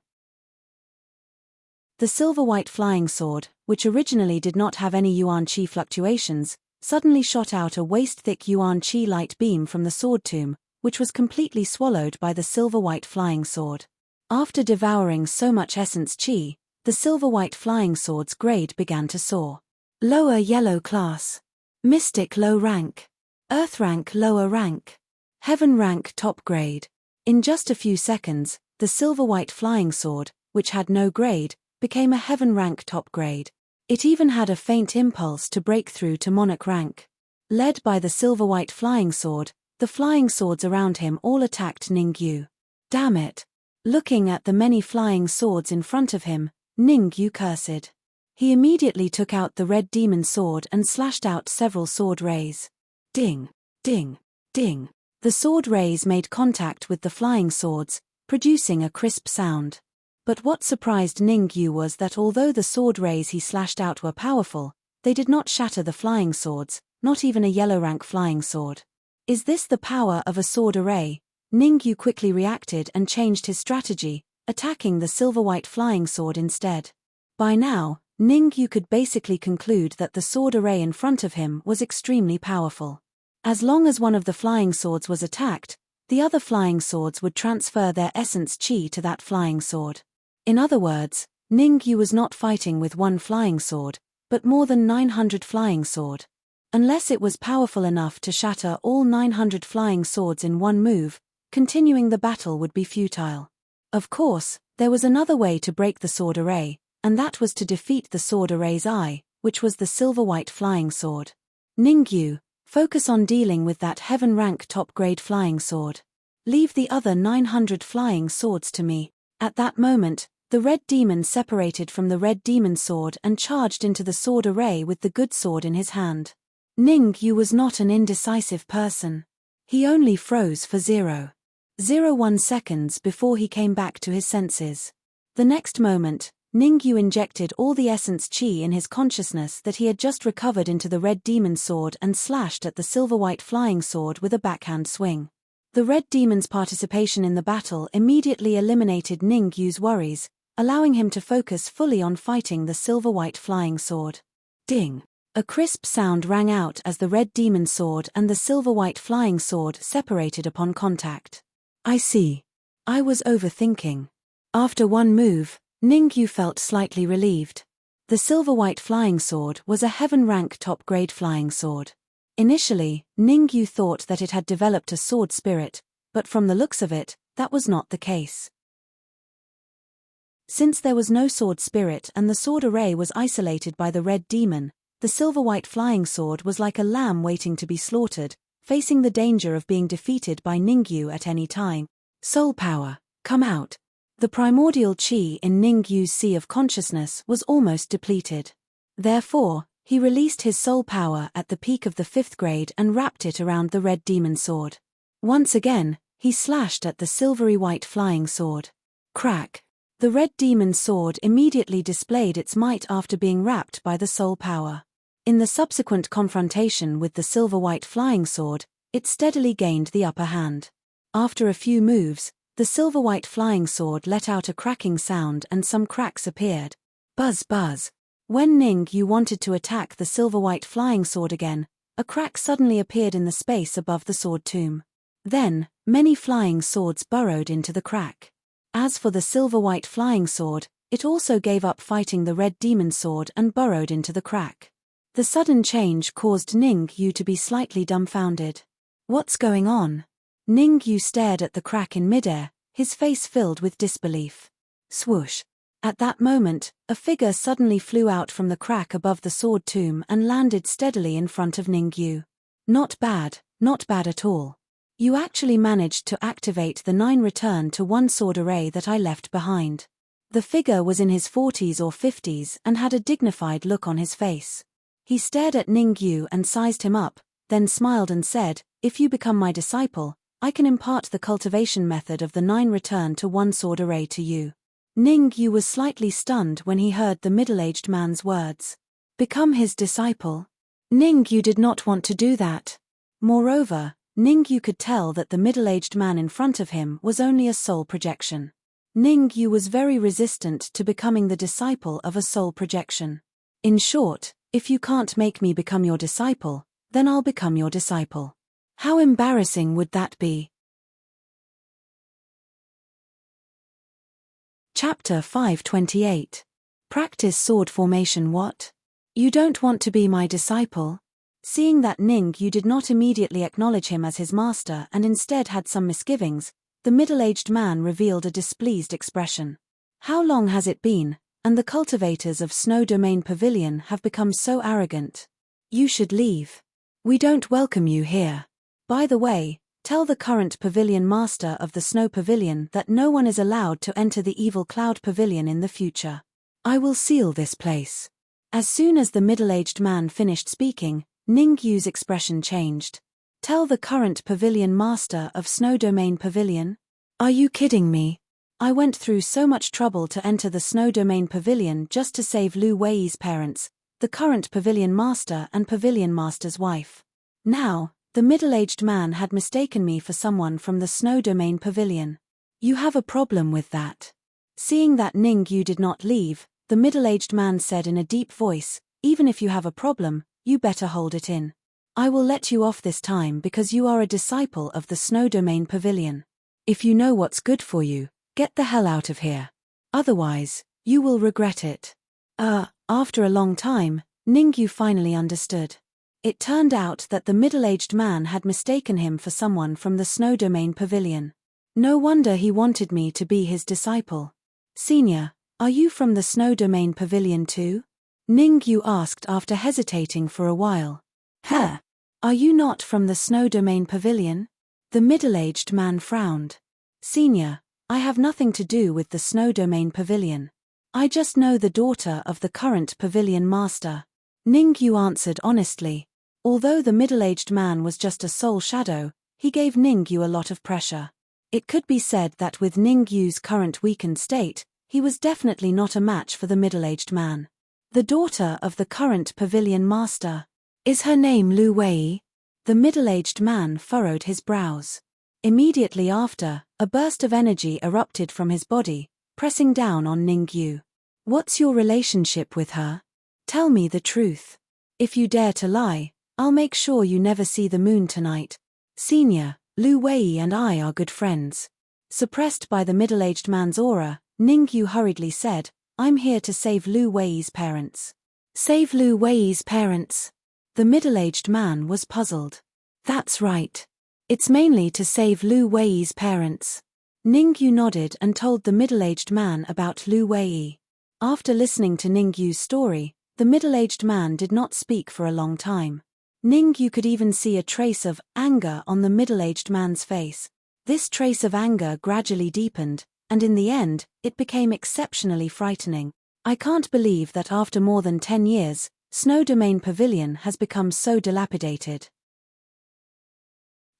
The silver-white flying sword, which originally did not have any yuan qi fluctuations, suddenly shot out a waist-thick yuan qi light beam from the sword tomb, which was completely swallowed by the silver-white flying sword. After devouring so much essence qi, the silver-white flying sword's grade began to soar. Lower yellow class. Mystic low rank. Earth rank lower rank. Heaven rank top grade. In just a few seconds, the silver-white flying sword, which had no grade, became a heaven rank top grade. It even had a faint impulse to break through to monarch rank. Led by the silver-white flying sword, the flying swords around him all attacked Ningyu. Damn it! Looking at the many flying swords in front of him, Ningyu cursed. He immediately took out the red demon sword and slashed out several sword rays. Ding! Ding! Ding! The sword rays made contact with the flying swords, producing a crisp sound. But what surprised Ningyu was that although the sword rays he slashed out were powerful, they did not shatter the flying swords, not even a yellow rank flying sword. Is this the power of a sword array? Ningyu quickly reacted and changed his strategy, attacking the silver-white flying sword instead. By now, Ningyu could basically conclude that the sword array in front of him was extremely powerful. As long as one of the flying swords was attacked, the other flying swords would transfer their essence chi to that flying sword. In other words, Ningyu was not fighting with one flying sword, but more than 900 flying sword. Unless it was powerful enough to shatter all 900 flying swords in one move, continuing the battle would be futile. Of course, there was another way to break the sword array, and that was to defeat the sword array's eye, which was the silver-white flying sword. Ningyu, focus on dealing with that heaven rank top-grade flying sword. Leave the other 900 flying swords to me. At that moment, the red demon separated from the red demon sword and charged into the sword array with the good sword in his hand. Ningyu was not an indecisive person. He only froze for 0.01 seconds before he came back to his senses. The next moment, Ningyu injected all the essence chi in his consciousness that he had just recovered into the red demon sword and slashed at the silver-white flying sword with a backhand swing. The red demon's participation in the battle immediately eliminated Ningyu's worries, allowing him to focus fully on fighting the silver-white flying sword. Ding! A crisp sound rang out as the red demon sword and the silver-white flying sword separated upon contact. I see. I was overthinking. After one move, Ningyu felt slightly relieved. The silver-white flying sword was a heaven rank top-grade flying sword. Initially, Ningyu thought that it had developed a sword spirit, but from the looks of it, that was not the case. Since there was no sword spirit and the sword array was isolated by the red demon, the silver-white flying sword was like a lamb waiting to be slaughtered, facing the danger of being defeated by Ningyu at any time. Soul power, come out. The primordial chi in Ningyu's sea of consciousness was almost depleted. Therefore, he released his soul power at the peak of the 5th grade and wrapped it around the red demon sword. Once again, he slashed at the silvery white flying sword. Crack! The red demon sword immediately displayed its might after being wrapped by the soul power. In the subsequent confrontation with the silver-white flying sword, it steadily gained the upper hand. After a few moves, the silver-white flying sword let out a cracking sound and some cracks appeared. Buzz buzz. When Ningyu wanted to attack the silver-white flying sword again, a crack suddenly appeared in the space above the sword tomb. Then, many flying swords burrowed into the crack. As for the silver-white flying sword, it also gave up fighting the red demon sword and burrowed into the crack. The sudden change caused Ningyu to be slightly dumbfounded. What's going on? Ningyu stared at the crack in midair, his face filled with disbelief. Swoosh! At that moment, a figure suddenly flew out from the crack above the sword tomb and landed steadily in front of Ningyu. Not bad at all. You actually managed to activate the 9 return to 1 sword array that I left behind. The figure was in his 40s or 50s and had a dignified look on his face. He stared at Ningyu and sized him up, then smiled and said, "If you become my disciple, I can impart the cultivation method of the 9 return to 1 sword array to you." Ningyu was slightly stunned when he heard the middle-aged man's words. Become his disciple? Ningyu did not want to do that. Moreover, Ningyu could tell that the middle-aged man in front of him was only a soul projection. Ningyu was very resistant to becoming the disciple of a soul projection. In short, if you can't make me become your disciple, then I'll become your disciple. How embarrassing would that be? Chapter 528. Practice sword formation. What? You don't want to be my disciple? Seeing that Ning Yu did not immediately acknowledge him as his master and instead had some misgivings, the middle-aged man revealed a displeased expression. How long has it been, and the cultivators of Snow Domain Pavilion have become so arrogant? You should leave. We don't welcome you here. By the way, tell the current pavilion master of the Snow Pavilion that no one is allowed to enter the Evil Cloud Pavilion in the future. I will seal this place. As soon as the middle-aged man finished speaking, Ning Yu's expression changed. Tell the current pavilion master of Snow Domain Pavilion? Are you kidding me? I went through so much trouble to enter the Snow Domain Pavilion just to save Lu Wei's parents, the current pavilion master and pavilion master's wife. Now, the middle-aged man had mistaken me for someone from the Snow Domain Pavilion. You have a problem with that. Seeing that Ning Yu did not leave, the middle-aged man said in a deep voice, even if you have a problem, you better hold it in. I will let you off this time because you are a disciple of the Snow Domain Pavilion. If you know what's good for you, get the hell out of here. Otherwise, you will regret it. After a long time, Ning Yu finally understood. It turned out that the middle-aged man had mistaken him for someone from the Snow Domain Pavilion. No wonder he wanted me to be his disciple. Senior, are you from the Snow Domain Pavilion too? Ning Yu asked after hesitating for a while. Huh? Are you not from the Snow Domain Pavilion? The middle-aged man frowned. Senior, I have nothing to do with the Snow Domain Pavilion. I just know the daughter of the current pavilion master. Ning Yu answered honestly. Although the middle-aged man was just a soul shadow, he gave Ning Yu a lot of pressure. It could be said that with Ning Yu's current weakened state, he was definitely not a match for the middle-aged man. The daughter of the current pavilion master. Is her name Lu Wei? The middle-aged man furrowed his brows. Immediately after, a burst of energy erupted from his body, pressing down on Ning Yu. What's your relationship with her? Tell me the truth. If you dare to lie, I'll make sure you never see the moon tonight. Senior, Lu Wei and I are good friends. Suppressed by the middle-aged man's aura, Ning Yu hurriedly said, I'm here to save Lu Wei's parents. Save Lu Wei's parents? The middle-aged man was puzzled. That's right. It's mainly to save Lu Wei's parents. Ning Yu nodded and told the middle-aged man about Lu Wei. After listening to Ning Yu's story, the middle-aged man did not speak for a long time. Ning Yu could even see a trace of anger on the middle-aged man's face. This trace of anger gradually deepened, and in the end, it became exceptionally frightening. I can't believe that after more than 10 years, Snow Domain Pavilion has become so dilapidated.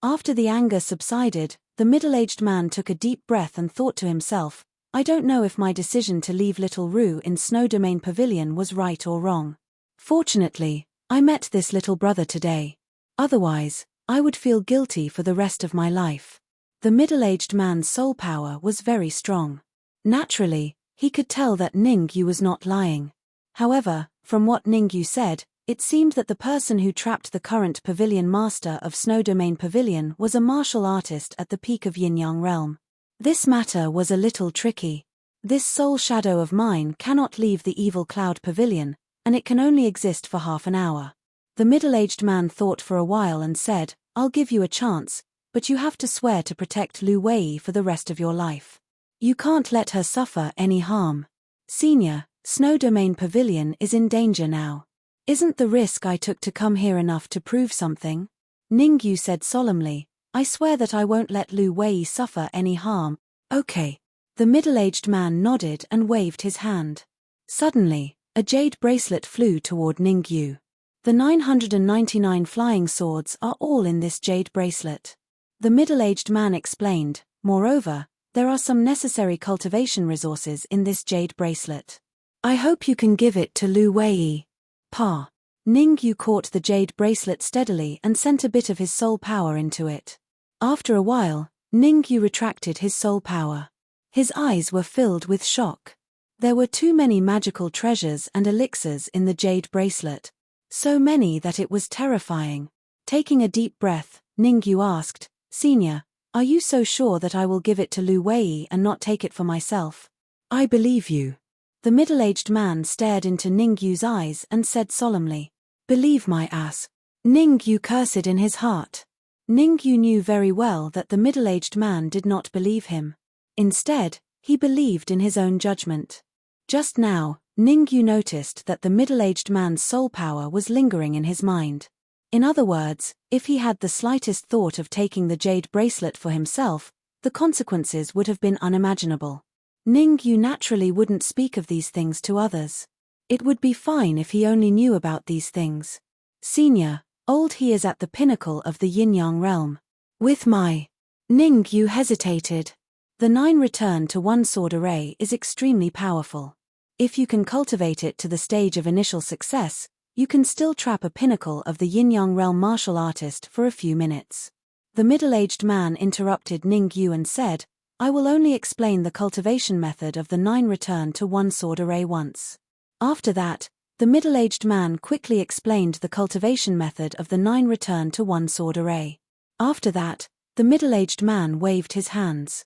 After the anger subsided, the middle-aged man took a deep breath and thought to himself, I don't know if my decision to leave Little Roo in Snow Domain Pavilion was right or wrong. Fortunately, I met this little brother today. Otherwise, I would feel guilty for the rest of my life. The middle-aged man's soul power was very strong. Naturally, he could tell that Ning Yu was not lying. However, from what Ning Yu said, it seemed that the person who trapped the current pavilion master of Snow Domain Pavilion was a martial artist at the peak of Yin-Yang Realm. This matter was a little tricky. This soul shadow of mine cannot leave the Evil Cloud Pavilion, and it can only exist for half an hour. The middle-aged man thought for a while and said, I'll give you a chance, but you have to swear to protect Lu Wei for the rest of your life. You can't let her suffer any harm. Senior, Snow Domain Pavilion is in danger now. Isn't the risk I took to come here enough to prove something? Ning Yu said solemnly, I swear that I won't let Lu Wei suffer any harm. Okay. The middle-aged man nodded and waved his hand. Suddenly, a jade bracelet flew toward Ning Yu. The 999 flying swords are all in this jade bracelet. The middle-aged man explained, moreover, there are some necessary cultivation resources in this jade bracelet. I hope you can give it to Lu Wei. Pa. Ning Yu caught the jade bracelet steadily and sent a bit of his soul power into it. After a while, Ning Yu retracted his soul power. His eyes were filled with shock. There were too many magical treasures and elixirs in the jade bracelet. So many that it was terrifying. Taking a deep breath, Ning Yu asked, Senior, are you so sure that I will give it to Lu Wei and not take it for myself? I believe you. The middle-aged man stared into Ning Yu's eyes and said solemnly, Believe my ass. Ningyu cursed in his heart. Ningyu knew very well that the middle-aged man did not believe him. Instead, he believed in his own judgment. Just now, Ningyu noticed that the middle-aged man's soul power was lingering in his mind. In other words, if he had the slightest thought of taking the jade bracelet for himself, the consequences would have been unimaginable. Ningyu naturally wouldn't speak of these things to others. It would be fine if he only knew about these things. Senior, old, he is at the pinnacle of the yin-yang realm. With my... Ningyu hesitated. The 9 return to 1 sword array is extremely powerful. If you can cultivate it to the stage of initial success, you can still trap a pinnacle of the yin-yang realm martial artist for a few minutes. The middle-aged man interrupted Ningyu and said, I will only explain the cultivation method of the 9 return to 1 sword array once. After that, the middle-aged man quickly explained the cultivation method of the 9 return to 1 sword array. After that, the middle-aged man waved his hands.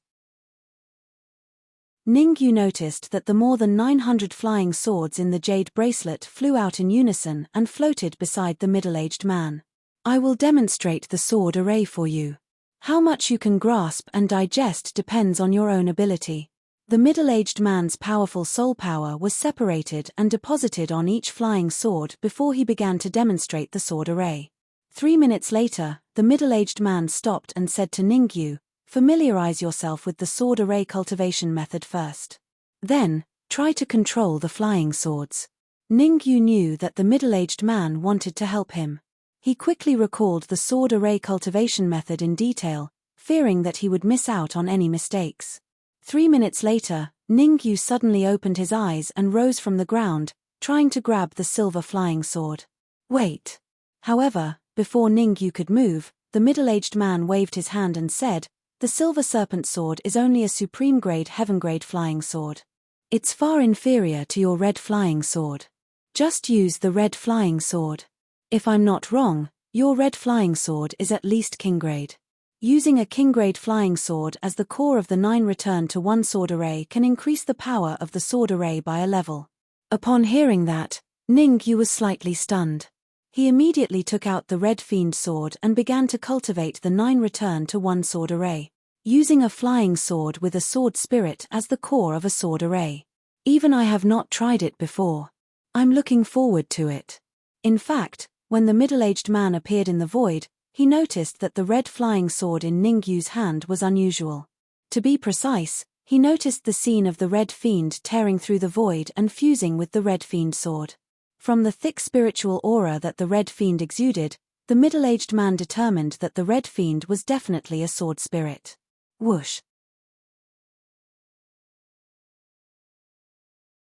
Ningyu noticed that the more than 900 flying swords in the jade bracelet flew out in unison and floated beside the middle-aged man. I will demonstrate the sword array for you. How much you can grasp and digest depends on your own ability. The middle-aged man's powerful soul power was separated and deposited on each flying sword before he began to demonstrate the sword array. 3 minutes later, the middle-aged man stopped and said to Ningyu, familiarize yourself with the sword array cultivation method first. Then, try to control the flying swords. Ningyu knew that the middle-aged man wanted to help him. He quickly recalled the sword array cultivation method in detail, fearing that he would miss out on any mistakes. 3 minutes later, Ningyu suddenly opened his eyes and rose from the ground, trying to grab the silver flying sword. Wait. However, before Ningyu could move, the middle-aged man waved his hand and said, the silver serpent sword is only a supreme grade heaven grade flying sword. It's far inferior to your red flying sword. Just use the red flying sword. If I'm not wrong, your red flying sword is at least king grade. Using a king grade flying sword as the core of the 9 return to 1 sword array can increase the power of the sword array by a level. Upon hearing that, Ningyu was slightly stunned. He immediately took out the red fiend sword and began to cultivate the 9 return to 1 sword array. Using a flying sword with a sword spirit as the core of a sword array. Even I have not tried it before. I'm looking forward to it. In fact, when the middle-aged man appeared in the void, he noticed that the red flying sword in Ningyu's hand was unusual. To be precise, he noticed the scene of the red fiend tearing through the void and fusing with the red fiend sword. From the thick spiritual aura that the red fiend exuded, the middle-aged man determined that the red fiend was definitely a sword spirit. Whoosh.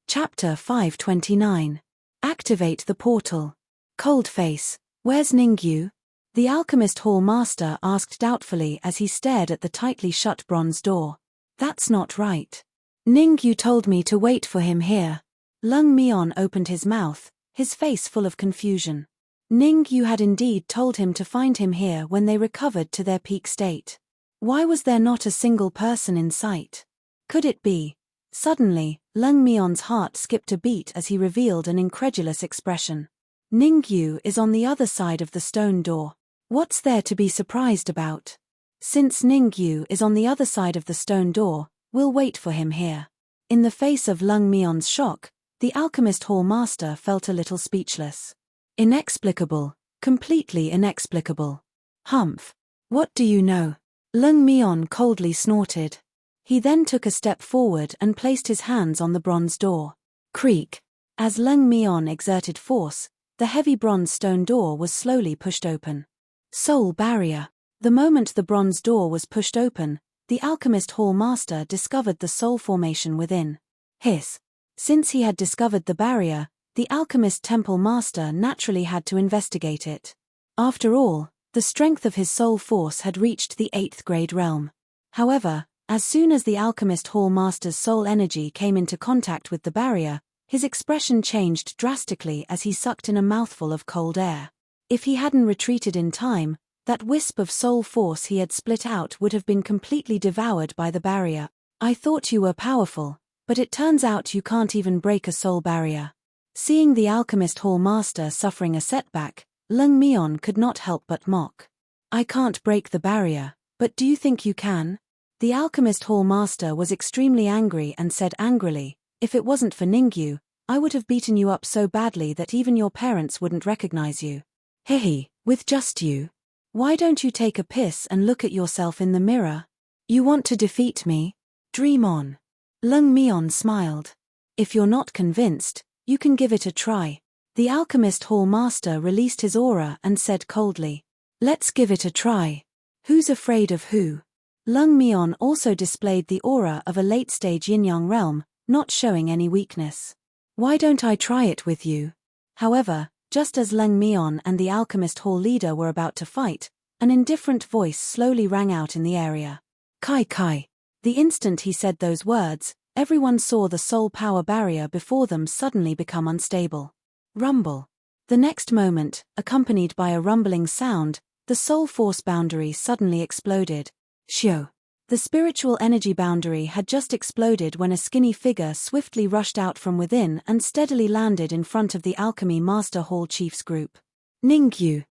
Chapter 529. Activate the portal. Coldface, where's Ningyu? The alchemist hall master asked doubtfully as he stared at the tightly shut bronze door. That's not right. Ningyu told me to wait for him here. Lung Mion opened his mouth, his face full of confusion. Ningyu had indeed told him to find him here when they recovered to their peak state. Why was there not a single person in sight? Could it be? Suddenly, Lung Mion's heart skipped a beat as he revealed an incredulous expression. Ningyu is on the other side of the stone door. What's there to be surprised about? Since Ningyu is on the other side of the stone door, we'll wait for him here. In the face of Lung Mion's shock, the alchemist hall master felt a little speechless. Inexplicable, completely inexplicable. Humph. What do you know? Lung Mion coldly snorted. He then took a step forward and placed his hands on the bronze door. Creak. As Lung Mion exerted force, the heavy bronze stone door was slowly pushed open. Soul barrier. The moment the bronze door was pushed open, the alchemist hall master discovered the soul formation within. Hiss. Since he had discovered the barrier, the alchemist temple master naturally had to investigate it. After all, the strength of his soul force had reached the 8th grade realm. However, as soon as the alchemist hall master's soul energy came into contact with the barrier, his expression changed drastically as he sucked in a mouthful of cold air. If he hadn't retreated in time, that wisp of soul force he had split out would have been completely devoured by the barrier. I thought you were powerful, but it turns out you can't even break a soul barrier. Seeing the alchemist hall master suffering a setback, Lung Mion could not help but mock. I can't break the barrier, but do you think you can? The alchemist hall master was extremely angry and said angrily, if it wasn't for Ningyu, I would have beaten you up so badly that even your parents wouldn't recognize you. Hehe, with just you. Why don't you take a piss and look at yourself in the mirror? You want to defeat me? Dream on. Lung Mion smiled. If you're not convinced, you can give it a try. The alchemist hall master released his aura and said coldly, let's give it a try. Who's afraid of who? Lung Mion also displayed the aura of a late-stage yin-yang realm, not showing any weakness. Why don't I try it with you? However, just as Lung Mion and the alchemist hall leader were about to fight, an indifferent voice slowly rang out in the area. Kai Kai. The instant he said those words, everyone saw the soul power barrier before them suddenly become unstable. Rumble. The next moment, accompanied by a rumbling sound, the soul force boundary suddenly exploded. Shio. The spiritual energy boundary had just exploded when a skinny figure swiftly rushed out from within and steadily landed in front of the Alchemy Master Hall Chiefs group. Ningyu.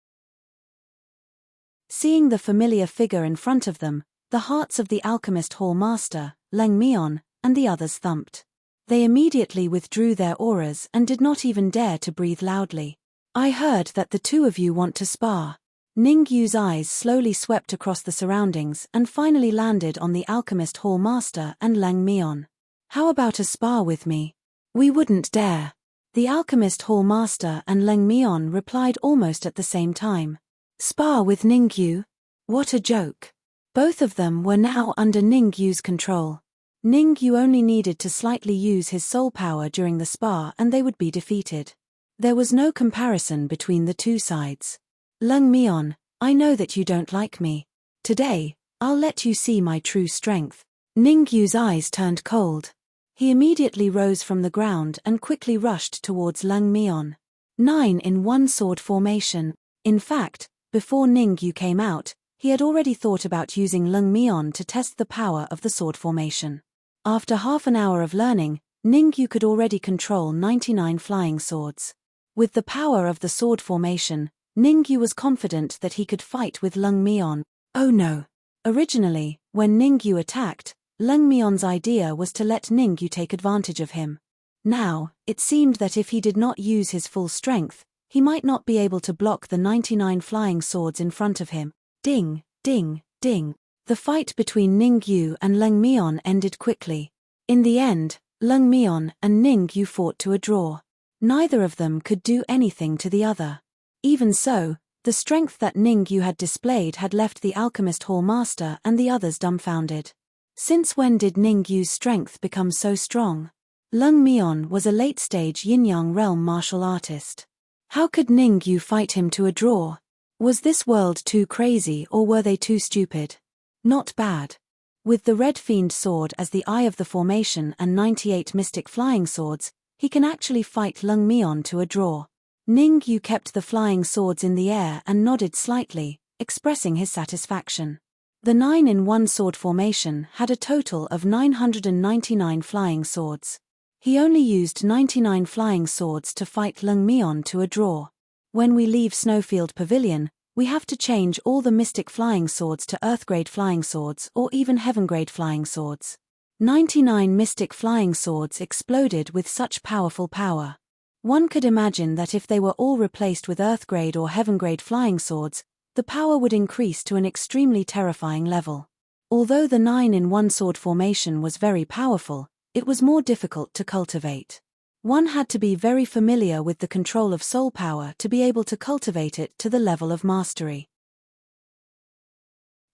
Seeing the familiar figure in front of them, the hearts of the Alchemist Hall Master, Lung Mion, and the others thumped. They immediately withdrew their auras and did not even dare to breathe loudly. I heard that the two of you want to spar. Ningyu's eyes slowly swept across the surroundings and finally landed on the Alchemist Hall Master and Lung Mion. How about a spar with me? We wouldn't dare. The Alchemist Hall Master and Lung Mion replied almost at the same time. Spar with Ningyu? What a joke. Both of them were now under Ningyu's control. Ningyu only needed to slightly use his soul power during the spar and they would be defeated. There was no comparison between the two sides. Lung Mion, I know that you don't like me. Today, I'll let you see my true strength. Ningyu's eyes turned cold. He immediately rose from the ground and quickly rushed towards Lung Mion. 9 in 1 sword formation. In fact, before Ningyu came out, he had already thought about using Lung Mion to test the power of the sword formation. After half an hour of learning, Ningyu could already control 99 flying swords. With the power of the sword formation, Ningyu was confident that he could fight with Lung Mion. Oh no! Originally, when Ningyu attacked, Lung Mion's idea was to let Ningyu take advantage of him. Now, it seemed that if he did not use his full strength, he might not be able to block the 99 flying swords in front of him. Ding, ding, ding. The fight between Ningyu and Lung Mion ended quickly. In the end, Lung Mion and Ningyu fought to a draw. Neither of them could do anything to the other. Even so, the strength that Ningyu had displayed had left the Alchemist Hall Master and the others dumbfounded. Since when did Ningyu's strength become so strong? Lung Mion was a late-stage yin-yang realm martial artist. How could Ningyu fight him to a draw? Was this world too crazy or were they too stupid? Not bad. With the Red Fiend sword as the eye of the formation and 98 mystic flying swords, he can actually fight Lung Mion to a draw. Ningyu kept the flying swords in the air and nodded slightly, expressing his satisfaction. The 9 in 1 sword formation had a total of 999 flying swords. He only used 99 flying swords to fight Lung Mion to a draw. When we leave Snowfield Pavilion, we have to change all the mystic flying swords to Earth-grade flying swords or even Heaven-grade flying swords. 99 mystic flying swords exploded with such powerful power. One could imagine that if they were all replaced with Earth-grade or Heaven-grade flying swords, the power would increase to an extremely terrifying level. Although the 9 in 1 sword formation was very powerful, it was more difficult to cultivate. One had to be very familiar with the control of soul power to be able to cultivate it to the level of mastery.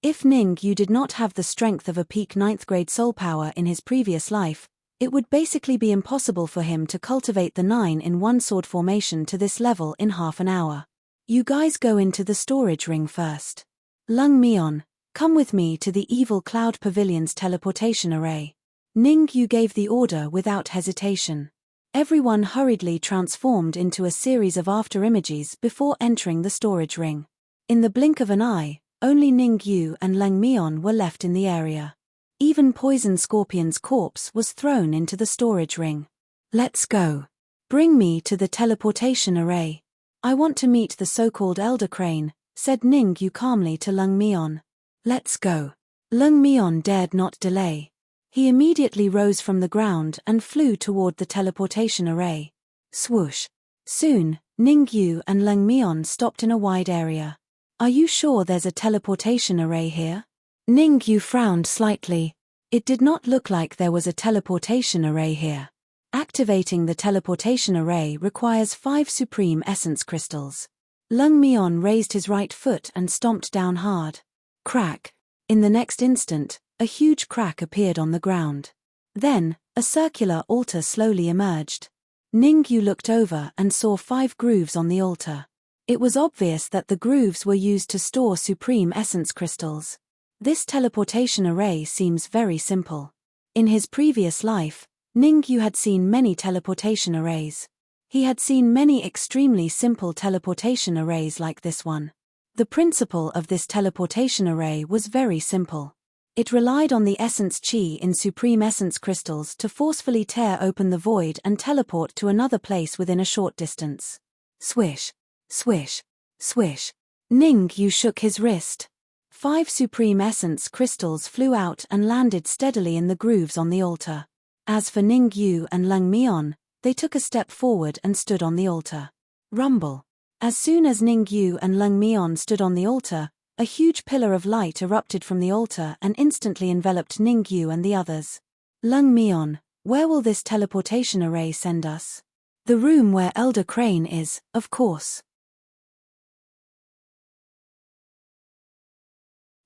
If Ningyu did not have the strength of a peak 9th grade soul power in his previous life, it would basically be impossible for him to cultivate the 9 in 1 sword formation to this level in half an hour. You guys go into the storage ring first. Lung Mion, come with me to the Evil Cloud Pavilion's teleportation array. Ningyu gave the order without hesitation. Everyone hurriedly transformed into a series of after-images before entering the storage ring. In the blink of an eye, only Ningyu and Lung Mion were left in the area. Even Poison Scorpion's corpse was thrown into the storage ring. Let's go. Bring me to the teleportation array. I want to meet the so-called Elder Crane, said Ningyu calmly to Lung Mion. Let's go. Lung Mion dared not delay. He immediately rose from the ground and flew toward the teleportation array. Swoosh. Soon, Ningyu and Lung Mion stopped in a wide area. Are you sure there's a teleportation array here? Ningyu frowned slightly. It did not look like there was a teleportation array here. Activating the teleportation array requires 5 supreme essence crystals. Lung Mion raised his right foot and stomped down hard. Crack. In the next instant, a huge crack appeared on the ground. Then, a circular altar slowly emerged. Ningyu looked over and saw 5 grooves on the altar. It was obvious that the grooves were used to store supreme essence crystals. This teleportation array seems very simple. In his previous life, Ningyu had seen many teleportation arrays. He had seen many extremely simple teleportation arrays like this one. The principle of this teleportation array was very simple. It relied on the essence chi in supreme essence crystals to forcefully tear open the void and teleport to another place within a short distance. Swish, swish, swish. Ningyu shook his wrist. 5 supreme essence crystals flew out and landed steadily in the grooves on the altar. As for Ningyu and Lung Mion, they took a step forward and stood on the altar. Rumble. As soon as Ningyu and Lung Mion stood on the altar, a huge pillar of light erupted from the altar and instantly enveloped Ningyu and the others. Lung Mion, where will this teleportation array send us? The room where Elder Crane is, of course.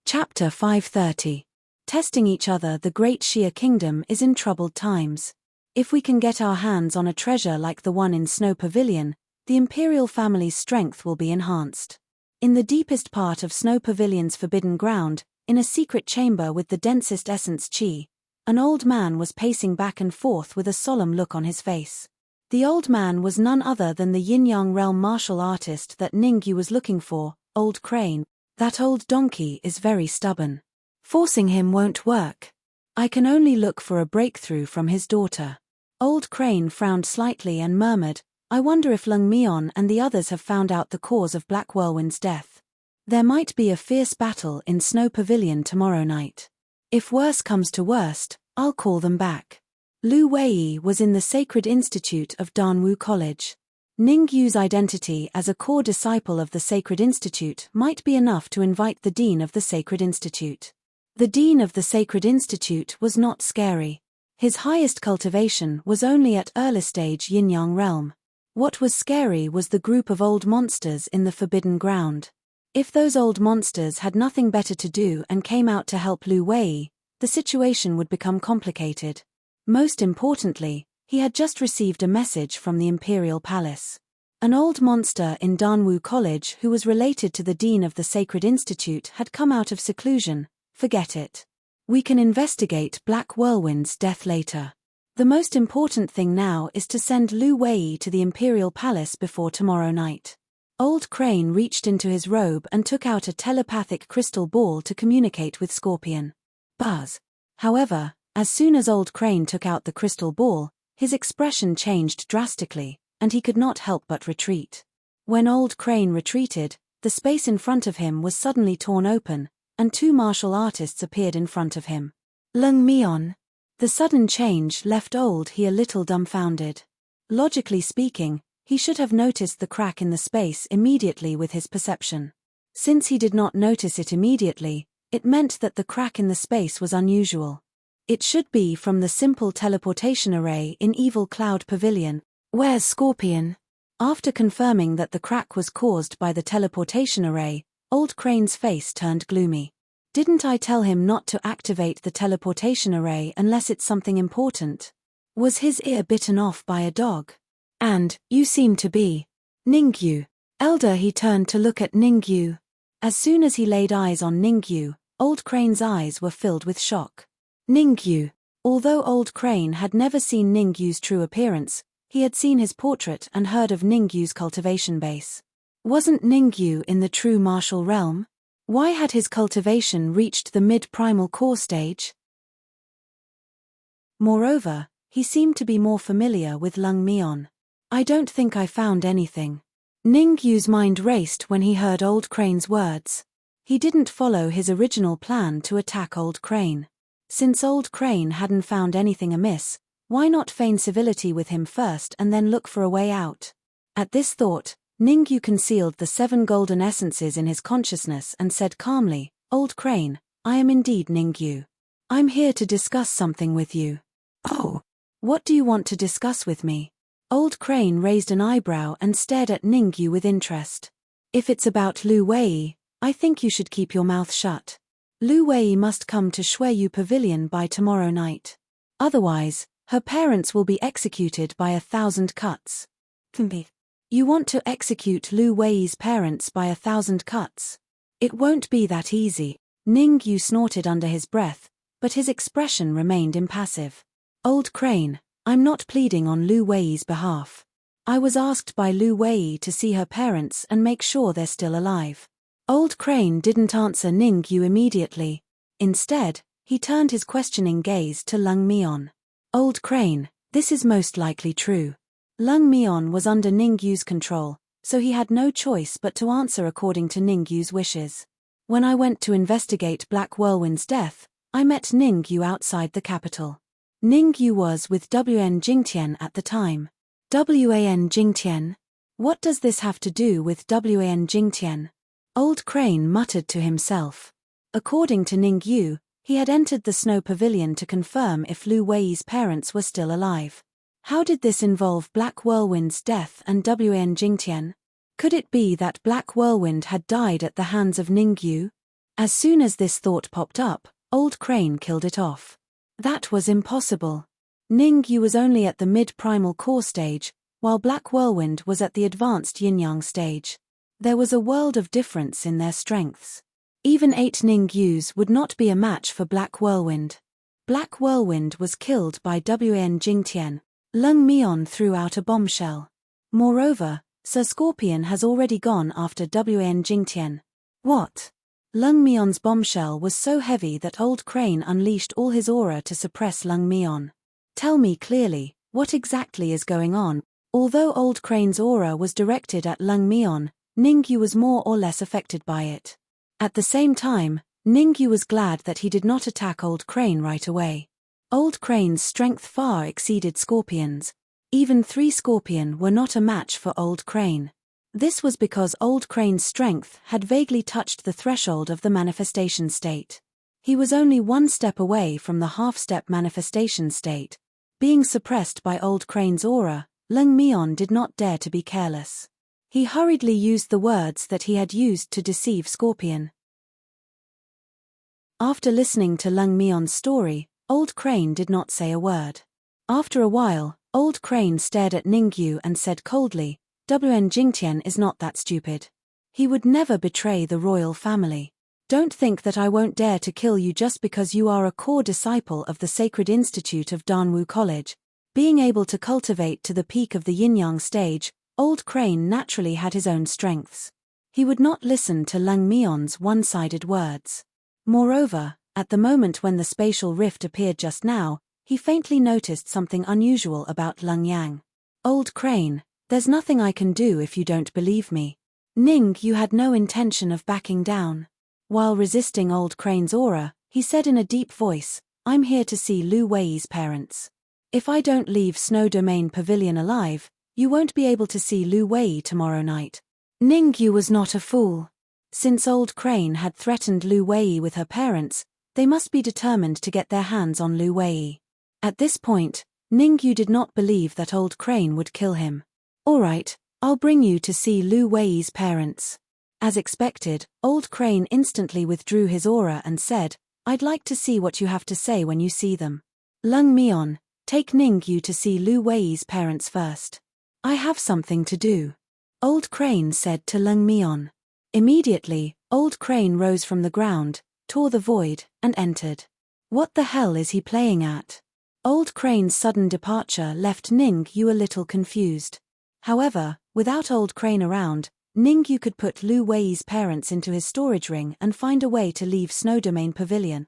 Chapter 530. Testing each other. The Great Xia Kingdom is in troubled times. If we can get our hands on a treasure like the one in Snow Pavilion, the imperial family's strength will be enhanced. In the deepest part of Snow Pavilion's forbidden ground, in a secret chamber with the densest essence chi, an old man was pacing back and forth with a solemn look on his face. The old man was none other than the Yin-Yang realm martial artist that Ningyu was looking for, Old Crane. That old donkey is very stubborn. Forcing him won't work. I can only look for a breakthrough from his daughter. Old Crane frowned slightly and murmured, I wonder if Lung Mion and the others have found out the cause of Black Whirlwind's death. There might be a fierce battle in Snow Pavilion tomorrow night. If worse comes to worst, I'll call them back. Lu Wei was in the Sacred Institute of Danwu College. Ningyu's identity as a core disciple of the Sacred Institute might be enough to invite the Dean of the Sacred Institute. The Dean of the Sacred Institute was not scary. His highest cultivation was only at early stage Yin-Yang realm. What was scary was the group of old monsters in the forbidden ground. If those old monsters had nothing better to do and came out to help Lu Wei, the situation would become complicated. Most importantly, he had just received a message from the Imperial Palace. An old monster in Danwu College who was related to the Dean of the Sacred Institute had come out of seclusion. Forget it. We can investigate Black Whirlwind's death later. The most important thing now is to send Lu Wei to the Imperial Palace before tomorrow night. Old Crane reached into his robe and took out a telepathic crystal ball to communicate with Scorpion. Buzz. However, as soon as Old Crane took out the crystal ball, his expression changed drastically, and he could not help but retreat. When Old Crane retreated, the space in front of him was suddenly torn open, and 2 martial artists appeared in front of him. Lung Mion. The sudden change left Old He a little dumbfounded. Logically speaking, he should have noticed the crack in the space immediately with his perception. Since he did not notice it immediately, it meant that the crack in the space was unusual. It should be from the simple teleportation array in Evil Cloud Pavilion. Where's Scorpion? After confirming that the crack was caused by the teleportation array, Old Crane's face turned gloomy. Didn't I tell him not to activate the teleportation array unless it's something important? Was his ear bitten off by a dog? And, you seem to be. Ningyu. Elder. He turned to look at Ningyu. As soon as he laid eyes on Ningyu, Old Crane's eyes were filled with shock. Ningyu. Although Old Crane had never seen Ningyu's true appearance, he had seen his portrait and heard of Ningyu's cultivation base. Wasn't Ningyu in the true martial realm? Why had his cultivation reached the mid-primal core stage? Moreover, he seemed to be more familiar with Lung Mion. I don't think I found anything. Ningyu's mind raced when he heard Old Crane's words. He didn't follow his original plan to attack Old Crane. Since Old Crane hadn't found anything amiss, why not feign civility with him first and then look for a way out? At this thought, Ningyu concealed the 7 golden essences in his consciousness and said calmly, "Old Crane, I am indeed Ningyu. I'm here to discuss something with you." "Oh, what do you want to discuss with me?" Old Crane raised an eyebrow and stared at Ningyu with interest. "If it's about Lu Wei, I think you should keep your mouth shut. Lu Wei must come to Shuiyu Pavilion by tomorrow night. Otherwise, her parents will be executed by 1,000 cuts." "You want to execute Lu Wei's parents by 1,000 cuts? It won't be that easy." Ningyu snorted under his breath, but his expression remained impassive. "Old Crane, I'm not pleading on Lu Wei's behalf. I was asked by Lu Wei to see her parents and make sure they're still alive." Old Crane didn't answer Ningyu immediately. Instead, he turned his questioning gaze to Lung Mion. "Old Crane, this is most likely true." Lung Mion was under Ningyu's control, so he had no choice but to answer according to Ningyu's wishes. "When I went to investigate Black Whirlwind's death, I met Ningyu outside the capital. Ningyu was with Wan Jingtian at the time." "Wan Jingtian? What does this have to do with Wan Jingtian?" Old Crane muttered to himself. According to Ningyu, he had entered the Snow Pavilion to confirm if Lu Wei's parents were still alive. How did this involve Black Whirlwind's death and Wan Jingtian? Could it be that Black Whirlwind had died at the hands of Ningyu? As soon as this thought popped up, Old Crane killed it off. That was impossible. Ningyu was only at the mid-primal core stage, while Black Whirlwind was at the advanced yin-yang stage. There was a world of difference in their strengths. Even 8 Ningyus would not be a match for Black Whirlwind. Black Whirlwind was killed by Wan Jingtian. Lung Mion threw out a bombshell. Moreover, Sir Scorpion has already gone after Wan Jingtian. What? Lung Mion's bombshell was so heavy that Old Crane unleashed all his aura to suppress Lung Mion. "Tell me clearly, what exactly is going on?" Although Old Crane's aura was directed at Lung Mion, Ningyu was more or less affected by it. At the same time, Ningyu was glad that he did not attack Old Crane right away. Old Crane's strength far exceeded Scorpion's. Even 3 Scorpion were not a match for Old Crane. This was because Old Crane's strength had vaguely touched the threshold of the manifestation state. He was only 1 step away from the half-step manifestation state. Being suppressed by Old Crane's aura, Lung Mion did not dare to be careless. He hurriedly used the words that he had used to deceive Scorpion. After listening to Lung Mion's story, Old Crane did not say a word. After a while, Old Crane stared at Ningyu and said coldly, "Wan Jingtian is not that stupid. He would never betray the royal family. Don't think that I won't dare to kill you just because you are a core disciple of the Sacred Institute of Danwu College." Being able to cultivate to the peak of the yin-yang stage, Old Crane naturally had his own strengths. He would not listen to Lung Mion's one-sided words. Moreover, at the moment when the spatial rift appeared just now, he faintly noticed something unusual about Lung Yang. "Old Crane, there's nothing I can do if you don't believe me." Ningyu had no intention of backing down. While resisting Old Crane's aura, he said in a deep voice, "I'm here to see Lu Wei's parents. If I don't leave Snow Domain Pavilion alive, you won't be able to see Lu Wei tomorrow night." Ningyu was not a fool. Since Old Crane had threatened Lu Wei with her parents, they must be determined to get their hands on Lu Wei. At this point, Ningyu did not believe that Old Crane would kill him. "All right, I'll bring you to see Lu Wei's parents." As expected, Old Crane instantly withdrew his aura and said, "I'd like to see what you have to say when you see them. Lung Mion, take Ningyu to see Lu Wei's parents first." "I have something to do," Old Crane said to Lung Mion. Immediately, Old Crane rose from the ground, tore the void, and entered. What the hell is he playing at? Old Crane's sudden departure left Ningyu a little confused. However, without Old Crane around, Ningyu could put Lu Wei's parents into his storage ring and find a way to leave Snow Domain Pavilion.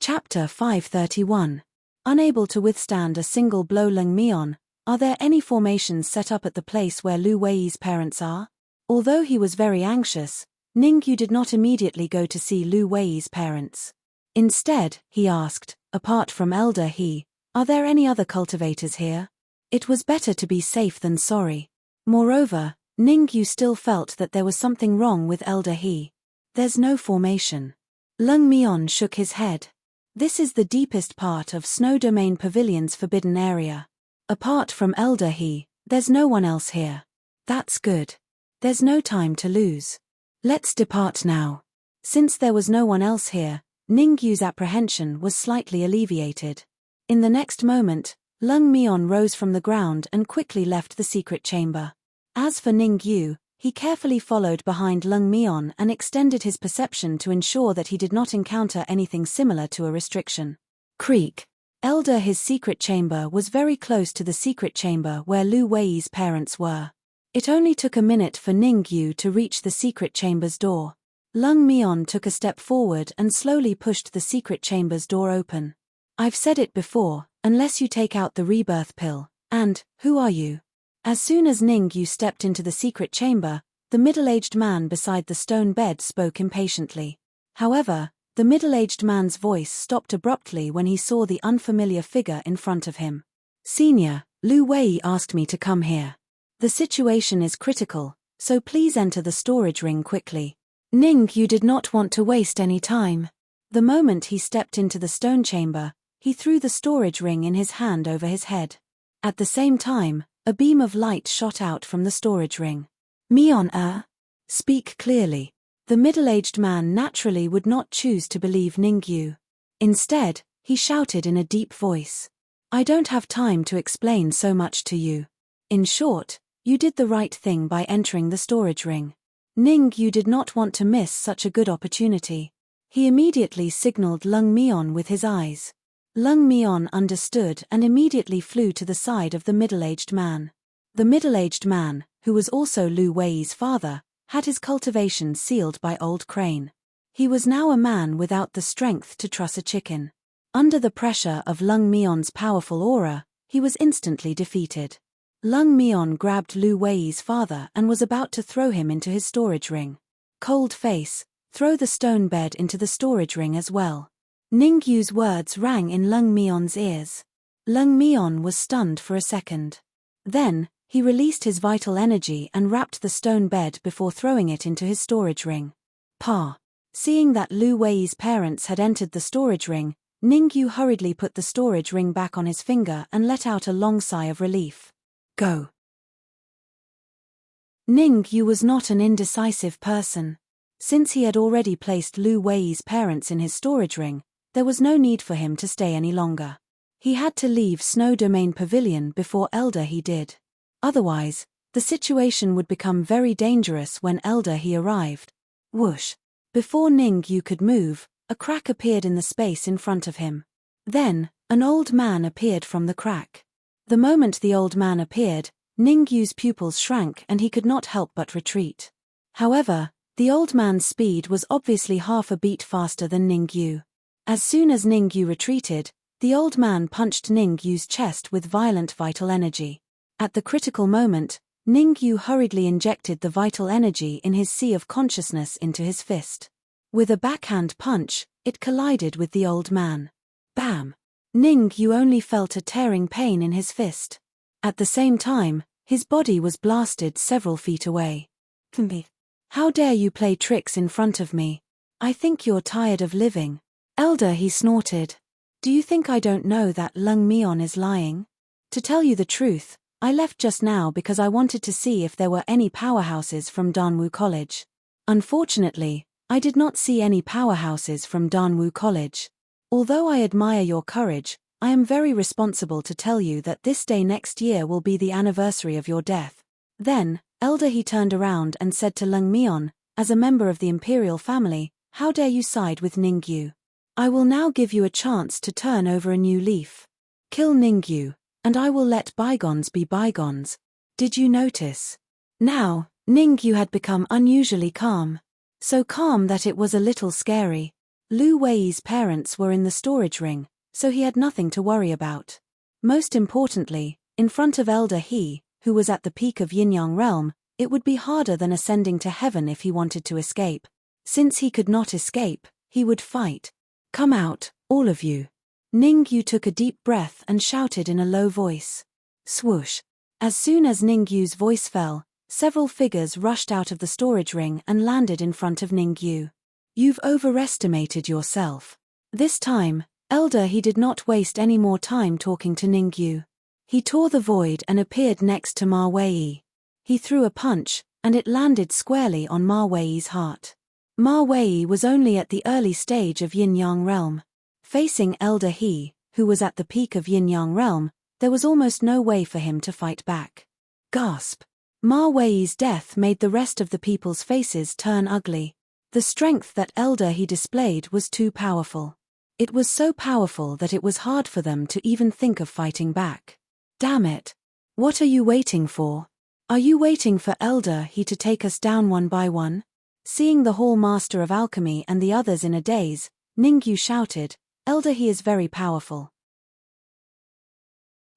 Chapter 531. Unable to withstand a single blow, Lung Mion, Are there any formations set up at the place where Lu Wei's parents are? Although he was very anxious, Ningyu did not immediately go to see Lu Wei's parents. Instead, he asked, apart from Elder He, are there any other cultivators here? It was better to be safe than sorry. Moreover, Ningyu still felt that there was something wrong with Elder He. There's no formation. Lung Mion shook his head. This is the deepest part of Snow Domain Pavilion's forbidden area. Apart from Elder He, there's no one else here. That's good. There's no time to lose. Let's depart now. Since there was no one else here, Ningyu's apprehension was slightly alleviated. In the next moment, Lung Mion rose from the ground and quickly left the secret chamber. As for Ningyu, he carefully followed behind Lung Mion and extended his perception to ensure that he did not encounter anything similar to a restriction. Creak. Elder His secret chamber was very close to the secret chamber where Lu Wei's parents were. It only took a minute for Ningyu to reach the secret chamber's door. Lung Mion took a step forward and slowly pushed the secret chamber's door open. I've said it before, unless you take out the rebirth pill, and, who are you? As soon as Ningyu stepped into the secret chamber, the middle-aged man beside the stone bed spoke impatiently. However, the middle-aged man's voice stopped abruptly when he saw the unfamiliar figure in front of him. Senior, Lu Wei asked me to come here. The situation is critical, so please enter the storage ring quickly. Ningyu did not want to waste any time. The moment he stepped into the stone chamber, he threw the storage ring in his hand over his head. At the same time, a beam of light shot out from the storage ring. Mion, speak clearly. The middle-aged man naturally would not choose to believe Ningyu. Instead, he shouted in a deep voice. I don't have time to explain so much to you. In short, you did the right thing by entering the storage ring. Ningyu did not want to miss such a good opportunity. He immediately signaled Lung Mion with his eyes. Lung Mion understood and immediately flew to the side of the middle-aged man. The middle-aged man, who was also Lu Wei's father, had his cultivation sealed by Old Crane. He was now a man without the strength to truss a chicken. Under the pressure of Lung Mion's powerful aura, he was instantly defeated. Lung Mion grabbed Lu Wei's father and was about to throw him into his storage ring. Cold face, throw the stone bed into the storage ring as well. Ningyu's words rang in Lung Mion's ears. Lung Mion was stunned for a second. Then, he released his vital energy and wrapped the stone bed before throwing it into his storage ring. Seeing that Lu Wei's parents had entered the storage ring, Ningyu hurriedly put the storage ring back on his finger and let out a long sigh of relief. Go. Ningyu was not an indecisive person. Since he had already placed Lu Wei's parents in his storage ring, there was no need for him to stay any longer. He had to leave Snow Domain Pavilion before Elder He did. Otherwise, the situation would become very dangerous when Elder He arrived. Whoosh! Before Ningyu could move, a crack appeared in the space in front of him. Then, an old man appeared from the crack. The moment the old man appeared, Ningyu's pupils shrank and he could not help but retreat. However, the old man's speed was obviously half a beat faster than Ningyu. As soon as Ningyu retreated, the old man punched Ningyu's chest with violent vital energy. At the critical moment, Ningyu hurriedly injected the vital energy in his sea of consciousness into his fist. With a backhand punch, it collided with the old man. Bam! Ningyu only felt a tearing pain in his fist. At the same time, his body was blasted several feet away. How dare you play tricks in front of me? I think you're tired of living. Elder, he snorted. Do you think I don't know that Lung Mion is lying? To tell you the truth, I left just now because I wanted to see if there were any powerhouses from Danwu College. Unfortunately, I did not see any powerhouses from Danwu College. Although I admire your courage, I am very responsible to tell you that this day next year will be the anniversary of your death. Then, Elder he turned around and said to Lung Mion, as a member of the imperial family, how dare you side with Ningyu? I will now give you a chance to turn over a new leaf. Kill Ningyu, and I will let bygones be bygones. Did you notice? Now, Ningyu had become unusually calm. So calm that it was a little scary. Lu Wei's parents were in the storage ring, so he had nothing to worry about. Most importantly, In front of Elder He, who was at the peak of Yin-Yang realm, it would be harder than ascending to heaven if he wanted to escape. Since he could not escape, he would fight. Come out, all of you. Ningyu took a deep breath and shouted in a low voice. Swoosh. As soon as Ningyu's voice fell, several figures rushed out of the storage ring and landed in front of Ningyu. You've overestimated yourself. This time, Elder He did not waste any more time talking to Ningyu. He tore the void and appeared next to Ma Wei. He threw a punch, and it landed squarely on Ma Wei's heart. Ma Wei was only at the early stage of Yin-Yang realm. Facing Elder He, who was at the peak of Yin-Yang realm, there was almost no way for him to fight back. Gasp. Ma Wei's death made the rest of the people's faces turn ugly. The strength that Elder He displayed was too powerful. It was so powerful that it was hard for them to even think of fighting back. Damn it. What are you waiting for? Are you waiting for Elder He to take us down one by one? Seeing the Hall Master of Alchemy and the others in a daze, Ningyu shouted, Elder He is very powerful.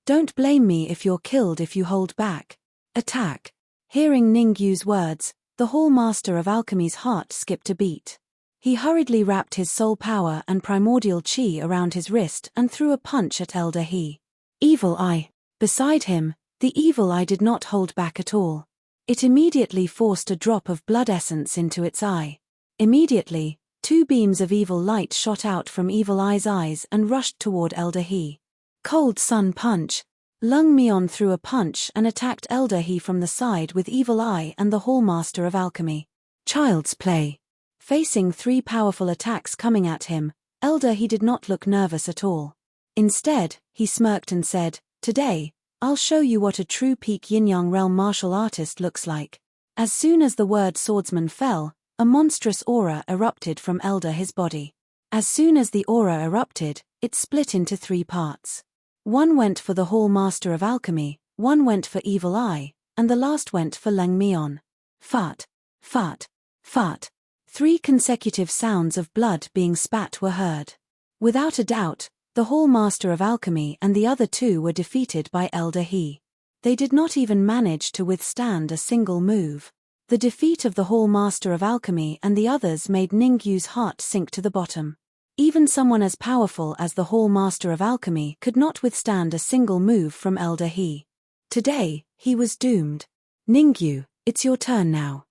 Don't blame me if you're killed if you hold back. Attack. Hearing Ningyu's words, the Hall Master of Alchemy's heart skipped a beat. He hurriedly wrapped his soul power and primordial chi around his wrist and threw a punch at Elder He. Evil Eye. Beside him, the evil eye did not hold back at all. It immediately forced a drop of blood essence into its eye. Immediately, two beams of evil light shot out from Evil Eye's eyes and rushed toward Elder He. Cold Sun Punch. Lung Mion threw a punch and attacked Elder He from the side with Evil Eye and the Hall Master of Alchemy. Child's Play. Facing three powerful attacks coming at him, Elder He did not look nervous at all. Instead, he smirked and said, Today, I'll show you what a true peak Yin-Yang realm martial artist looks like. As soon as the word swordsman fell, a monstrous aura erupted from Elder He's body. As soon as the aura erupted, it split into three parts. One went for the Hall Master of Alchemy, one went for Evil Eye, and the last went for Leng Mion. Fart, fart, fart. 3 consecutive sounds of blood being spat were heard. Without a doubt, the Hall Master of Alchemy and the other two were defeated by Elder He. They did not even manage to withstand a single move. The defeat of the Hall Master of Alchemy and the others made Ningyu's heart sink to the bottom. Even someone as powerful as the Hall Master of Alchemy could not withstand a single move from Elder He. Today, he was doomed. Ningyu, it's your turn now.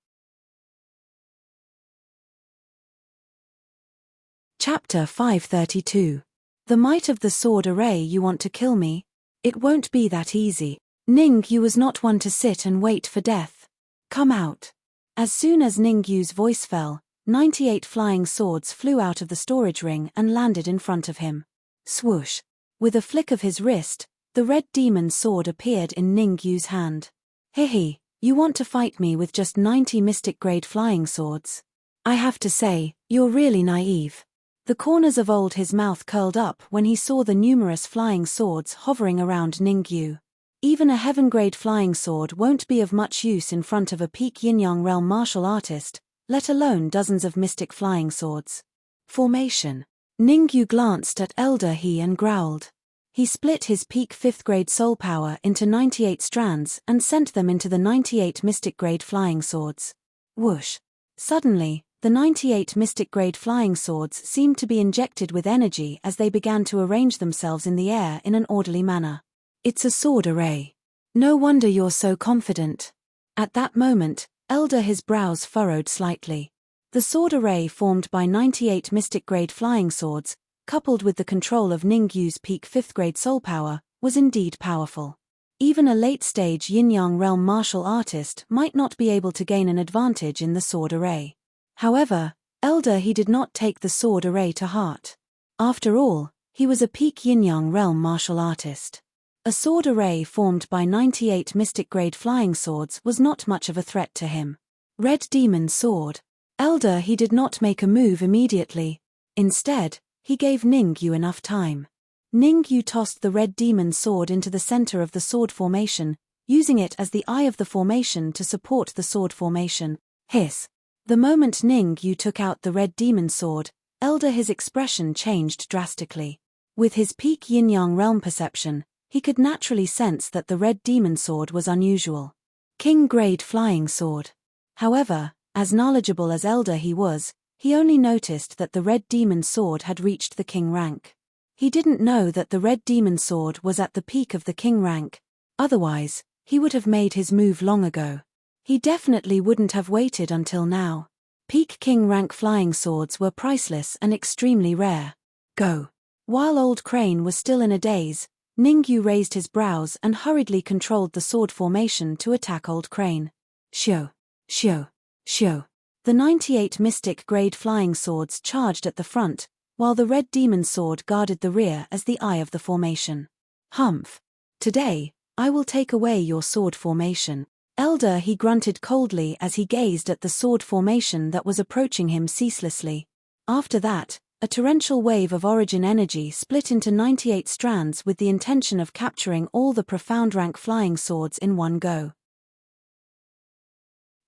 Chapter 532. The might of the sword array. You want to kill me? It won't be that easy. Ningyu was not one to sit and wait for death. Come out. As soon as Ningyu's voice fell, 98 flying swords flew out of the storage ring and landed in front of him. Swoosh. With a flick of his wrist, the red demon sword appeared in Ningyu's hand. Hehe, you want to fight me with just 90 mystic-grade flying swords? I have to say, you're really naive. The corners of Old His mouth curled up when he saw the numerous flying swords hovering around Ningyu. Even a heaven-grade flying sword won't be of much use in front of a peak Yin-Yang realm martial artist, let alone dozens of mystic flying swords. Formation. Ningyu glanced at Elder He and growled. He split his peak 5th-grade soul power into 98 strands and sent them into the 98 mystic-grade flying swords. Whoosh. Suddenly, the 98 mystic-grade flying swords seemed to be injected with energy as they began to arrange themselves in the air in an orderly manner. It's a sword array. No wonder you're so confident. At that moment, Elder His brows furrowed slightly. The sword array formed by 98 mystic-grade flying swords, coupled with the control of Ningyu's peak 5th-grade soul power, was indeed powerful. Even a late-stage Yin-Yang realm martial artist might not be able to gain an advantage in the sword array. However, Elder He did not take the sword array to heart. After all, he was a peak Yin-Yang realm martial artist. A sword array formed by 98 mystic-grade flying swords was not much of a threat to him. Red Demon Sword. Elder He did not make a move immediately. Instead, he gave Ningyu enough time. Ningyu tossed the Red Demon Sword into the center of the sword formation, using it as the eye of the formation to support the sword formation. Hiss. The moment Ningyu took out the Red Demon Sword, Elder His expression changed drastically. With his peak Yin-Yang realm perception, He could naturally sense that the red demon sword was unusual. King-grade flying sword. However, as knowledgeable as Elder he was, he only noticed that the red demon sword had reached the king rank. He didn't know that the red demon sword was at the peak of the king rank. Otherwise, he would have made his move long ago. He definitely wouldn't have waited until now. Peak king rank flying swords were priceless and extremely rare. Go. While Old Crane was still in a daze, Ningyu raised his brows and hurriedly controlled the sword formation to attack Old Crane. Shio. Shio. Shio. The 98 mystic-grade flying swords charged at the front, while the red demon sword guarded the rear as the eye of the formation. Humph. Today, I will take away your sword formation. Elder, he grunted coldly as he gazed at the sword formation that was approaching him ceaselessly. After that, a torrential wave of origin energy split into 98 strands with the intention of capturing all the profound rank flying swords in one go.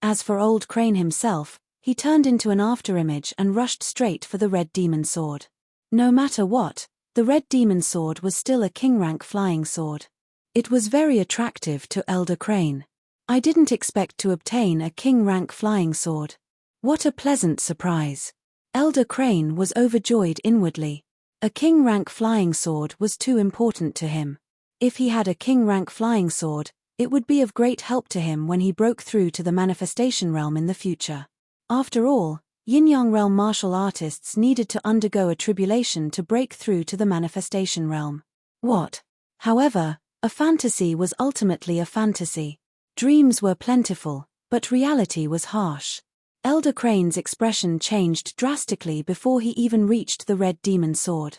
As for Old Crane himself, he turned into an afterimage and rushed straight for the red demon sword. No matter what, the red demon sword was still a king-rank flying sword. It was very attractive to Elder Crane. I didn't expect to obtain a king-rank flying sword. What a pleasant surprise. Elder Crane was overjoyed inwardly. A king-rank flying sword was too important to him. If he had a king-rank flying sword, it would be of great help to him when he broke through to the manifestation realm in the future. After all, Yin-Yang realm martial artists needed to undergo a tribulation to break through to the manifestation realm. What? However, a fantasy was ultimately a fantasy. Dreams were plentiful, but reality was harsh. Elder Crane's expression changed drastically before he even reached the red demon sword.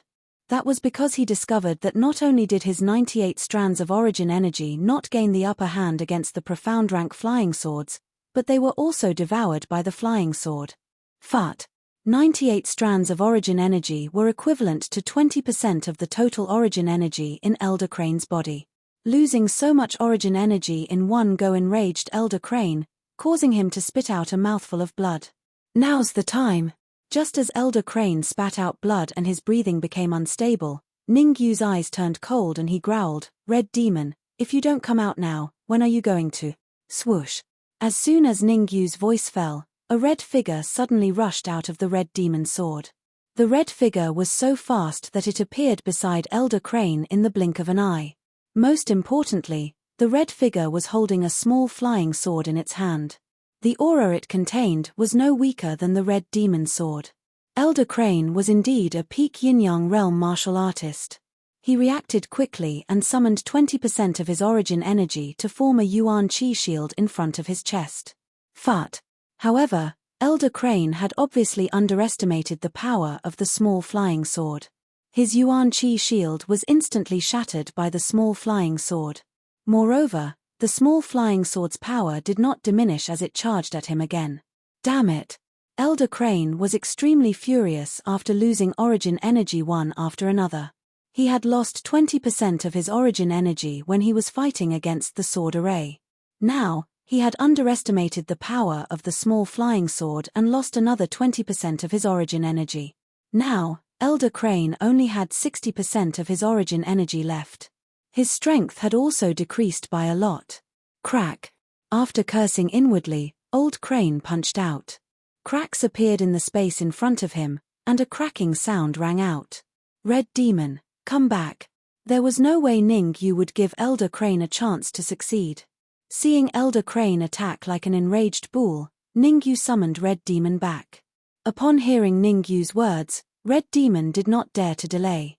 That was because he discovered that not only did his 98 strands of origin energy not gain the upper hand against the profound rank flying swords, but they were also devoured by the flying sword. Fat. 98 strands of origin energy were equivalent to 20% of the total origin energy in Elder Crane's body. Losing so much origin energy in one go enraged Elder Crane, causing him to spit out a mouthful of blood. Now's the time. Just as Elder Crane spat out blood and his breathing became unstable, Ningyu's eyes turned cold and he growled, "Red Demon, if you don't come out now, when are you going to?" Swoosh. As soon as Ningyu's voice fell, a red figure suddenly rushed out of the red demon sword. The red figure was so fast that it appeared beside Elder Crane in the blink of an eye. Most importantly, the red figure was holding a small flying sword in its hand. The aura it contained was no weaker than the red demon sword. Elder Crane was indeed a peak Yin-Yang realm martial artist. He reacted quickly and summoned 20% of his origin energy to form a Yuan Qi shield in front of his chest. Fat. However, Elder Crane had obviously underestimated the power of the small flying sword. His Yuan Qi shield was instantly shattered by the small flying sword. Moreover, the small flying sword's power did not diminish as it charged at him again. Damn it! Elder Crane was extremely furious after losing origin energy one after another. He had lost 20% of his origin energy when he was fighting against the sword array. Now, he had underestimated the power of the small flying sword and lost another 20% of his origin energy. Now, Elder Crane only had 60% of his origin energy left. His strength had also decreased by a lot. Crack. After cursing inwardly, Old Crane punched out. Cracks appeared in the space in front of him, and a cracking sound rang out. Red Demon, come back. There was no way Ningyu would give Elder Crane a chance to succeed. Seeing Elder Crane attack like an enraged bull, Ningyu summoned Red Demon back. Upon hearing Ningyu's words, Red Demon did not dare to delay.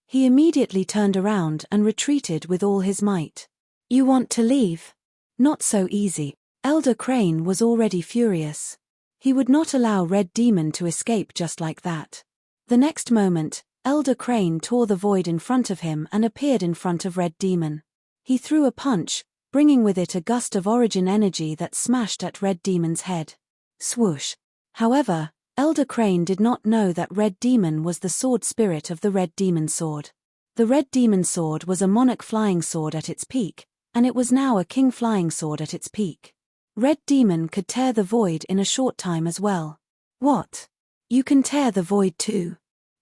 He immediately turned around and retreated with all his might. You want to leave? Not so easy. Elder Crane was already furious. He would not allow Red Demon to escape just like that. The next moment, Elder Crane tore the void in front of him and appeared in front of Red Demon. He threw a punch, bringing with it a gust of origin energy that smashed at Red Demon's head. Swoosh. However, Elder Crane did not know that Red Demon was the sword spirit of the Red Demon sword. The Red Demon sword was a monarch flying sword at its peak, and it was now a king flying sword at its peak. Red Demon could tear the void in a short time as well. What? You can tear the void too?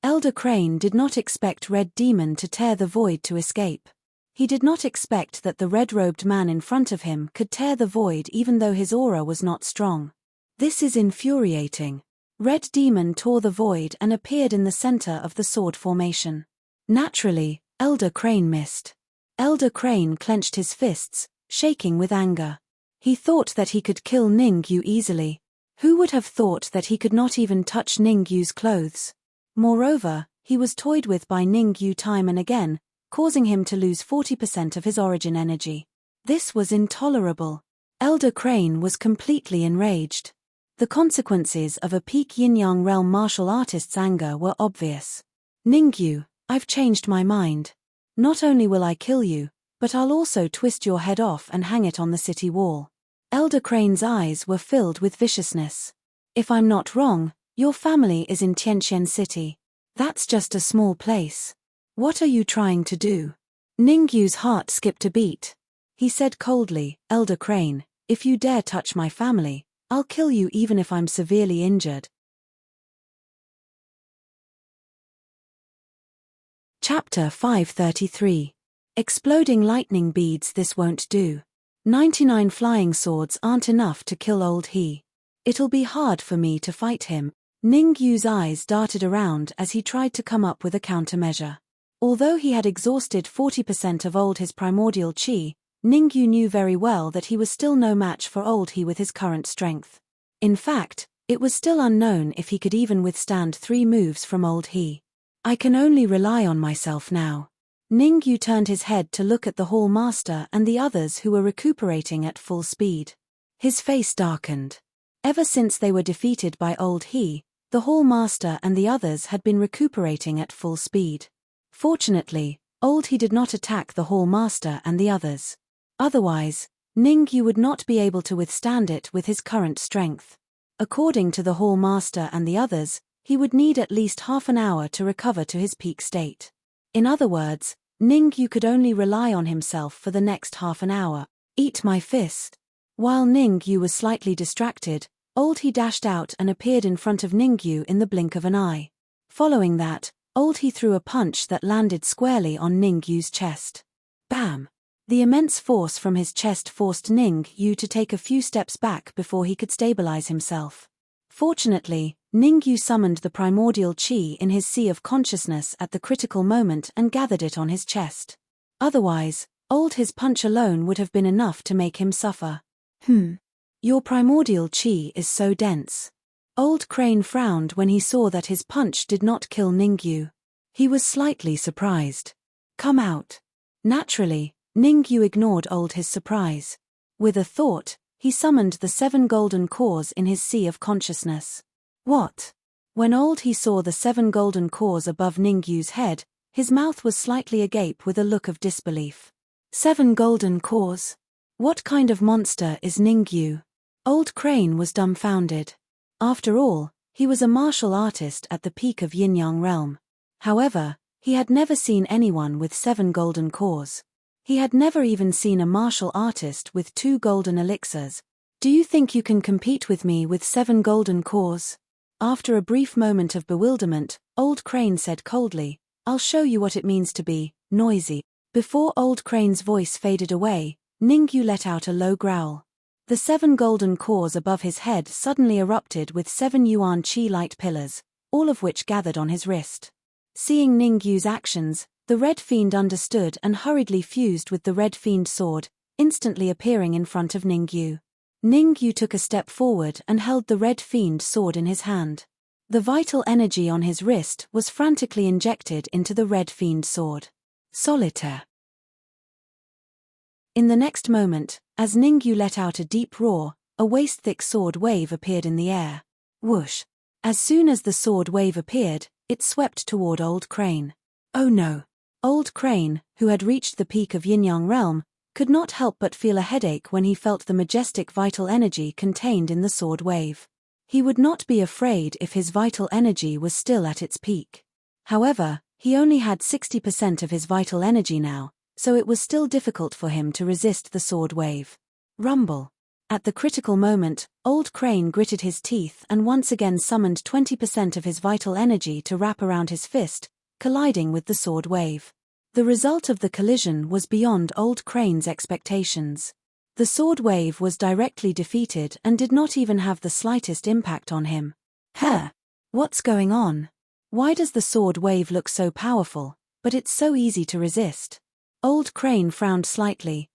Elder Crane did not expect Red Demon to tear the void to escape. He did not expect that the red-robed man in front of him could tear the void even though his aura was not strong. This is infuriating. Red Demon tore the void and appeared in the center of the sword formation. Naturally, Elder Crane missed. Elder Crane clenched his fists, shaking with anger. He thought that he could kill Ningyu easily. Who would have thought that he could not even touch Ningyu's clothes? Moreover, he was toyed with by Ningyu time and again, causing him to lose 40% of his origin energy. This was intolerable. Elder Crane was completely enraged. The consequences of a peak yin-yang realm martial artist's anger were obvious. Ningyu, I've changed my mind. Not only will I kill you, but I'll also twist your head off and hang it on the city wall. Elder Crane's eyes were filled with viciousness. If I'm not wrong, your family is in Tianqian City. That's just a small place. What are you trying to do? Ningyu's heart skipped a beat. He said coldly, Elder Crane, if you dare touch my family, I'll kill you even if I'm severely injured. Chapter 533. Exploding lightning beads. This won't do. 99 flying swords aren't enough to kill old he. It'll be hard for me to fight him. Ningyu's eyes darted around as he tried to come up with a countermeasure. Although he had exhausted 40% of old his primordial chi, Ningyu knew very well that he was still no match for old he with his current strength. In fact, it was still unknown if he could even withstand 3 moves from old he. I can only rely on myself now. Ningyu turned his head to look at the Hall Master and the others who were recuperating at full speed. His face darkened. Ever since they were defeated by old he, the Hall Master and the others had been recuperating at full speed. Fortunately, old he did not attack the Hall Master and the others. Otherwise, Ningyu would not be able to withstand it with his current strength. According to the Hall Master and the others, he would need at least half an hour to recover to his peak state. In other words, Ningyu could only rely on himself for the next half an hour. Eat my fist. While Ningyu was slightly distracted, old he dashed out and appeared in front of Ningyu in the blink of an eye. Following that, old he threw a punch that landed squarely on Ningyu's chest. Bam! The immense force from his chest forced Ningyu to take a few steps back before he could stabilize himself. Fortunately, Ningyu summoned the primordial chi in his sea of consciousness at the critical moment and gathered it on his chest. Otherwise, old his punch alone would have been enough to make him suffer. Your primordial chi is so dense. Old Crane frowned when he saw that his punch did not kill Ningyu. He was slightly surprised. Come out. Naturally, Ningyu ignored old his surprise. With a thought, he summoned the 7 golden cores in his sea of consciousness. What? When old he saw the 7 golden cores above Ningyu's head, his mouth was slightly agape with a look of disbelief. 7 golden cores? What kind of monster is Ningyu? Old Crane was dumbfounded. After all, he was a martial artist at the peak of Yin-Yang realm. However, he had never seen anyone with 7 golden cores. He had never even seen a martial artist with 2 golden elixirs. Do you think you can compete with me with 7 golden cores? After a brief moment of bewilderment, old Crane said coldly, I'll show you what it means to be noisy. Before old Crane's voice faded away, Ningyu let out a low growl. The 7 golden cores above his head suddenly erupted with 7 yuan chi light pillars, all of which gathered on his wrist. Seeing Ningyu's actions, the Red Fiend understood and hurriedly fused with the Red Fiend sword, instantly appearing in front of Ningyu. Ningyu took a step forward and held the Red Fiend sword in his hand. The vital energy on his wrist was frantically injected into the Red Fiend sword. Solitaire. In the next moment, as Ningyu let out a deep roar, a waist-thick sword wave appeared in the air. Whoosh! As soon as the sword wave appeared, it swept toward Old Crane. Oh no! Old Crane, who had reached the peak of Yin-Yang realm, could not help but feel a headache when he felt the majestic vital energy contained in the sword wave. He would not be afraid if his vital energy was still at its peak. However, he only had 60% of his vital energy now, so it was still difficult for him to resist the sword wave. Rumble. At the critical moment, Old Crane gritted his teeth and once again summoned 20% of his vital energy to wrap around his fist, colliding with the sword wave. The result of the collision was beyond Old Crane's expectations. The sword wave was directly defeated and did not even have the slightest impact on him. What's going on? Why does the sword wave look so powerful, but it's so easy to resist? Old Crane frowned slightly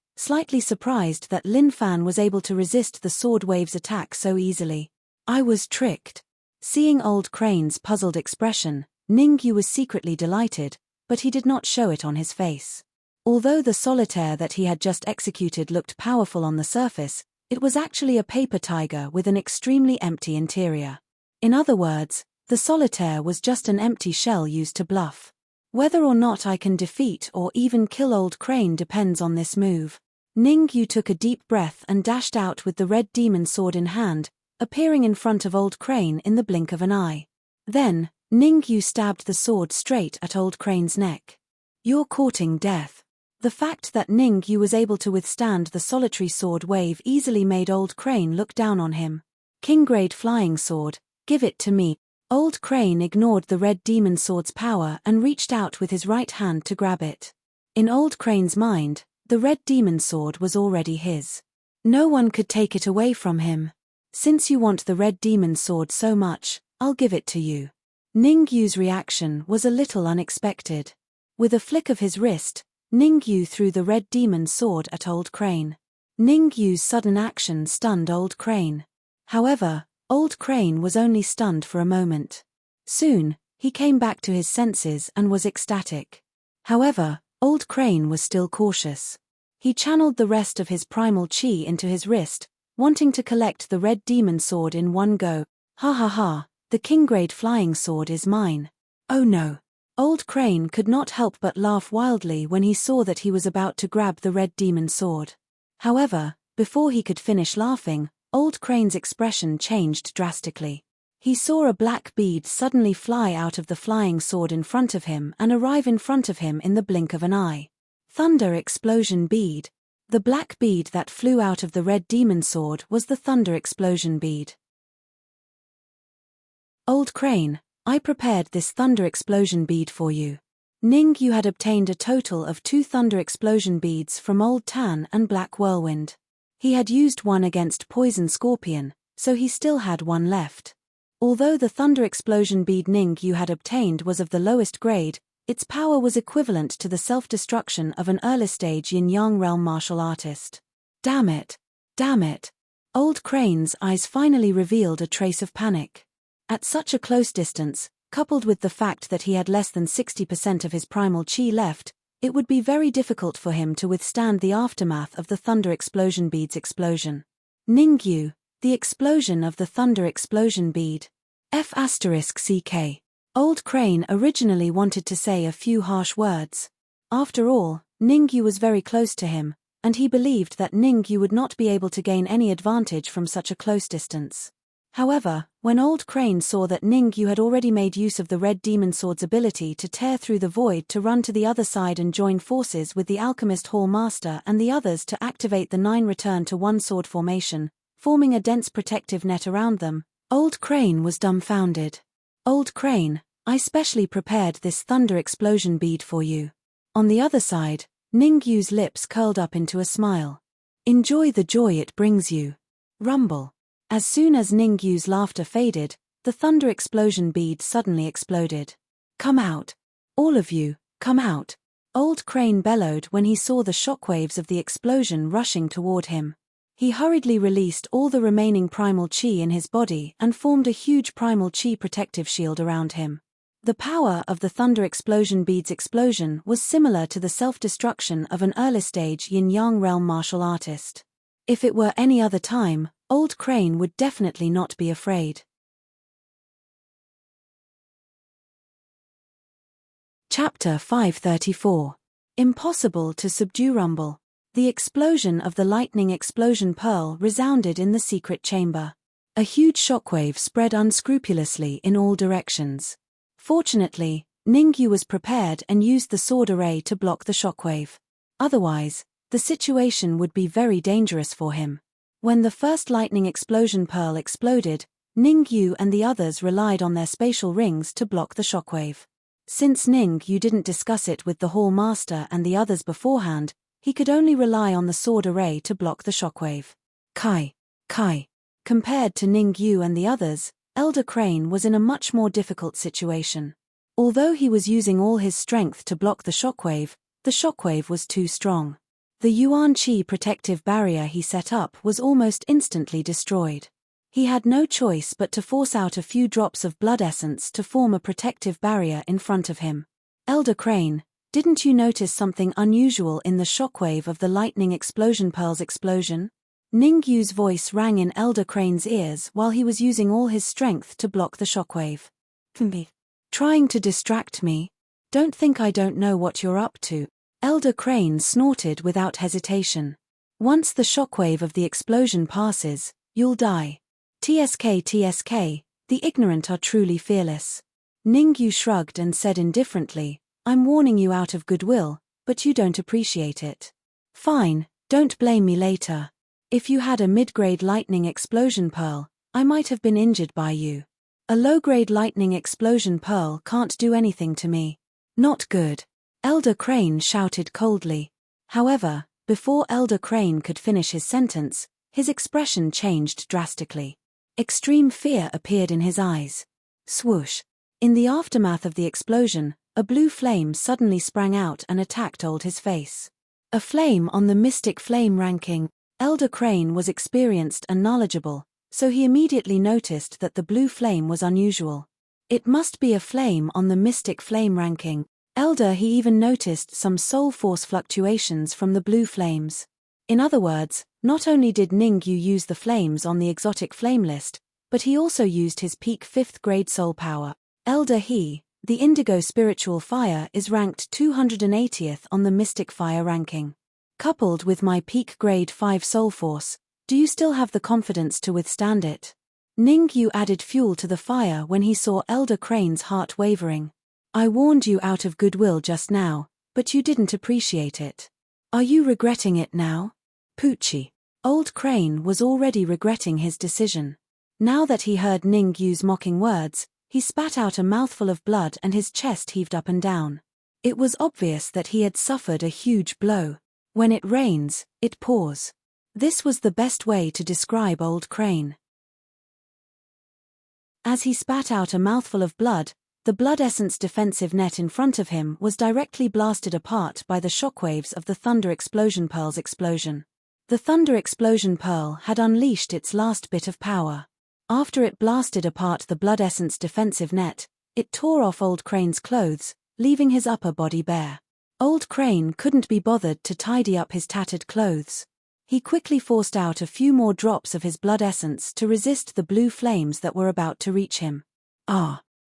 surprised that Lin Fan was able to resist the sword wave's attack so easily. I was tricked. Seeing Old Crane's puzzled expression, Ningyu was secretly delighted, but he did not show it on his face. Although the solitaire that he had just executed looked powerful on the surface, it was actually a paper tiger with an extremely empty interior. In other words, the solitaire was just an empty shell used to bluff. Whether or not I can defeat or even kill Old Crane depends on this move. Ningyu took a deep breath and dashed out with the red demon sword in hand, appearing in front of Old Crane in the blink of an eye. Then, Ningyu stabbed the sword straight at Old Crane's neck. You're courting death. The fact that Ningyu was able to withstand the solitary sword wave easily made Old Crane look down on him. King-grade flying sword, give it to me. Old Crane ignored the red demon sword's power and reached out with his right hand to grab it. In Old Crane's mind, the red demon sword was already his. No one could take it away from him. Since you want the red demon sword so much, I'll give it to you. Ningyu's reaction was a little unexpected. With a flick of his wrist, Ningyu threw the red demon sword at Old Crane. Ningyu's sudden action stunned Old Crane. However, Old Crane was only stunned for a moment. Soon, he came back to his senses and was ecstatic. However, Old Crane was still cautious. He channeled the rest of his primal chi into his wrist, wanting to collect the red demon sword in one go. Ha ha ha, the king-grade flying sword is mine. Oh no. Old Crane could not help but laugh wildly when he saw that he was about to grab the red demon sword. However, before he could finish laughing, Old Crane's expression changed drastically. He saw a black bead suddenly fly out of the flying sword in front of him and arrive in front of him in the blink of an eye. Thunder Explosion Bead. The black bead that flew out of the red demon sword was the Thunder Explosion Bead. Old Crane, I prepared this Thunder Explosion Bead for you. Ningyu had obtained a total of 2 Thunder Explosion Beads from Old Tan and Black Whirlwind. He had used one against Poison Scorpion, so he still had one left. Although the Thunder Explosion Bead Ningyu had obtained was of the lowest grade, its power was equivalent to the self-destruction of an early-stage yin-yang realm martial artist. Damn it! Damn it! Old Crane's eyes finally revealed a trace of panic. At such a close distance, coupled with the fact that he had less than 60% of his primal chi left, it would be very difficult for him to withstand the aftermath of the Thunder Explosion Bead's explosion. Ningyu, the explosion of the Thunder Explosion Bead. F***CK. Old Crane originally wanted to say a few harsh words. After all, Ningyu was very close to him, and he believed that Ningyu would not be able to gain any advantage from such a close distance. However, when Old Crane saw that Ningyu had already made use of the red demon sword's ability to tear through the void to run to the other side and join forces with the Alchemist Hall Master and the others to activate the 9 return to 1 sword formation, forming a dense protective net around them, Old Crane was dumbfounded. Old Crane, I specially prepared this Thunder Explosion Bead for you. On the other side, Ningyu's lips curled up into a smile. Enjoy the joy it brings you. Rumble. As soon as Ningyu's laughter faded, the Thunder Explosion Bead suddenly exploded. Come out. All of you, come out. Old Crane bellowed when he saw the shockwaves of the explosion rushing toward him. He hurriedly released all the remaining primal chi in his body and formed a huge primal chi protective shield around him. The power of the Thunder Explosion Bead's explosion was similar to the self-destruction of an early-stage yin-yang realm martial artist. If it were any other time, Old Crane would definitely not be afraid. Chapter 534. Impossible to subdue Rumble. The explosion of the lightning explosion pearl resounded in the secret chamber. A huge shockwave spread unscrupulously in all directions. Fortunately, Ningyu was prepared and used the sword array to block the shockwave. Otherwise, the situation would be very dangerous for him. When the first lightning explosion pearl exploded, Ning Yu and the others relied on their spatial rings to block the shockwave. Since Ning Yu didn't discuss it with the Hall Master and the others beforehand, he could only rely on the sword array to block the shockwave. Kai. Compared to Ning Yu and the others, Elder Crane was in a much more difficult situation. Although he was using all his strength to block the shockwave was too strong. The Yuan Qi protective barrier he set up was almost instantly destroyed. He had no choice but to force out a few drops of blood essence to form a protective barrier in front of him. Elder Crane, didn't you notice something unusual in the shockwave of the lightning explosion pearl's explosion? Ning Yu's voice rang in Elder Crane's ears while he was using all his strength to block the shockwave. Trying to distract me? Don't think I don't know what you're up to. Elder Crane snorted without hesitation. Once the shockwave of the explosion passes, you'll die. TSK, the ignorant are truly fearless. Ning Yu shrugged and said indifferently, I'm warning you out of goodwill, but you don't appreciate it. Fine, don't blame me later. If you had a mid-grade lightning explosion pearl, I might have been injured by you. A low-grade lightning explosion pearl can't do anything to me. Not good. Elder Crane shouted coldly. However, before Elder Crane could finish his sentence, his expression changed drastically. Extreme fear appeared in his eyes. Swoosh. In the aftermath of the explosion, a blue flame suddenly sprang out and attacked his face. A flame on the Mystic Flame ranking. Elder Crane was experienced and knowledgeable, so he immediately noticed that the blue flame was unusual. It must be a flame on the Mystic Flame ranking. He even noticed some soul force fluctuations from the blue flames. In other words, not only did Ning Yu use the flames on the exotic flame list, but he also used his peak 5th grade soul power. The indigo spiritual fire is ranked 280th on the Mystic Fire ranking. Coupled with my peak grade 5 soul force, do you still have the confidence to withstand it? Ning Yu added fuel to the fire when he saw Elder Crane's heart wavering. I warned you out of goodwill just now, but you didn't appreciate it. Are you regretting it now? Poochie. Old Crane was already regretting his decision. Now that he heard Ning Yu's mocking words, he spat out a mouthful of blood and his chest heaved up and down. It was obvious that he had suffered a huge blow. When it rains, it pours. This was the best way to describe Old Crane. As he spat out a mouthful of blood, the blood essence defensive net in front of him was directly blasted apart by the shockwaves of the Thunder Explosion Pearl's explosion. The Thunder Explosion Pearl had unleashed its last bit of power. After it blasted apart the blood essence defensive net, it tore off Old Crane's clothes, leaving his upper body bare. Old Crane couldn't be bothered to tidy up his tattered clothes. He quickly forced out a few more drops of his blood essence to resist the blue flames that were about to reach him.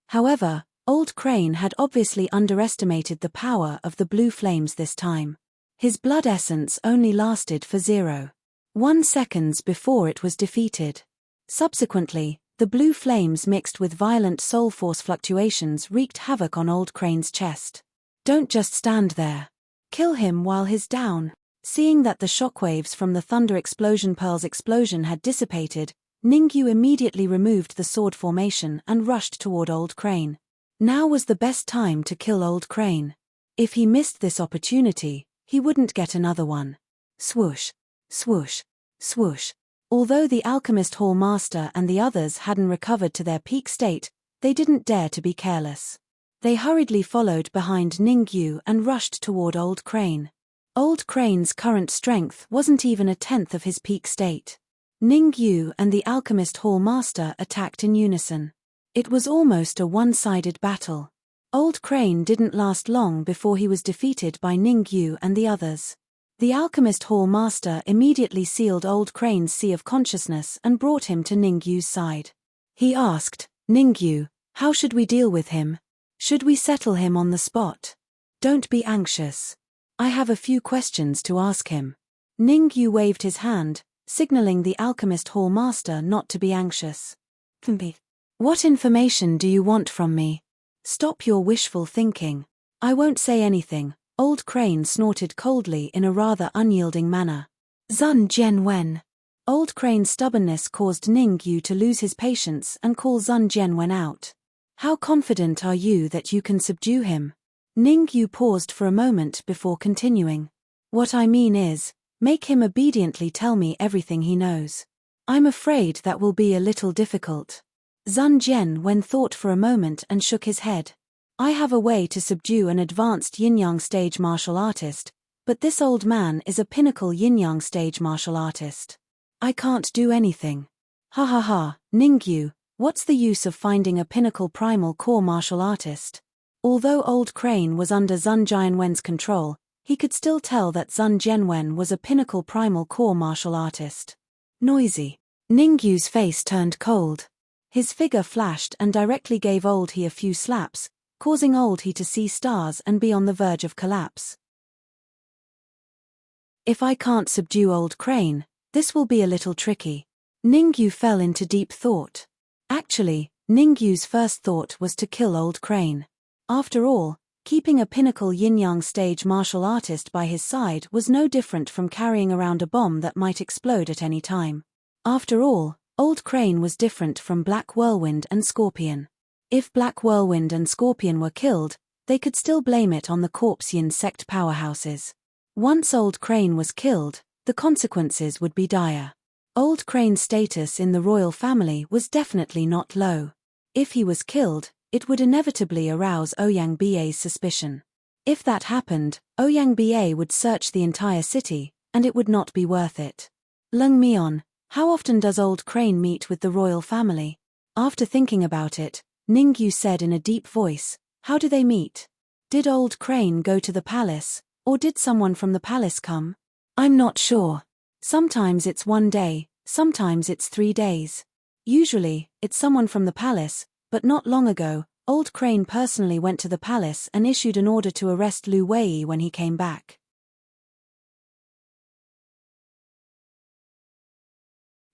However, Old Crane had obviously underestimated the power of the blue flames this time. His blood essence only lasted for 0.1 seconds before it was defeated. Subsequently, the blue flames mixed with violent soul force fluctuations wreaked havoc on Old Crane's chest. Don't just stand there. Kill him while he's down. Seeing that the shockwaves from the Thunder Explosion Pearl's explosion had dissipated, Ning Yu immediately removed the sword formation and rushed toward Old Crane. Now was the best time to kill Old Crane. If he missed this opportunity, he wouldn't get another one. Swoosh, swoosh, swoosh. Although the Alchemist Hall Master and the others hadn't recovered to their peak state, they didn't dare to be careless. They hurriedly followed behind Ning Yu and rushed toward Old Crane. Old Crane's current strength wasn't even a tenth of his peak state. Ning Yu and the Alchemist Hall Master attacked in unison. It was almost a one-sided battle. Old Crane didn't last long before he was defeated by Ning Yu and the others. The Alchemist Hall Master immediately sealed Old Crane's sea of consciousness and brought him to Ning Yu's side. He asked, Ning Yu, how should we deal with him? Should we settle him on the spot? Don't be anxious. I have a few questions to ask him. Ning Yu waved his hand, signaling the Alchemist Hall Master not to be anxious. What information do you want from me? Stop your wishful thinking. I won't say anything. Old Crane snorted coldly in a rather unyielding manner. Zun Jian Wen. Old Crane's stubbornness caused Ningyu to lose his patience and call Sun Jianwen out. How confident are you that you can subdue him? Ningyu paused for a moment before continuing. What I mean is, make him obediently tell me everything he knows. I'm afraid that will be a little difficult. Sun Jianwen thought for a moment and shook his head. I have a way to subdue an advanced yin-yang stage martial artist, but this old man is a pinnacle yin-yang stage martial artist. I can't do anything. Ha ha ha, Ningyu, what's the use of finding a pinnacle primal core martial artist? Although Old Crane was under Sun Jianwen's control, he could still tell that Sun Jianwen was a pinnacle primal core martial artist. Noisy. Ningyu's face turned cold. His figure flashed and directly gave Old He a few slaps, causing Old He to see stars and be on the verge of collapse. If I can't subdue Old Crane, this will be a little tricky. Ningyu fell into deep thought. Actually, Ningyu's first thought was to kill Old Crane. After all, keeping a pinnacle yin-yang stage martial artist by his side was no different from carrying around a bomb that might explode at any time. After all, Old Crane was different from Black Whirlwind and Scorpion. If Black Whirlwind and Scorpion were killed, they could still blame it on the corpse yin sect powerhouses. Once Old Crane was killed, the consequences would be dire. Old Crane's status in the royal family was definitely not low. If he was killed, it would inevitably arouse Ouyang Ba's suspicion. If that happened, Ouyang Ba would search the entire city, and it would not be worth it. Lung Mion, how often does Old Crane meet with the royal family? After thinking about it, Ningyu said in a deep voice, how do they meet? Did Old Crane go to the palace, or did someone from the palace come? I'm not sure. Sometimes it's 1 day, sometimes it's 3 days. Usually, it's someone from the palace, but not long ago, Old Crane personally went to the palace and issued an order to arrest Lu Wei when he came back.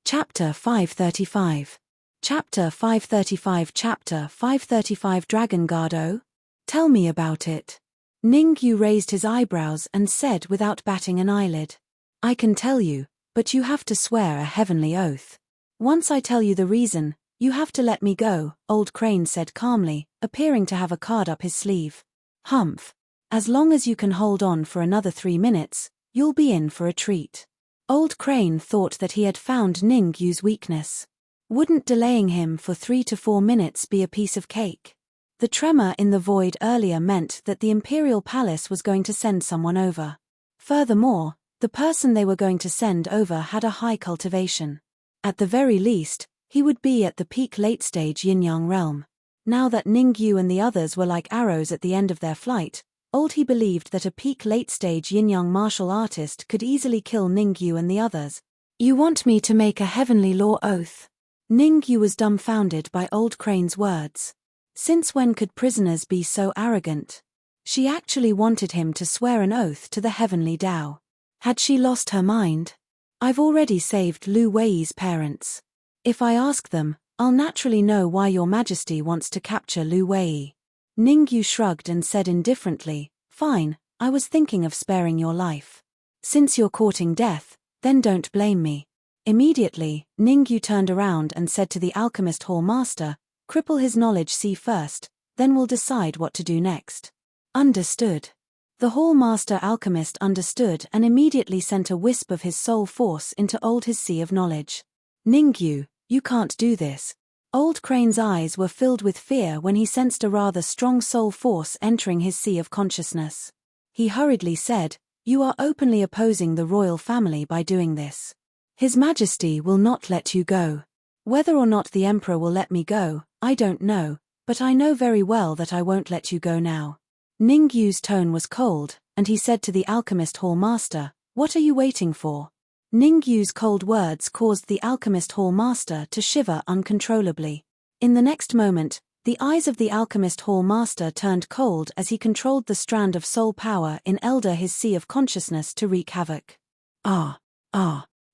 Chapter 535. Chapter 535. Chapter 535. Dragon Guard O? Tell me about it. Ningyu raised his eyebrows and said without batting an eyelid. I can tell you, but you have to swear a heavenly oath. Once I tell you the reason, you have to let me go, Old Crane said calmly, appearing to have a card up his sleeve. Humph. As long as you can hold on for another 3 minutes, you'll be in for a treat. Old Crane thought that he had found Ningyu's weakness. Wouldn't delaying him for 3 to 4 minutes be a piece of cake? The tremor in the void earlier meant that the Imperial Palace was going to send someone over. Furthermore, the person they were going to send over had a high cultivation. At the very least, he would be at the peak late-stage yin-yang realm. Now that Ningyu and the others were like arrows at the end of their flight, Old He believed that a peak late-stage yin-yang martial artist could easily kill Ningyu and the others. You want me to make a heavenly law oath? Ningyu was dumbfounded by Old Crane's words. Since when could prisoners be so arrogant? She actually wanted him to swear an oath to the heavenly Tao. Had she lost her mind? I've already saved Lu Wei's parents. If I ask them, I'll naturally know why your majesty wants to capture Lu Wei. Ningyu shrugged and said indifferently, fine, I was thinking of sparing your life. Since you're courting death, then don't blame me. Immediately, Ningyu turned around and said to the alchemist hall master, cripple his knowledge see first, then we'll decide what to do next. Understood. The hall master alchemist understood and immediately sent a wisp of his soul force into Old His sea of knowledge. Ningyu, you can't do this. Old Crane's eyes were filled with fear when he sensed a rather strong soul force entering his sea of consciousness. He hurriedly said, you are openly opposing the royal family by doing this. His Majesty will not let you go. Whether or not the Emperor will let me go, I don't know, but I know very well that I won't let you go now. Ningyu's tone was cold, and he said to the alchemist hall master, what are you waiting for? Ningyu's cold words caused the alchemist hall master to shiver uncontrollably. In the next moment, the eyes of the alchemist hall master turned cold as he controlled the strand of soul power in Elder His sea of consciousness to wreak havoc.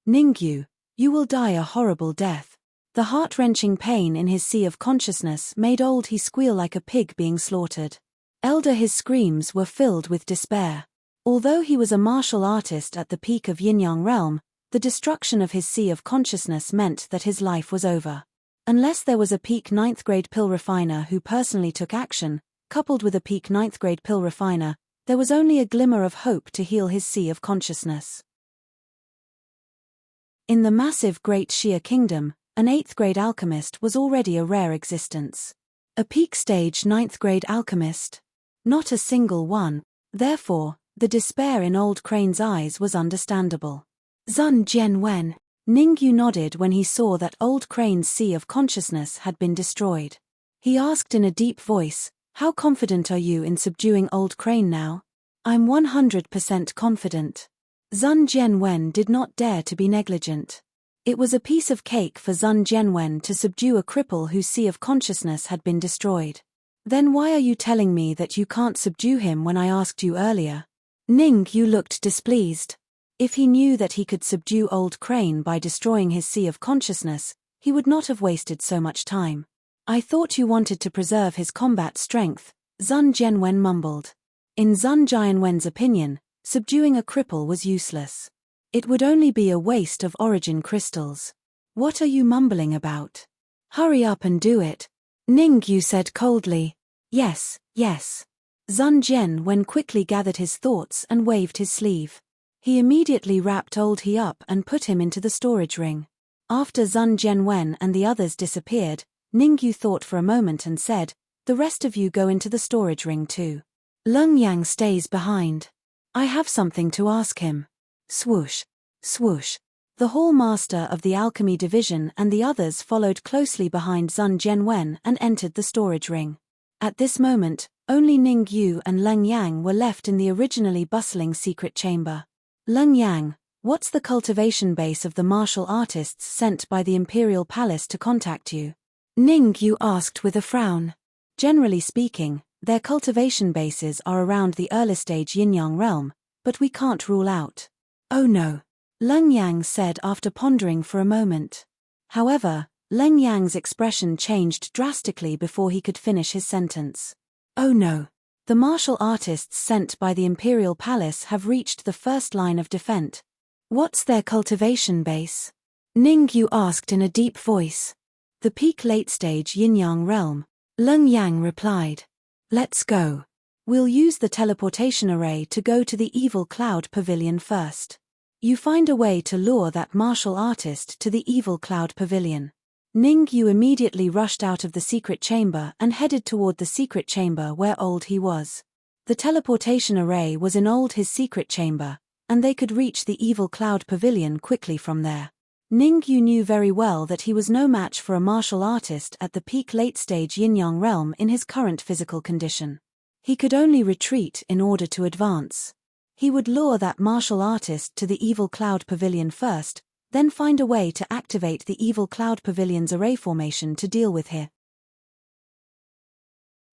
Ningyu, you will die a horrible death. The heart-wrenching pain in his sea of consciousness made Old He squeal like a pig being slaughtered. Elder His screams were filled with despair. Although he was a martial artist at the peak of yin-yang realm, The destruction of his sea of consciousness meant that his life was over. Unless there was a peak 9th grade pill refiner who personally took action, coupled with a peak 9th grade pill refiner, there was only a glimmer of hope to heal his sea of consciousness. In the massive Great Shia Kingdom, an 8th grade alchemist was already a rare existence. A peak stage 9th grade alchemist? Not a single one. Therefore, the despair in Old Crane's eyes was understandable. Zun Jianwen. Ningyu nodded when he saw that Old Crane's sea of consciousness had been destroyed. He asked in a deep voice, "How confident are you in subduing Old Crane now?" "I'm 100% confident." Zun Jianwen did not dare to be negligent. It was a piece of cake for Zun Jianwen to subdue a cripple whose sea of consciousness had been destroyed. "Then why are you telling me that you can't subdue him when I asked you earlier?" Ningyu looked displeased. If he knew that he could subdue Old Crane by destroying his sea of consciousness, he would not have wasted so much time. "I thought you wanted to preserve his combat strength," Zun Jianwen mumbled. In Zun Jianwen's opinion, subduing a cripple was useless. It would only be a waste of origin crystals. "What are you mumbling about? Hurry up and do it," Ningyu said coldly. Yes. Zun Jianwen quickly gathered his thoughts and waved his sleeve. He immediately wrapped Old He up and put him into the storage ring. After Zun Jianwen and the others disappeared, Ningyu thought for a moment and said, "The rest of you go into the storage ring too. Leng Yang stays behind. I have something to ask him." Swoosh, swoosh. The Hall Master of the Alchemy Division and the others followed closely behind Zun Jianwen and entered the storage ring. At this moment, only Ningyu and Leng Yang were left in the originally bustling secret chamber. "Leng Yang, what's the cultivation base of the martial artists sent by the Imperial Palace to contact you?" Ningyu asked with a frown. "Generally speaking, their cultivation bases are around the early stage yin-yang realm, but we can't rule out." "Oh no," Leng Yang said after pondering for a moment. However, Leng Yang's expression changed drastically before he could finish his sentence. "Oh no. The martial artists sent by the Imperial Palace have reached the first line of defense." "What's their cultivation base?" Ningyu asked in a deep voice. "The peak late-stage yin-yang realm," Leng Yang replied. "Let's go. We'll use the teleportation array to go to the Evil Cloud Pavilion first. You find a way to lure that martial artist to the Evil Cloud Pavilion." Ningyu immediately rushed out of the secret chamber and headed toward the secret chamber where Old He was. The teleportation array was in Old His secret chamber, and they could reach the Evil Cloud Pavilion quickly from there. Ningyu knew very well that he was no match for a martial artist at the peak late-stage yin-yang realm in his current physical condition. He could only retreat in order to advance. He would lure that martial artist to the Evil Cloud Pavilion first, then find a way to activate the Evil Cloud Pavilion's array formation to deal with here.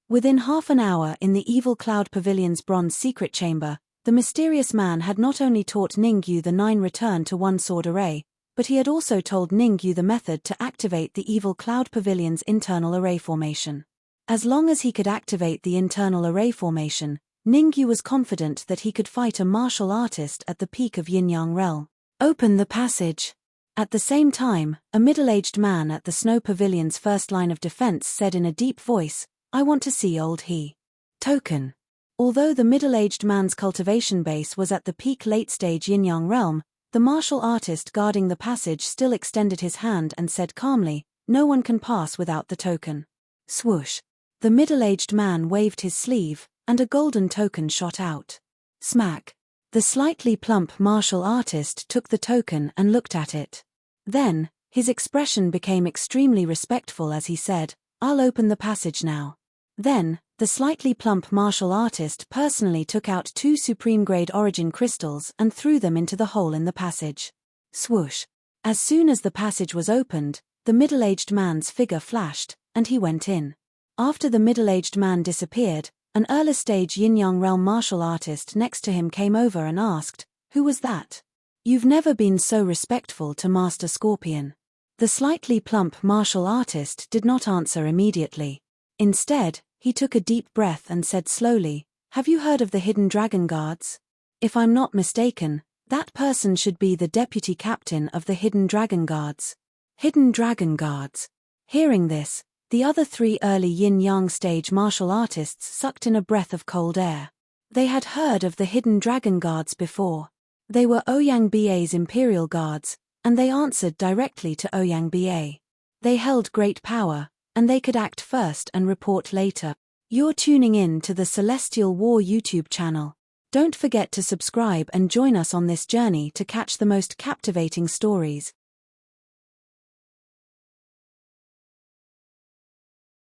Within half an hour in the Evil Cloud Pavilion's bronze secret chamber, the mysterious man had not only taught Ningyu the 9 return to 1 sword array, but he had also told Ningyu the method to activate the Evil Cloud Pavilion's internal array formation. As long as he could activate the internal array formation, Ningyu was confident that he could fight a martial artist at the peak of Yin-Yang realm. "Open the passage." At the same time, a middle-aged man at the Snow Pavilion's first line of defense said in a deep voice, "I want to see Old He." Token. Although the middle-aged man's cultivation base was at the peak late-stage Yin-Yang realm, the martial artist guarding the passage still extended his hand and said calmly, "No one can pass without the token." Swoosh. The middle-aged man waved his sleeve, and a golden token shot out. Smack. The slightly plump martial artist took the token and looked at it. Then, his expression became extremely respectful as he said, "I'll open the passage now." Then, the slightly plump martial artist personally took out 2 supreme-grade origin crystals and threw them into the hole in the passage. Swoosh. As soon as the passage was opened, the middle-aged man's figure flashed, and he went in. After the middle-aged man disappeared, an early-stage yin-yang realm martial artist next to him came over and asked, "Who was that? You've never been so respectful to Master Scorpion." The slightly plump martial artist did not answer immediately. Instead, he took a deep breath and said slowly, "Have you heard of the Hidden Dragon Guards? If I'm not mistaken, That person should be the deputy captain of the Hidden Dragon Guards. Hidden Dragon Guards. Hearing this, the other 3 early yin-yang stage martial artists sucked in a breath of cold air. They had heard of the Hidden Dragon Guards before. They were Ouyang Ba's Imperial Guards, and they answered directly to Ouyang Ba. They held great power, and they could act first and report later. You're tuning in to the Celestial War YouTube channel. Don't forget to subscribe and join us on this journey to catch the most captivating stories.